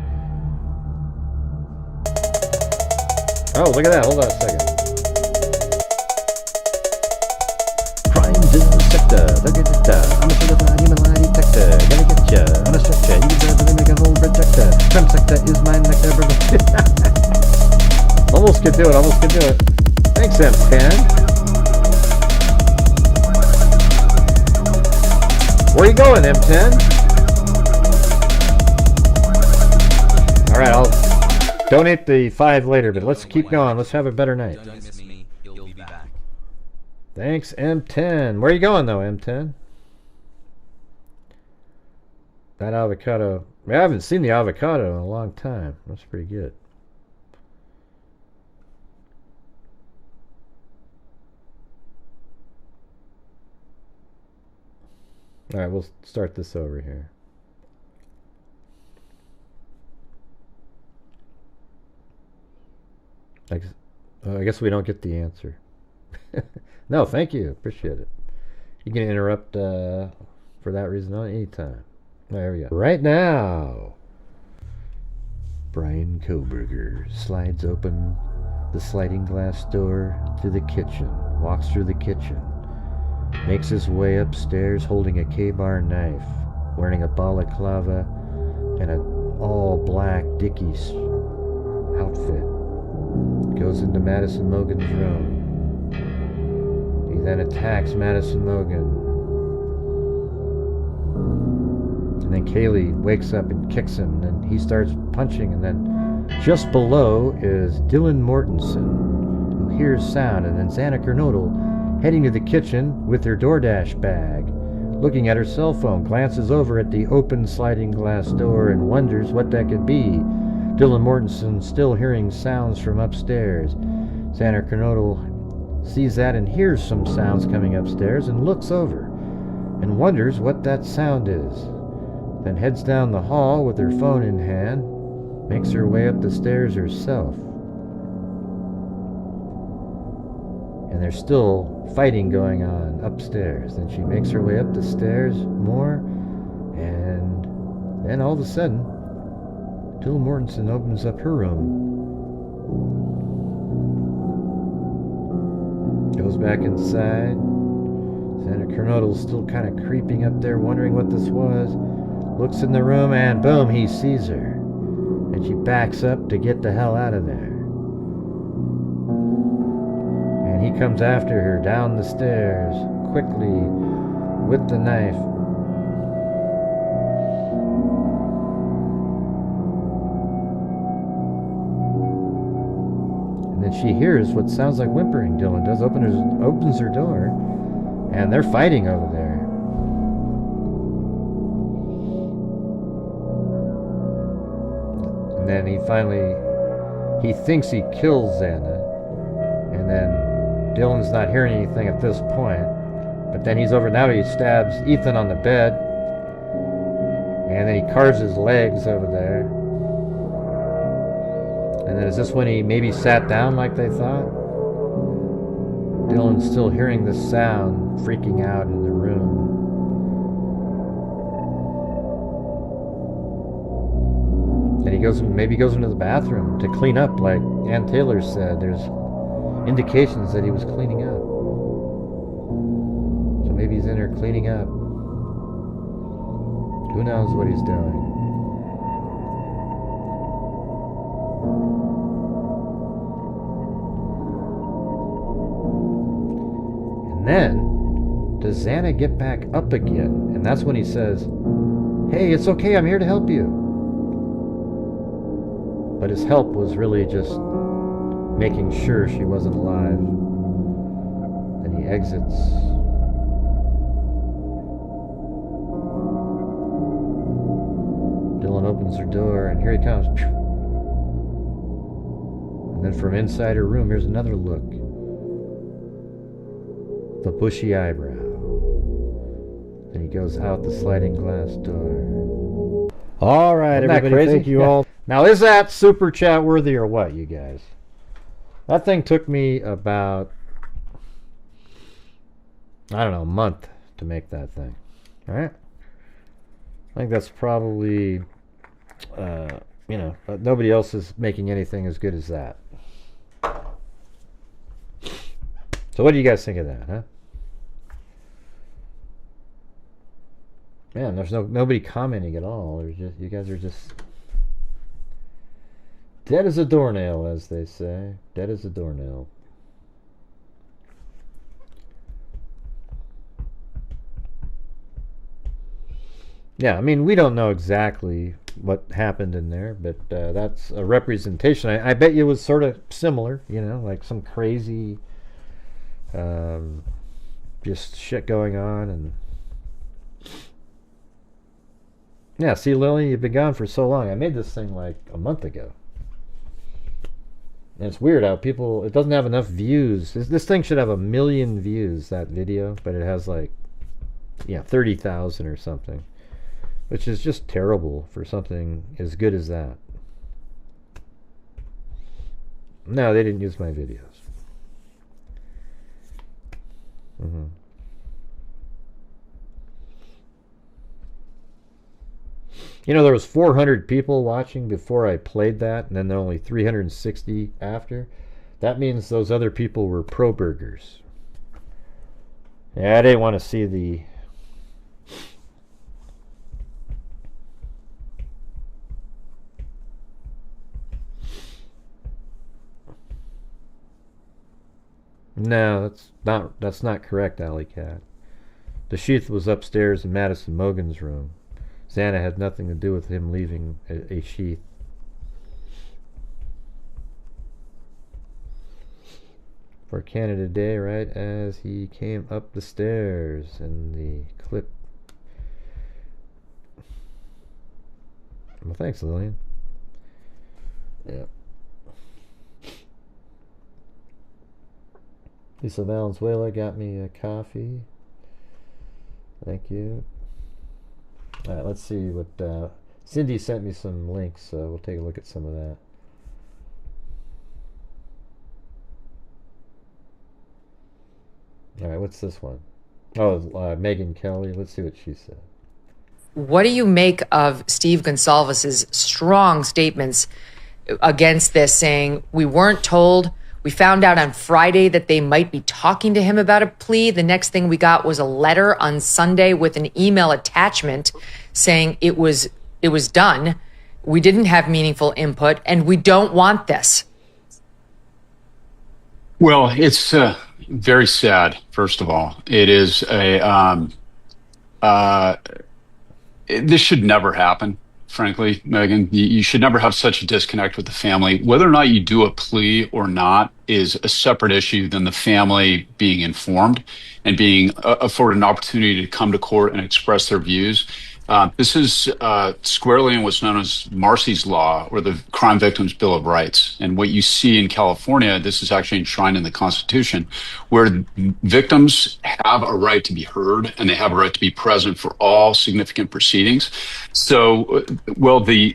Oh, look at that. Hold on a second. Crimes in the sector. Look at that. I'm a certified human lie detector. Gotta get ya on a stretcher. You can drive make a whole projector. Crime sector is mine nectar, brother. Almost could do it. Almost could do it. Thanks, M10. Where you going, M10? All right, I'll donate the 5 later, but let's keep going. Let's have a better night. Don't miss me. You'll be back. Thanks, M10. Where are you going, though, M10? That avocado. I haven't seen the avocado in a long time. That's pretty good. All right, we'll start this over here. I guess we don't get the answer. No, thank you. Appreciate it. You can interrupt for that reason on any time. There we go. Right now, Brian Kohberger slides open the sliding glass door to the kitchen, walks through the kitchen, makes his way upstairs holding a K-bar knife, wearing a balaclava and an all-black Dickies outfit. Goes into Madison Mogan's room. He then attacks Madison Mogan. And then Kaylee wakes up and kicks him, and then he starts punching, and then just below is Dylan Mortensen, who hears sound, and then Xana Kernodle heading to the kitchen with her DoorDash bag, looking at her cell phone, glances over at the open sliding glass door and wonders what that could be. Dylan Mortensen still hearing sounds from upstairs. Xana Kernodle sees that and hears some sounds coming upstairs and looks over and wonders what that sound is. Then heads down the hall with her phone in hand, makes her way up the stairs herself. And there's still fighting going on upstairs. Then she makes her way up the stairs more, and then all of a sudden, Dylan Mortensen opens up her room. Goes back inside. Xana Kernodle's still kind of creeping up there, wondering what this was. Looks in the room, and boom, he sees her. And and she backs up to get the hell out of there. And he comes after her down the stairs quickly with the knife. And then she hears what sounds like whimpering. Dylan does, opens her door, and they're fighting over there. And then he thinks he kills Xana, and then Dylan's not hearing anything at this point, but then he's over now. He stabs Ethan on the bed, and then he carves his legs over there. And then is this when he maybe sat down like they thought? Dylan's still hearing this sound, freaking out in the room. And he maybe goes into the bathroom to clean up, like Ann Taylor said. There's indications that he was cleaning up. So maybe he's in there cleaning up. Who knows what he's doing? And then, does Xana get back up again? And that's when he says, "Hey, it's okay, I'm here to help you." But his help was really just making sure she wasn't alive. Then he exits. Dylan opens her door, and here he comes. And then from inside her room, here's another look. The bushy eyebrow. Then he goes out the sliding glass door. All right, everybody, thank you all. Now, is that super chat worthy or what, you guys? That thing took me about, I don't know, a month to make that thing. All right? I think that's probably, but nobody else is making anything as good as that. So what do you guys think of that, huh? Man, there's nobody commenting at all. There's just, you guys are just dead as a doornail, as they say. Dead as a doornail. Yeah, I mean, we don't know exactly what happened in there, but that's a representation. I bet you it was sort of similar, like some crazy just shit going on. And yeah, see, Lily, you've been gone for so long. I made this thing like a month ago. And it's weird how it doesn't have enough views. This thing should have 1 million views, that video, but it has like, 30,000 or something, which is just terrible for something as good as that. No, they didn't use my videos. There was 400 people watching before I played that, and then there were only 360 after. That means those other people were pro-burgers. Yeah, I didn't want to see the... No, that's not correct, Alley Cat. The sheath was upstairs in Madison Mogan's room. Xana had nothing to do with him leaving a sheath. For Canada Day, right as he came up the stairs in the clip. Well, thanks, Lillian. Yeah. Lisa Valenzuela got me a coffee. Thank you. All right, let's see what Cindy sent me some links, so we'll take a look at some of that. All right, what's this one? Oh, Megan Kelly. Let's see what she said. What do you make of Steve Gonsalves's strong statements against this, saying we weren't told? We found out on Friday that they might be talking to him about a plea. The next thing we got was a letter on Sunday with an email attachment saying it was done. we didn't have meaningful input, and we don't want this? Well, it's very sad, first of all. It is this should never happen, frankly, Megan. You should never have such a disconnect with the family. Whether or not you do a plea or not is a separate issue than the family being informed and being afforded an opportunity to come to court and express their views. This is squarely in what's known as Marcy's Law, or the Crime Victims' Bill of Rights. And what you see in California, this is actually enshrined in the Constitution, where victims have a right to be heard and they have a right to be present for all significant proceedings. So, well, the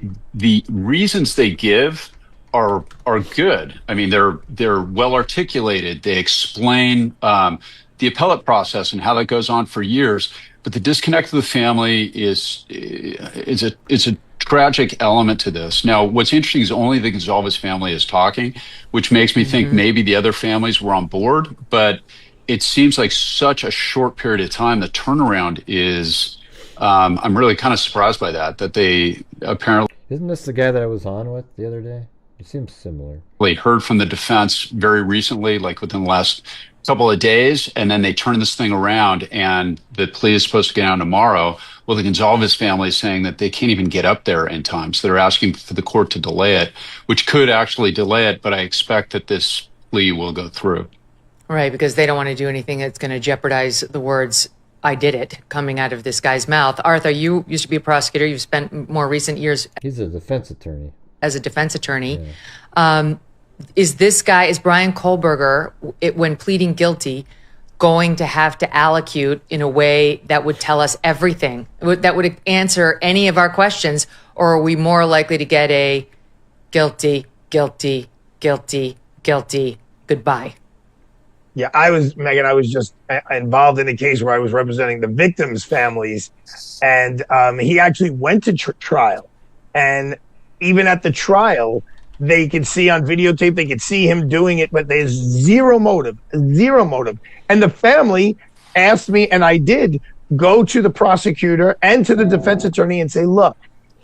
reasons they give are good. I mean, they're well articulated. They explain the appellate process and how that goes on for years. But the disconnect of the family is a tragic element to this. Now, what's interesting is only the Gonzalez family is talking, which makes me think maybe the other families were on board. But it seems like such a short period of time. The turnaround is, I'm really kind of surprised by that they apparently. Isn't this the guy that I was on with the other day? It seems similar. Heard from the defense very recently, like within the last couple of days, and then they turn this thing around and the plea is supposed to get out tomorrow. Well, the Gonzalez family is saying that they can't even get up there in time. So they're asking for the court to delay it, which could actually delay it, but I expect that this plea will go through. Right, because they don't want to do anything that's going to jeopardize the words, "I did it," coming out of this guy's mouth. Arthur, you used to be a prosecutor. You've spent more recent years. He's a defense attorney. As a defense attorney. Yeah. Is Brian Kohberger, when pleading guilty, going to have to allocute in a way that would tell us everything, that would answer any of our questions? Or are we more likely to get a guilty, guilty, guilty, guilty, goodbye? Yeah, I was just involved in a case where I was representing the victims' families, and he actually went to trial. And even at the trial, they could see on videotape, they could see him doing it, but there's zero motive. And the family asked me, and I did go to the prosecutor and to the defense attorney and say, look,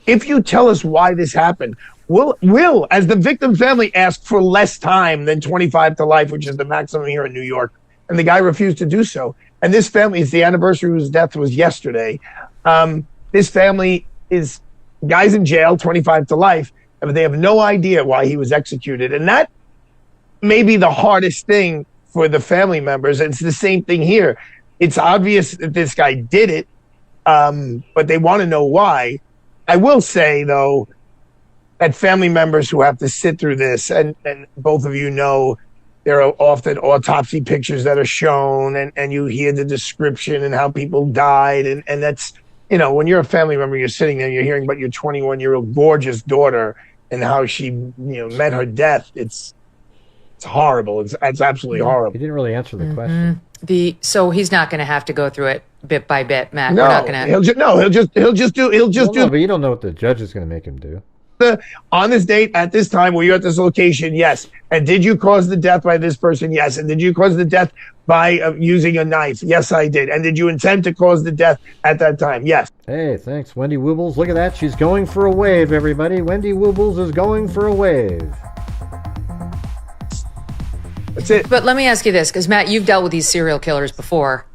if you tell us why this happened, we'll, as the victim family, ask for less time than 25 to life, which is the maximum here in New York. And the guy refused to do so. And this family, is the anniversary of whose death was yesterday. This family is guys in jail, 25 to life, but they have no idea why he was executed. And that may be the hardest thing for the family members. It's the same thing here. It's obvious that this guy did it, but they want to know why. I will say, though, that family members who have to sit through this, and both of you know, there are often autopsy pictures that are shown, and you hear the description and how people died. And that's, you know, when you're a family member, you're sitting there, you're hearing about your 21-year-old gorgeous daughter and how she, met her death. It's horrible. It's absolutely horrible. He didn't really answer the question. So he's not going to have to go through it bit by bit, Matt. No, we're not going to. He'll just do. No, but you don't know what the judge is going to make him do. On this date, at this time, were you at this location? Yes. And did you cause the death by this person? Yes. And did you cause the death by using a knife? Yes, I did. And did you intend to cause the death at that time? Yes. Hey, thanks, Wendy Woobles. Look at that. She's going for a wave, everybody. Wendy Woobles is going for a wave. That's it. But let me ask you this, because Matt, you've dealt with these serial killers before.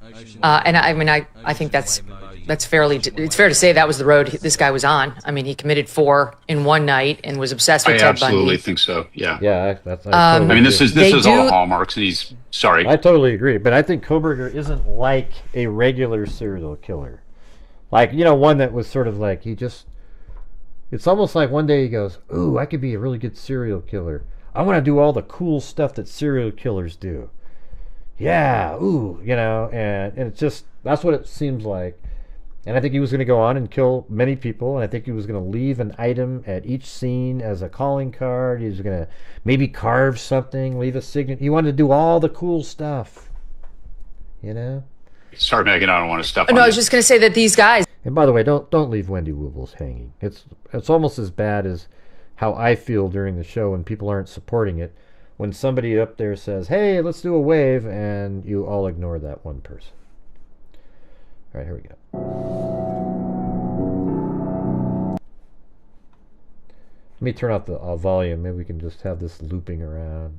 And I think that's fairly, it's fair to say that was the road this guy was on. I mean, he committed 4 in one night and was obsessed with Ted Bundy. I absolutely think so. Yeah. Yeah, I mean, this is all hallmarks, and he's sorry. I totally agree, but I think Kohberger isn't like a regular serial killer. Like, one that was sort of like, it's almost like one day he goes, ooh, I could be a really good serial killer. I want to do all the cool stuff that serial killers do. Yeah, ooh, and it's just, that's what it seems like. And I think he was going to go on and kill many people, and I think he was going to leave an item at each scene as a calling card. He was going to maybe carve something, leave a signature. He wanted to do all the cool stuff, Sorry, Megan, I don't want to step on No, you. I was just going to say that these guys. And by the way, don't leave Wendy Woobles hanging. It's almost as bad as how I feel during the show when people aren't supporting it. When somebody up there says, hey, let's do a wave, and you all ignore that one person. All right, here we go. me turn off the volume. Maybe we can just have this looping around.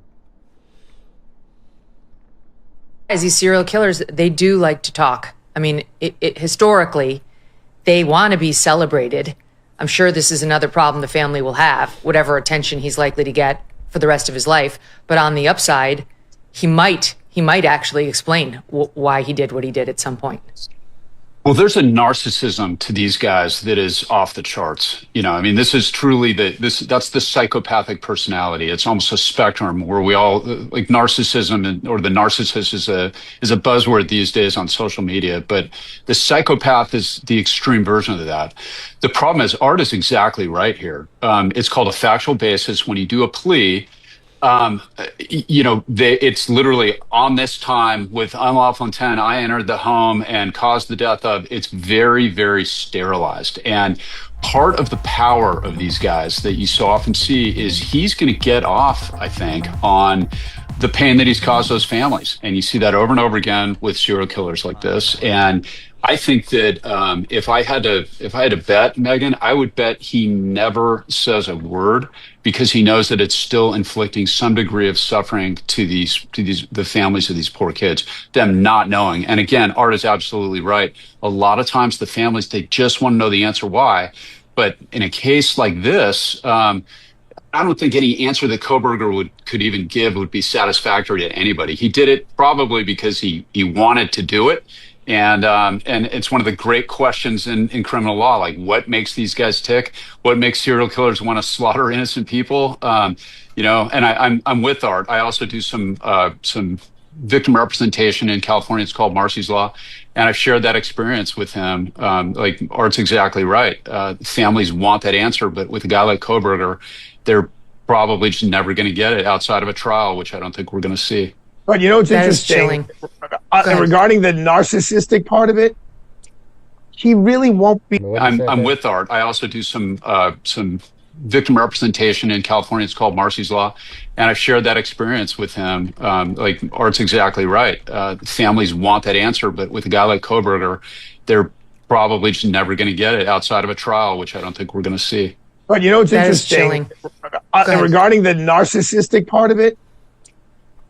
As these serial killers, they do like to talk. I mean, historically, they want to be celebrated. I'm sure this is another problem the family will have, whatever attention he's likely to get for the rest of his life. But on the upside, he might actually explain why he did what he did at some point. Well, there's a narcissism to these guys that is off the charts. You know, I mean, this is truly that's the psychopathic personality. It's almost a spectrum where we all like narcissism or the narcissist is a buzzword these days on social media, but the psychopath is the extreme version of that. The problem is Art is exactly right here. It's called a factual basis. When you do a plea, it's literally on this time with unlawful intent. I entered the home and caused the death of. It's very, very sterilized. And part of the power of these guys that you so often see is he's going to get off, I think, on the pain that he's caused those families. And you see that over and over again with serial killers like this. And I think that if I had to bet, Megan, I would bet he never says a word because he knows that it's still inflicting some degree of suffering to the families of these poor kids, them not knowing. And again, Art is absolutely right. A lot of times the families, they just want to know the answer why. But in a case like this, I don't think any answer that Kohberger could even give would be satisfactory to anybody. He did it probably because he wanted to do it. And it's one of the great questions in criminal law, like what makes these guys tick? What makes serial killers want to slaughter innocent people? And I'm with Art. I also do some victim representation in California. It's called Marcy's Law. And I've shared that experience with him. Like Art's exactly right. Families want that answer, but with a guy like Kohberger, they're probably just never going to get it outside of a trial, which I don't think we're going to see. But you know what's interesting? Regarding the narcissistic part of it, he really won't be. I'm with Art. I also do some victim representation in California. It's called Marcy's Law. And I've shared that experience with him. Like Art's exactly right. Families want that answer, but with a guy like Kohberger, they're probably just never going to get it outside of a trial, which I don't think we're going to see. But you know what's interesting? Regarding the narcissistic part of it,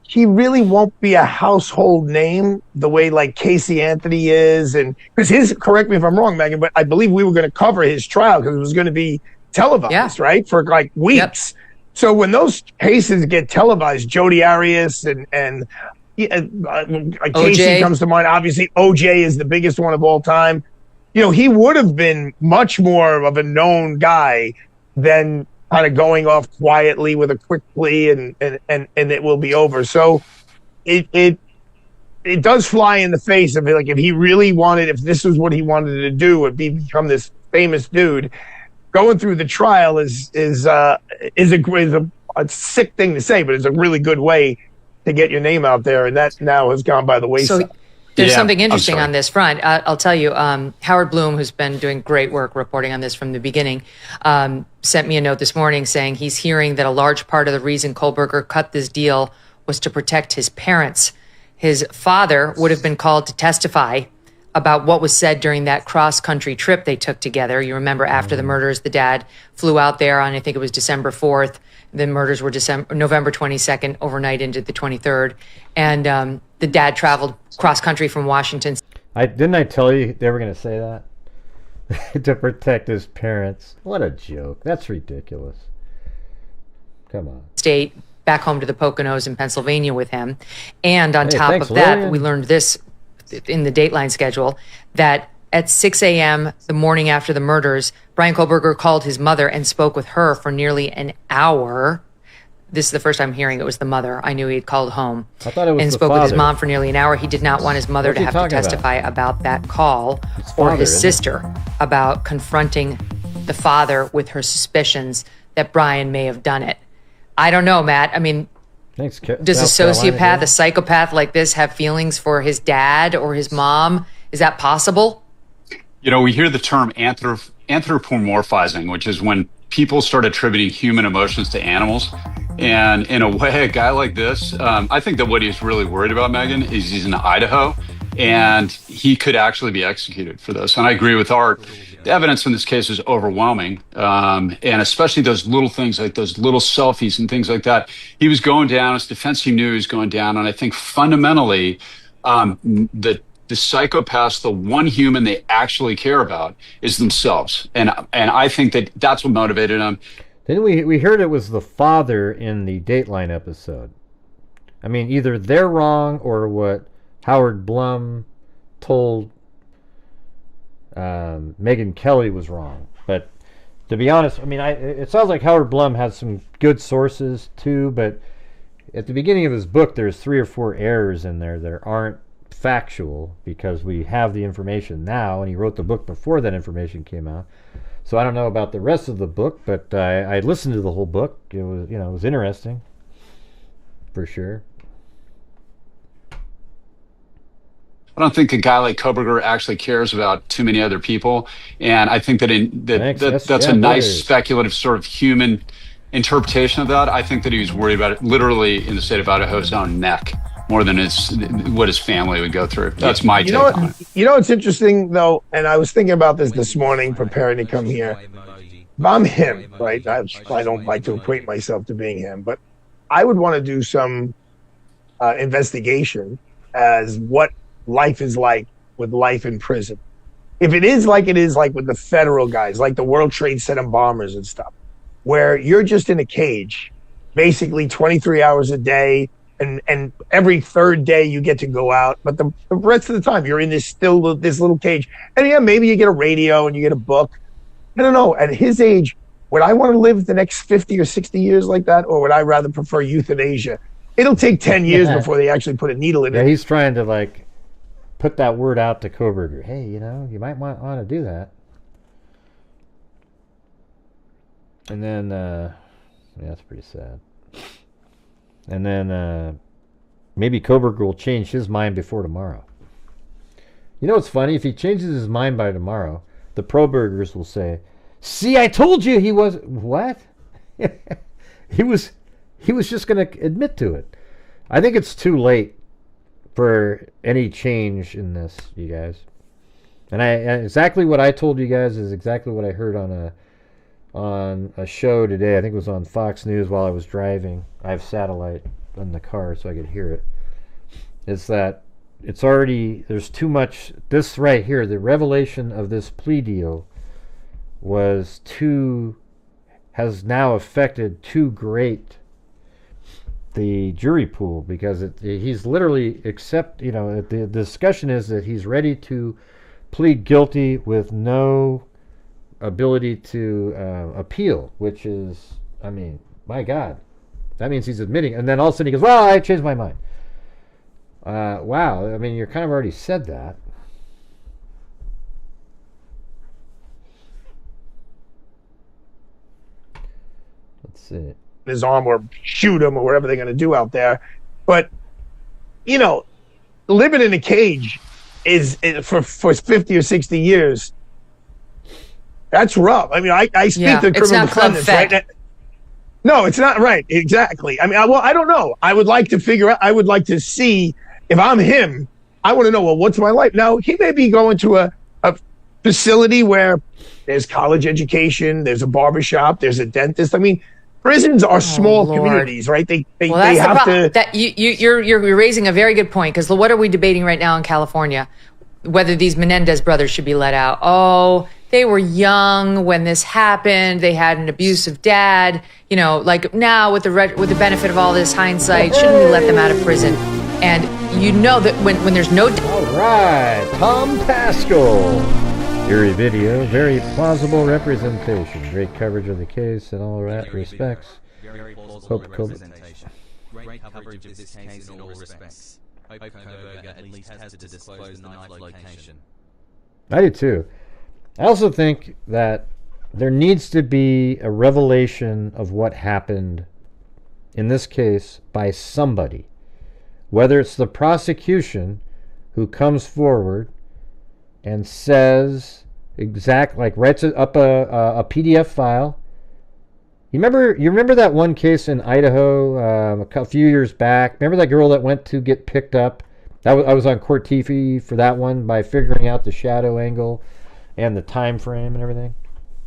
he really won't be a household name the way like Casey Anthony is. And because correct me if I'm wrong, Megan, but I believe we were going to cover his trial because it was going to be televised, right? For like weeks. Yep. So when those cases get televised, Jodi Arias and Casey comes to mind. Obviously, OJ is the biggest one of all time. You know, he would have been much more of a known guy than kind of going off quietly with a quick plea and it will be over. So it does fly in the face of it. Like if he really wanted, if this was what he wanted to do, would become this famous dude. Going through the trial is a sick thing to say, but it's a really good way to get your name out there, and that now has gone by the wayside. So there's something interesting on this front. I'll tell you, Howard Bloom, who's been doing great work reporting on this from the beginning, sent me a note this morning saying he's hearing that a large part of the reason Kohberger cut this deal was to protect his parents. His father would have been called to testify about what was said during that cross-country trip they took together. You remember after the murders, the dad flew out there on, I think it was December 4th. The murders were November 22nd, overnight into the 23rd. And the dad traveled cross-country from Washington. Didn't I tell you they were going to say that? To protect his parents. What a joke. That's ridiculous. Come on. State back home to the Poconos in Pennsylvania with him. And on top of that, we learned this in the Dateline schedule, that at 6 a.m. the morning after the murders, Brian Kohberger called his mother and spoke with her for nearly an hour. This is the first time hearing it was the mother. I knew he had called home. I thought it was and spoke with his mom for nearly an hour. He did not want his mother to have to testify about that call, or his sister about confronting the father with her suspicions that Brian may have done it. I don't know, Matt. I mean, does a sociopath, a psychopath like this have feelings for his dad or his mom? Is that possible? You know, we hear the term anthropomorphizing, which is when people start attributing human emotions to animals. And in a way, a guy like this, I think that what he's really worried about, Megan, is he's in Idaho. and he could actually be executed for this. And I agree with Art. The evidence in this case is overwhelming, and especially those little things like those little selfies and things like that. He was going down. His defense team knew he was going down, and I think fundamentally, the psychopaths, the one human they actually care about is themselves, and I think that's what motivated him. Then we heard it was the father in the Dateline episode. I mean, either they're wrong or what Howard Blum told Megyn Kelly was wrong. But to be honest, I mean, it sounds like Howard Blum has some good sources too, but at the beginning of his book, there's 3 or 4 errors in there that aren't factual because we have the information now, and he wrote the book before that information came out. So I don't know about the rest of the book, but I listened to the whole book. It was, it was interesting, for sure. I don't think a guy like Kohberger actually cares about too many other people, and I think that's a nice speculative sort of human interpretation of that. I think that he was worried about it literally in the state of Idaho's own neck more than what his family would go through. That's my take on it. You know what's interesting, though, and I was thinking about this morning preparing to come here. If I'm him, right, I don't like to equate myself to being him, but I would want to do some investigation as what life is like with life in prison. If it is like with the federal guys, like the World Trade Center bombers and stuff, where you're just in a cage, basically 23 hours a day, and every third day you get to go out, but the rest of the time you're in this little cage. And yeah, maybe you get a radio and you get a book. I don't know. At his age, would I want to live the next 50 or 60 years like that, or would I rather prefer euthanasia? It'll take 10 years before they actually put a needle in it. Yeah, he's trying to put that word out to Kohberger. Hey, you might want to do that. And then, that's pretty sad. And then maybe Kohberger will change his mind before tomorrow. You know what's funny? If he changes his mind by tomorrow, the pro-burgers will say, "See, I told you he was..." What? He was just going to admit to it. I think it's too late for any change in this, you guys. And exactly what I told you guys is exactly what I heard on a show today. I think it was on Fox News while I was driving. I have satellite in the car so I could hear it. It's that there's too much. This right here, the revelation of this plea deal has now affected too great the jury pool, because he's literally the discussion is that he's ready to plead guilty with no ability to appeal, which is, I mean, my God, that means he's admitting. And then all of a sudden he goes, "Well, I changed my mind." Wow, I mean, you kind of already said that. Let's see. His arm or shoot him or whatever they're going to do out there. But, living in a cage is for 50 or 60 years. That's rough. I mean, I speak to criminal defendants, right? No, it's not right. Exactly. I mean, I don't know. I would like to figure out, I would like to see, if I'm him, I want to know, well, what's my life? Now, he may be going to a facility where there's college education, there's a barbershop, there's a dentist. I mean, prisons are small communities, right? They have to. You're raising a very good point, because what are we debating right now in California? Whether these Menendez brothers should be let out. Oh, they were young when this happened. They had an abusive dad. Now with the benefit of all this hindsight, shouldn't we let them out of prison? And that when there's no. All right, Tom Pascal. Eerie video, very plausible representation. Great coverage of the case in all respects. Very plausible representation. Great coverage of this case in all respects. Hope Kohberger at least has to disclose the knife location. I do too. I also think that there needs to be a revelation of what happened in this case by somebody. Whether it's the prosecution who comes forward and says writes up a PDF file. You remember that one case in Idaho a few years back? Remember that girl that went to get picked up I was on Court TV for that one by figuring out the shadow angle and the time frame and everything.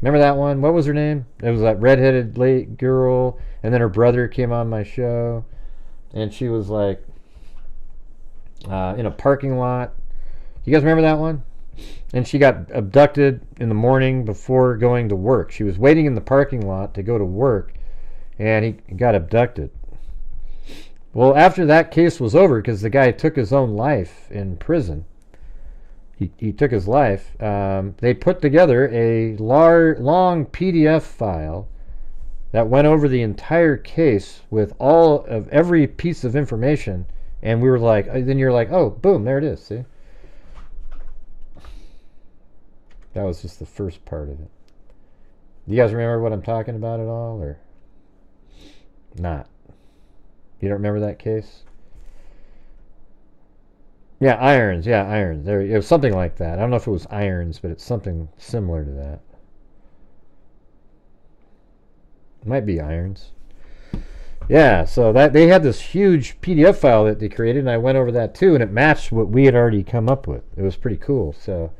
Remember that one? What was her name? It was that redheaded late girl, and then her brother came on my show, and she was like in a parking lot. You guys remember that one? And she got abducted in the morning before going to work. She was waiting in the parking lot to go to work, and he got abducted. Well, after that case was over, because the guy took his own life in prison, he took his life, they put together a long PDF file that went over the entire case with all of every piece of information, and we were like, then you're like, oh, boom, there it is, see? That was just the first part of it. You guys remember what I'm talking about at all, or not? You don't remember that case? Yeah, Irons. Yeah, Irons. There, it was something like that. I don't know if it was Irons, but it's something similar to that. It might be Irons. Yeah, so that they had this huge PDF file that they created, and I went over that too, and it matched what we had already come up with. It was pretty cool. So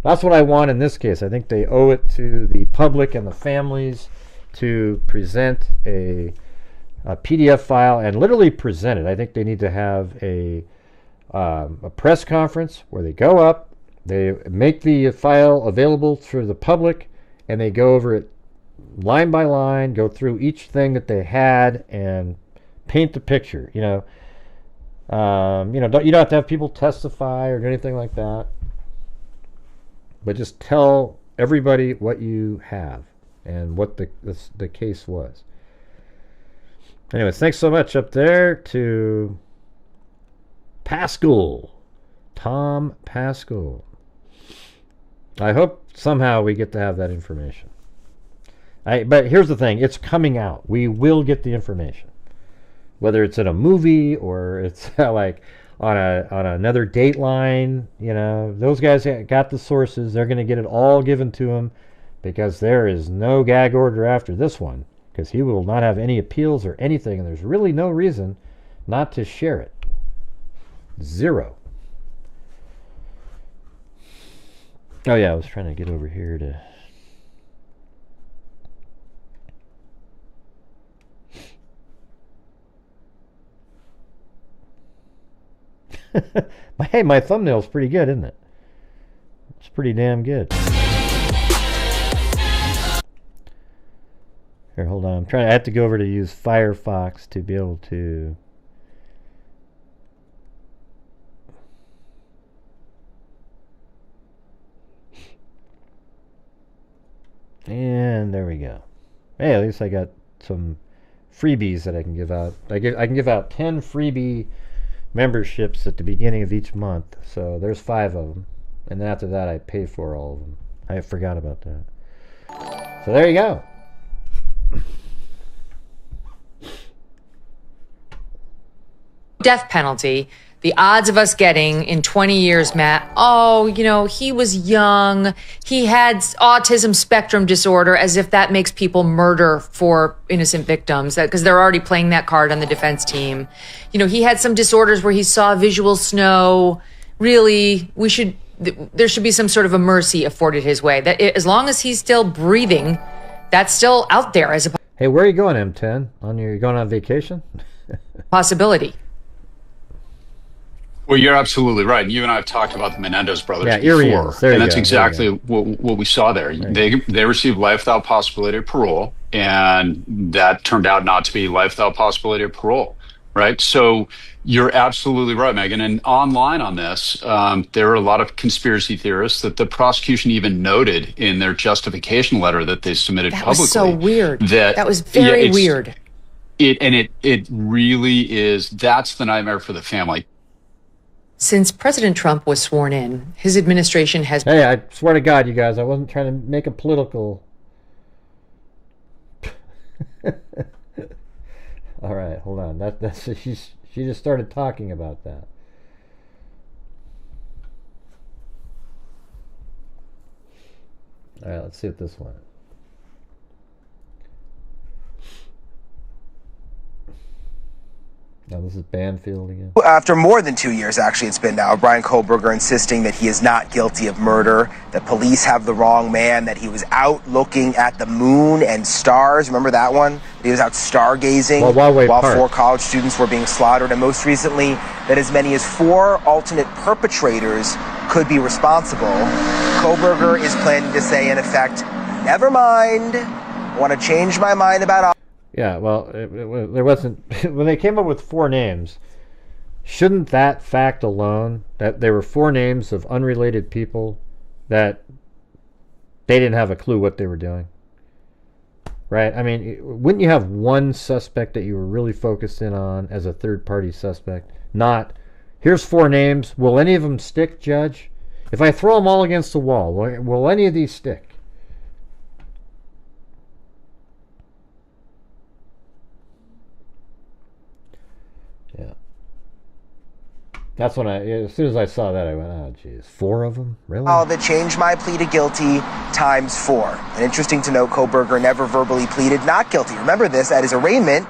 that's what I want in this case. I think they owe it to the public and the families to present a PDF file and literally present it. I think they need to have a press conference where they go up, they make the file available for the public, and they go over it line by line, go through each thing that they had and paint the picture. You know, you don't have to have people testify or anything like that, but just tell everybody what you have and what the case was. Anyways, thanks so much up there to Pascal, Tom Pascal. I hope somehow we get to have that information. But here's the thing, it's coming out. We will get the information. Whether it's in a movie or it's like on another Dateline, you know, those guys got the sources. They're going to get it all given to them because there is no gag order after this one. Because he will not have any appeals or anything, and there's really no reason not to share it. Zero. Oh yeah, I was trying to get over here to... Hey, my thumbnail's pretty good, isn't it? It's pretty damn good. Here, hold on. I have to go over to use Firefox to be able to... And there we go. Hey, at least I got some freebies that I can give out. I can give out 10 freebie memberships at the beginning of each month. So there's 5 of them. And then after that, I pay for all of them. I forgot about that. So there you go. Death penalty, the odds of us getting in 20 years, Matt, oh, you know, he was young, he had autism spectrum disorder, as if that makes people murder for innocent victims, because they're already playing that card on the defense team. You know, he had some disorders where he saw visual snow. Really, there should be some sort of a mercy afforded his way. That as long as he's still breathing, that's still out there as a Hey, where are you going, M10? You going on vacation? possibility. Well, you're absolutely right. You and I have talked about the Menendez brothers before, and that's exactly what we saw there. They received life without possibility of parole, and that turned out not to be life without possibility of parole, right? So you're absolutely right, Megan. And online on this, there are a lot of conspiracy theorists that the prosecution even noted in their justification letter that they submitted publicly. That was so weird. That was very weird. It really is. That's the nightmare for the family. Since President Trump was sworn in, his administration has... Hey, I swear to God, you guys, I wasn't trying to make a political... All right, hold on. That's she just started talking about that. All right, let's see what this one is. Now this is Banfield again. After more than 2 years, actually, it's been now, Brian Kohberger insisting that he is not guilty of murder, that police have the wrong man, that he was out looking at the moon and stars. Remember that one? He was out stargazing while 4 college students were being slaughtered. And most recently, that as many as 4 alternate perpetrators could be responsible. Kohberger is planning to say, in effect, never mind, I want to change my mind about all. Yeah, well, there wasn't... When they came up with 4 names, shouldn't that fact alone, that there were 4 names of unrelated people, that they didn't have a clue what they were doing? Right? I mean, wouldn't you have one suspect that you were really focused in on as a third-party suspect? Not, here's 4 names, will any of them stick, Judge? If I throw them all against the wall, will any of these stick? Yeah. That's when as soon as I saw that, I went, oh, geez, 4 of them? Really? All of it changed my plea to guilty times 4. And interesting to note, Kohberger never verbally pleaded not guilty. Remember this, at his arraignment,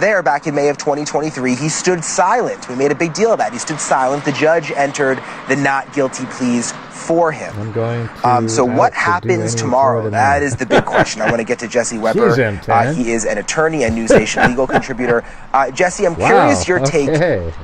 there back in May of 2023, he stood silent. We made a big deal of that. He stood silent. The judge entered the not guilty pleas for him. I'm going to so what happens tomorrow? That is the big question. I want to get to Jesse Weber. He is an attorney and News Nation legal contributor. Jesse, I'm curious your take.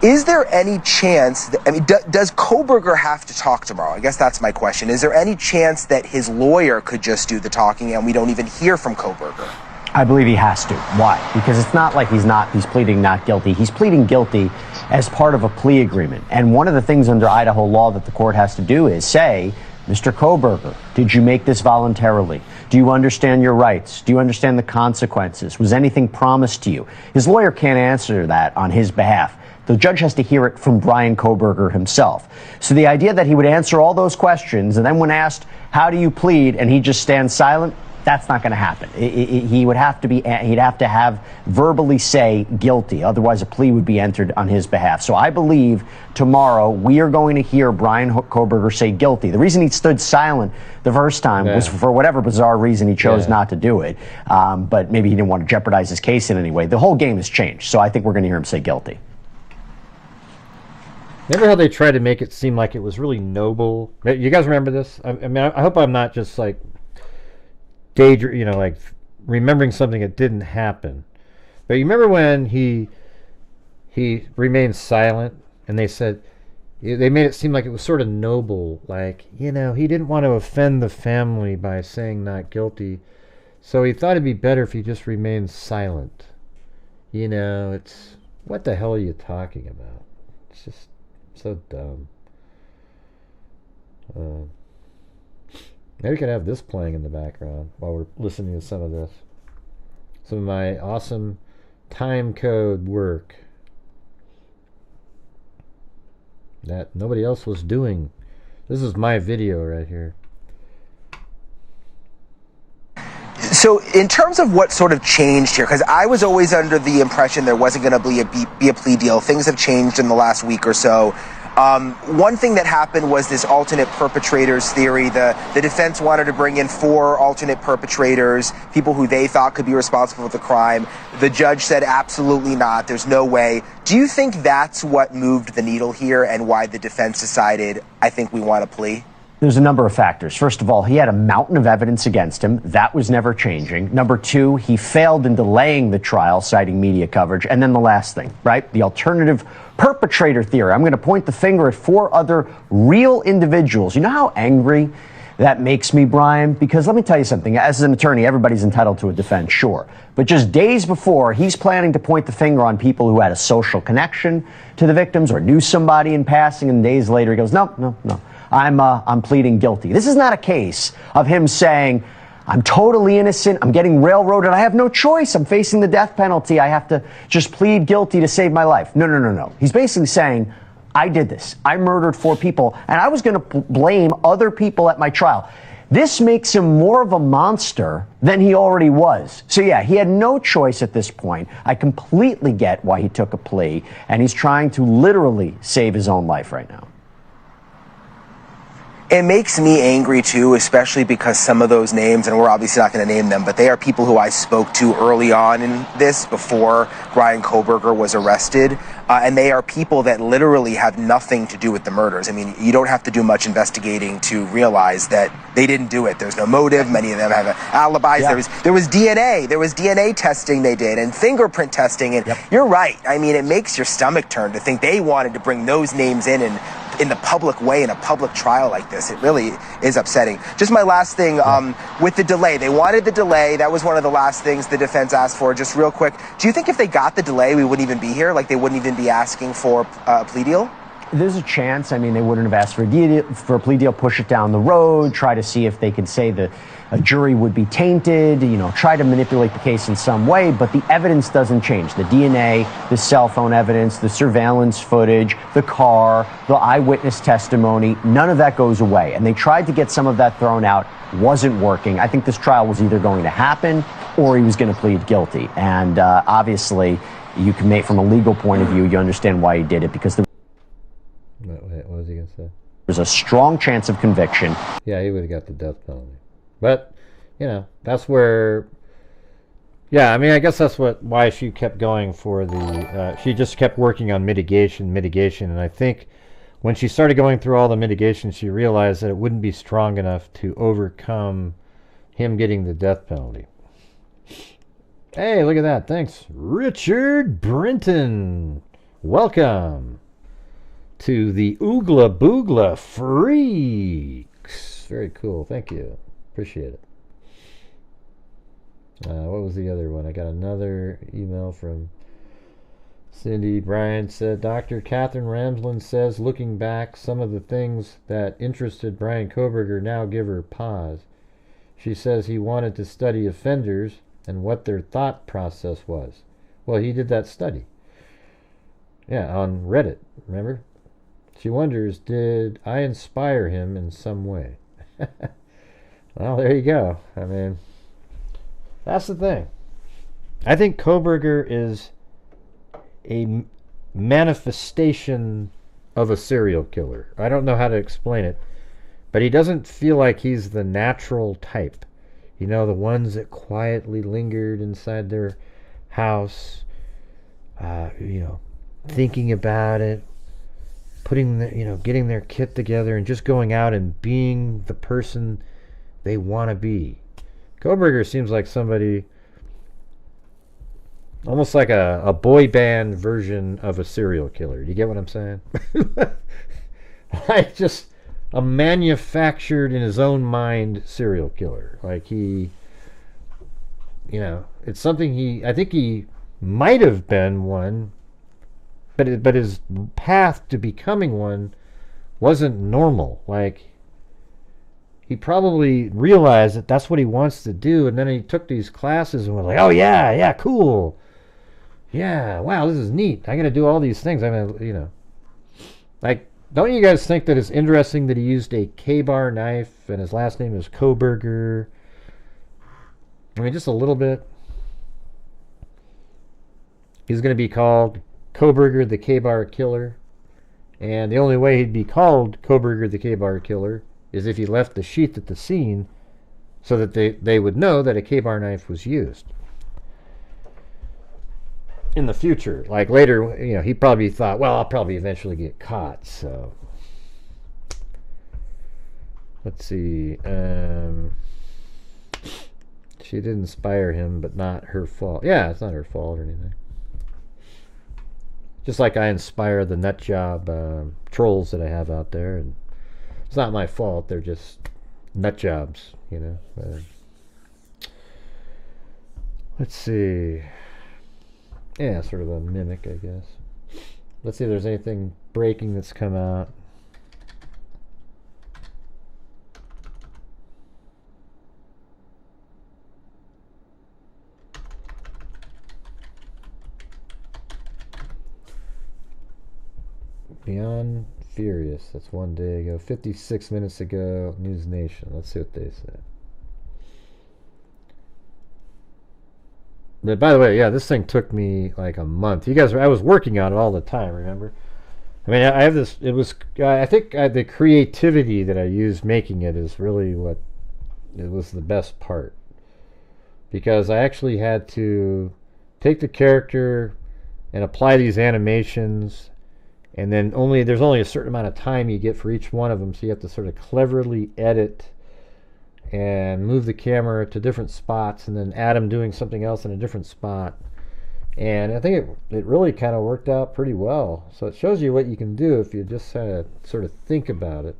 Is there any chance that, I mean, does Kohberger have to talk tomorrow? I guess that's my question. Is there any chance that his lawyer could just do the talking and we don't even hear from Kohberger? I believe he has to. Why? Because it's not like he's pleading not guilty. He's pleading guilty as part of a plea agreement. And one of the things under Idaho law that the court has to do is say, Mr. Kohberger, did you make this voluntarily? Do you understand your rights? Do you understand the consequences? Was anything promised to you? His lawyer can't answer that on his behalf. The judge has to hear it from Brian Kohberger himself. So the idea that he would answer all those questions and then when asked, how do you plead, and he just stands silent, that's not going to happen. He'd have to have verbally say guilty. Otherwise, a plea would be entered on his behalf. So I believe tomorrow we are going to hear Brian Kohberger say guilty. The reason he stood silent the first time was for whatever bizarre reason he chose not to do it. But maybe he didn't want to jeopardize his case in any way. The whole game has changed. So I think we're going to hear him say guilty. Remember how they tried to make it seem like it was really noble? You guys remember this? I mean, I hope I'm not just like like remembering something that didn't happen. But you remember when he remained silent, and they made it seem like it was sort of noble, like, he didn't want to offend the family by saying not guilty, so he thought it'd be better if he just remained silent. It's, what the hell are you talking about? It's just so dumb. Maybe we could have this playing in the background while we're listening to some of this. Some of my awesome time code work that nobody else was doing. This is my video right here. So in terms of what sort of changed here, because I was always under the impression there wasn't going to be a plea deal. Things have changed in the last week or so. One thing that happened was this alternate perpetrators theory. The defense wanted to bring in 4 alternate perpetrators, people who they thought could be responsible for the crime. The judge said absolutely not. There's no way. Do you think that's what moved the needle here and why the defense decided, I think we want a plea? There's a number of factors. First of all, he had a mountain of evidence against him. That was never changing. Number 2, he failed in delaying the trial, citing media coverage. And then the last thing, right? The alternative perpetrator theory. I'm going to point the finger at 4 other real individuals. You know how angry that makes me, Brian? Because let me tell you something. As an attorney, everybody's entitled to a defense, sure. But just days before, he's planning to point the finger on people who had a social connection to the victims or knew somebody in passing. And days later, he goes, no. I'm pleading guilty. This is not a case of him saying, I'm totally innocent, I'm getting railroaded, I have no choice, I'm facing the death penalty, I have to just plead guilty to save my life. No. He's basically saying, I did this. I murdered 4 people, and I was going to blame other people at my trial. This makes him more of a monster than he already was. So yeah, he had no choice at this point. I completely get why he took a plea, and he's trying to literally save his own life right now. It makes me angry too, especially because some of those names, and we're obviously not going to name them, but they are people who I spoke to early on in this before Brian Kohberger was arrested. And they are people that literally have nothing to do with the murders. I mean, you don't have to do much investigating to realize that they didn't do it. There's no motive. Many of them have alibis. Yeah. There was DNA. There was DNA testing they did and fingerprint testing. And you're right. I mean, it makes your stomach turn to think they wanted to bring those names in the public way in a public trial like this. It really is upsetting. Just my last thing with the delay. They wanted the delay. That was one of the last things the defense asked for. Just real quick, do you think if they got the delay, we wouldn't even be here? Like they wouldn't even be asking for a plea deal? There's a chance. I mean, they wouldn't have asked for a plea deal, push it down the road, try to see if they could say that a jury would be tainted, try to manipulate the case in some way, but the evidence doesn't change. The DNA, the cell phone evidence, the surveillance footage, the car, the eyewitness testimony, none of that goes away. And they tried to get some of that thrown out, wasn't working. I think this trial was either going to happen or he was going to plead guilty. And obviously, you can make, from a legal point of view, you understand why he did it, because What was he going to say? there's a strong chance of conviction. Yeah, he would have got the death penalty. But, that's where... Yeah, I mean, I guess that's why she kept going for the... she just kept working on mitigation, and I think when she started going through all the mitigation, she realized that it wouldn't be strong enough to overcome him getting the death penalty. Hey, look at that. Thanks. Richard Brinton. Welcome to the Oogla Boogla Freaks. Very cool. Thank you. Appreciate it. What was the other one? I got another email from Cindy. Brian said, Dr. Catherine Ramsland says, looking back, some of the things that interested Brian Kohberger now give her pause. She says he wanted to study offenders and what their thought process was. Well, he did that study. Yeah, on Reddit, remember? She wonders, did I inspire him in some way? Well, there you go. I mean, that's the thing. I think Kohberger is a manifestation of a serial killer. I don't know how to explain it, but he doesn't feel like he's the natural type. The ones that quietly lingered inside their house, thinking about it, putting getting their kit together and just going out and being the person they want to be. Kohberger seems like somebody, almost like a boy band version of a serial killer. You get what I'm saying? Like just a manufactured in his own mind serial killer. Like he, it's something I think he might have been one, but his path to becoming one wasn't normal. Like he probably realized that that's what he wants to do, and then he took these classes and was like, oh yeah, cool. Yeah, wow, this is neat. I got to do all these things. I mean, like, don't you guys think that it's interesting that he used a K-bar knife and his last name is Kohberger? I mean, just a little bit. He's going to be called Kohberger the K-bar killer, and the only way he'd be called Kohberger the K-bar killer is if he left the sheath at the scene so that they would know that a K-bar knife was used. In the future, like later, he probably thought, well, I'll probably eventually get caught, so. Let's see. She did inspire him, but not her fault. Yeah, it's not her fault or anything. Just like I inspire the nut job trolls that I have out there, and it's not my fault. They're just nut jobs, let's see. Yeah, sort of a mimic, I guess. Let's see if there's anything breaking that's come out. Beyond Furious, that's one day ago. 56 minutes ago, News Nation. Let's see what they said. But by the way, yeah, this thing took me like a month. I was working on it all the time, remember? I mean, I have this. It was. I think the creativity that I used making it is really what. It was the best part, because I actually had to take the character and apply these animations, and then there's only a certain amount of time you get for each one of them, so you have to sort of cleverly edit and move the camera to different spots, and then add them doing something else in a different spot. And I think it really kind of worked out pretty well. So it shows you what you can do if you just sort of think about it,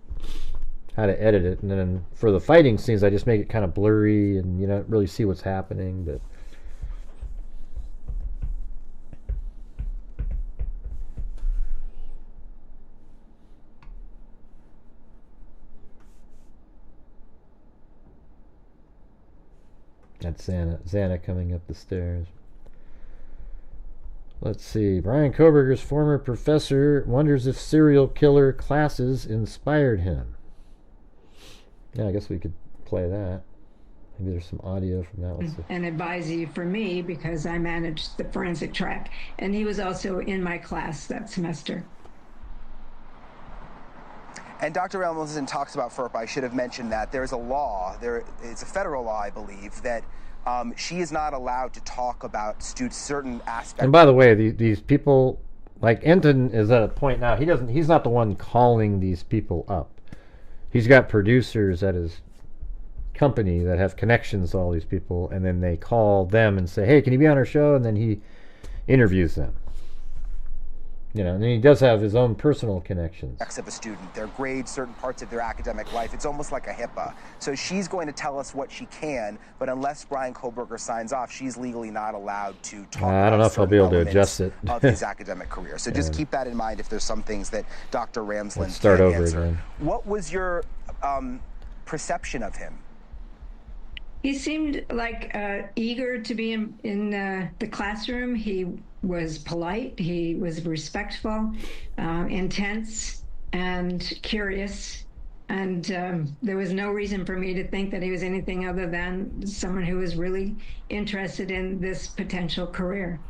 how to edit it. And then for the fighting scenes, I just make it kind of blurry, and you don't really see what's happening. But that's Xana coming up the stairs. Let's see. Brian Kohberger's former professor wonders if serial killer classes inspired him. Yeah, I guess we could play that. Maybe there's some audio from that one. An advisee for me because I managed the forensic track, and he was also in my class that semester. And Dr. Elmelson talks about FERPA. I should have mentioned that there's a law, it's a federal law, I believe, that she is not allowed to talk about certain aspects. And by the way, these people, like Enton is at a point now, he's not the one calling these people up. He's got producers at his company that have connections to all these people, and then they call them and say, hey, can you be on our show? And then he interviews them. You know, and he does have his own personal connections. Of a student, their grades, certain parts of their academic life. It's almost like a HIPAA. So she's going to tell us what she can, but unless Brian Kohberger signs off, she's legally not allowed to talk about I don't know if I'll be able to adjust it. of his academic career. So just keep that in mind if there's some things that Dr. Ramsland Let's start can't over answer. again. What was your perception of him? He seemed like eager to be in the classroom. He was polite, he was respectful, intense, and curious. And there was no reason for me to think that he was anything other than someone who was really interested in this potential career.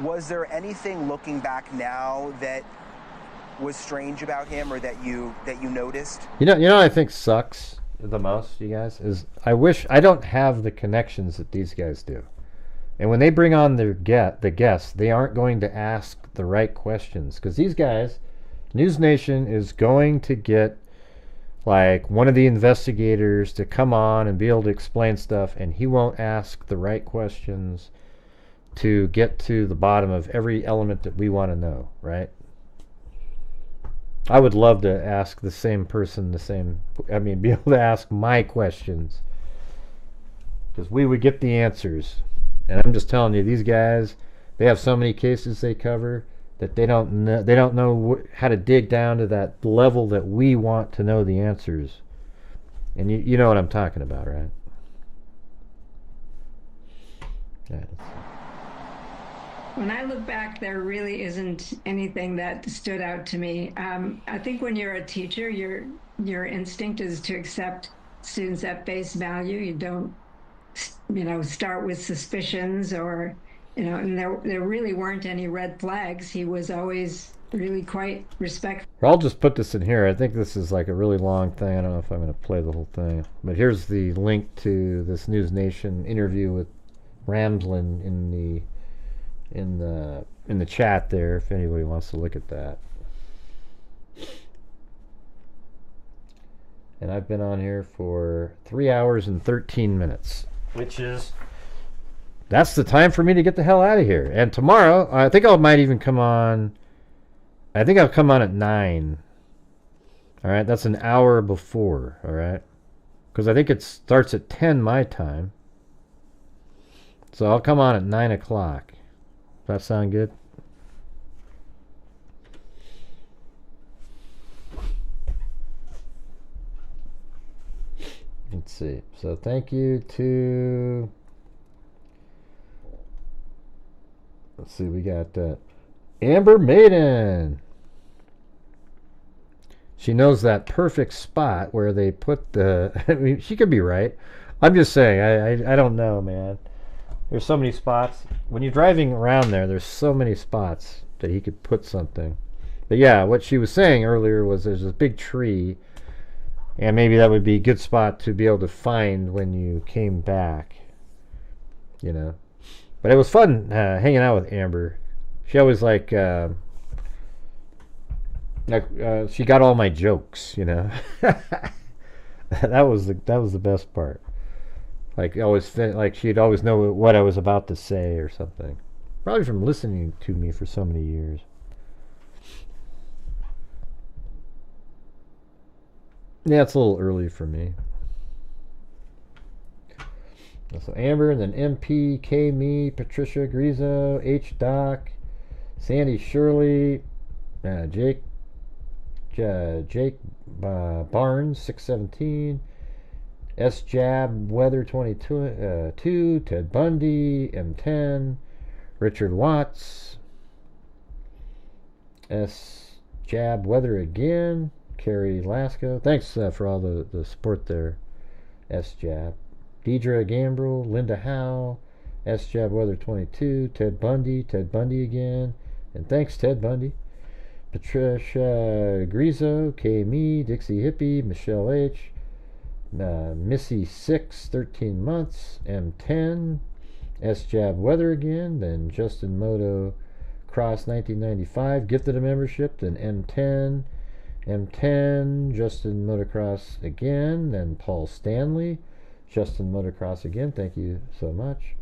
Was there anything looking back now that was strange about him, or that you noticed? You know, I think sucks the most, you guys, is I wish I don't have the connections that these guys do. And when they bring on the guests, they aren't going to ask the right questions, because these guys, News Nation is going to get like one of the investigators to come on and be able to explain stuff, and he won't ask the right questions to get to the bottom of every element that we want to know, right? I would love to ask the same person be able to ask my questions, because we would get the answers. And I'm just telling you, these guys, they have so many cases they cover that they don't know how to dig down to that level that we want to know the answers. And you know what I'm talking about, right? Yeah. When I look back, there really isn't anything that stood out to me. I think when you're a teacher, your instinct is to accept students at face value. You don't, start with suspicions or, and there really weren't any red flags. He was always really quite respectful. I'll just put this in here. I think this is like a really long thing. I don't know if I'm going to play the whole thing. But here's the link to this News Nation interview with Ramsland in the chat there, if anybody wants to look at that. And I've been on here for 3 hours and 13 minutes, that's the time for me to get the hell out of here. And tomorrow, I think I'll come on at 9. All right, that's an hour before, all right? Because I think it starts at 10 my time. So I'll come on at 9 o'clock. Does that sound good? Let's see. So thank you to... Let's see, we got Amber Maiden. She knows that perfect spot where they put the... I mean, she could be right. I'm just saying, I don't know, man. There's so many spots. When you're driving around there's so many spots that he could put something. But yeah, what she was saying earlier was there's a big tree, and maybe that would be a good spot to be able to find when you came back. You know. But it was fun hanging out with Amber. She always she got all my jokes, you know. that was the best part. Like she'd always know what I was about to say or something. Probably from listening to me for so many years. Yeah, it's a little early for me. So Amber, and then MP, K, me, Patricia, Grizo, H, Doc, Sandy, Shirley, Jake Barnes, 617, S Jab, Weather 22, Ted Bundy, M10, Richard Watts, S Jab, Weather again, Carrie Lasco. Thanks for all the support there, S Jab. Deidre Gambrel, Linda Howe, S Jab Weather 22, Ted Bundy again, and thanks Ted Bundy. Patricia Grizo, K Me, Dixie Hippie, Michelle H, Missy 6, 13 months, M10, S Jab Weather again, then Justin Moto Cross 1995 gifted a membership, then M10, Justin Motocross again, then Paul Stanley, Justin Motocross again, thank you so much.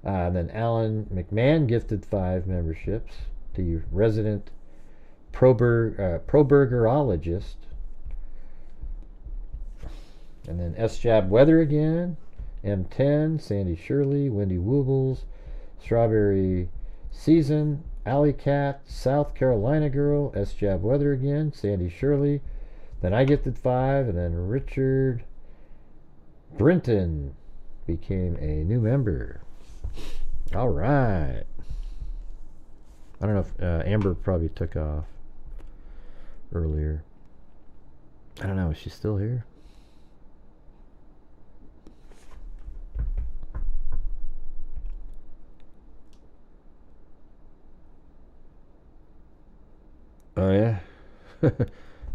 Then Alan McMahon gifted 5 memberships. The resident pro-burgerologist. And then S Jab Weather again, M10, Sandy Shirley, Wendy Woobles, Strawberry Season, Alley Cat, South Carolina Girl, S Jab Weather again, Sandy Shirley. Then I gifted 5, and then Richard Brinton became a new member. All right. I don't know if Amber probably took off earlier. I don't know. Is she still here? Oh, yeah?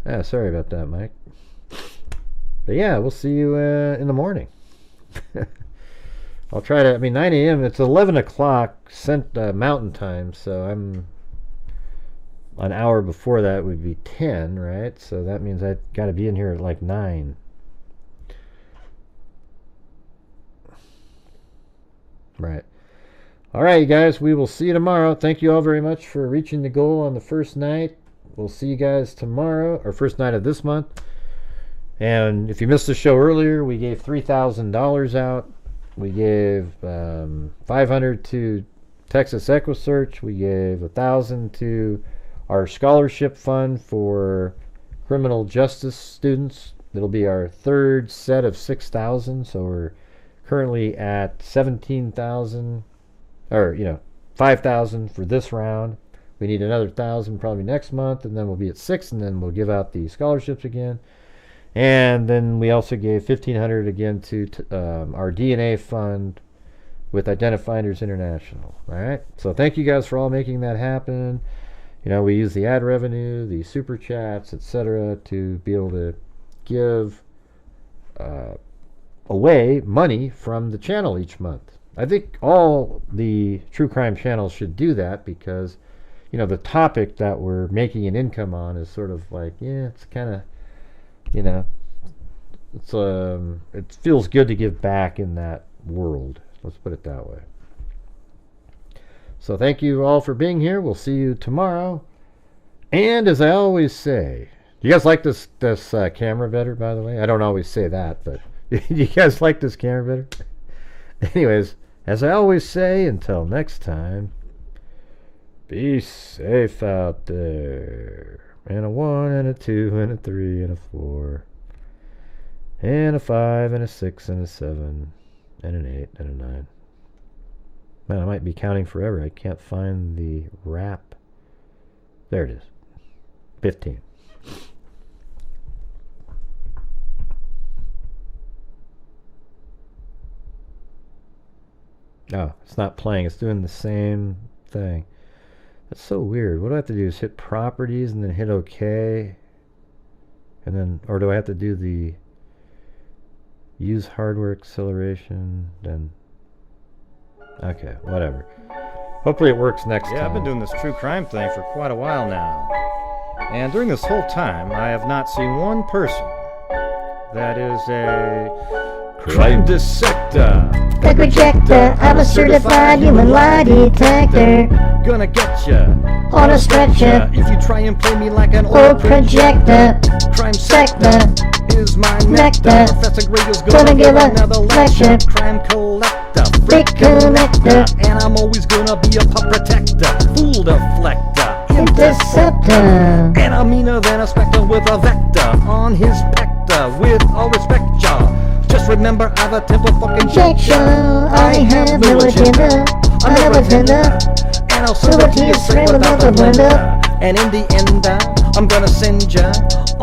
Yeah, sorry about that, Mike. But yeah, we'll see you in the morning. I'll try to, 9 a.m., it's 11 o'clock Mountain Time, so I'm an hour before that would be 10, right? So that means I got to be in here at like 9. Right. All right, you guys, we will see you tomorrow. Thank you all very much for reaching the goal on the first night. We'll see you guys tomorrow, or first night of this month. And if you missed the show earlier, we gave $3,000 out. We gave $500 to Texas EquiSearch. We gave $1,000 to our scholarship fund for criminal justice students. It'll be our third set of 6,000. So we're currently at 17,000, or 5,000 for this round. We need another 1,000 probably next month, and then we'll be at 6, and then we'll give out the scholarships again. And then we also gave $1,500 again to our DNA fund with Identifinders International. All right. So thank you guys for all making that happen. We use the ad revenue, the super chats, etc., to be able to give away money from the channel each month. I think all the true crime channels should do that because, the topic that we're making an income on is sort of like, it's kind of, it feels good to give back in that world. Let's put it that way. So thank you all for being here. We'll see you tomorrow. And as I always say, do you guys like this camera better, by the way? I don't always say that, but do you guys like this camera better? Anyways, as I always say, until next time, be safe out there. And a 1 and a 2 and a 3 and a 4 and a 5 and a 6 and a 7 and an 8 and a 9. Man, I might be counting forever. I can't find the wrap. There it is. 15. Oh, it's not playing. It's doing the same thing. That's so weird. What do I have to do is hit properties and then hit OK. And then, or do I have to do the use hardware acceleration? Then, okay, whatever. Hopefully it works next time. Yeah, I've been doing this true crime thing for quite a while now. And during this whole time, I have not seen one person that is a crime dissector. Like rejector, I'm a certified human lie detector. Gonna get ya On a stretcher, if you try and play me like an old projector. Crime Sector is my nectar. Professor Gray is Gonna give another lecture. Crime collector, Freak connector. and I'm always gonna be a pup protector, fool deflector, Interceptor. and I'm meaner than a spectre with a vector on his pector. With all respect, y'all, just remember I've a temper fucking Check show, I have no agenda. I'm never tender. and I'll serve it to you straight without the blender. And in the end, I'm gonna send ya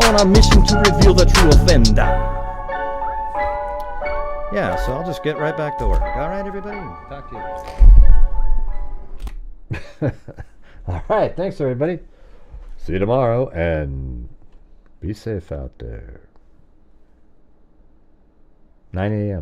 on a mission to reveal the true offender. Yeah, so I'll just get right back to work. All right, everybody? Talk to you. All right, thanks everybody. See you tomorrow, and be safe out there. 9 a.m.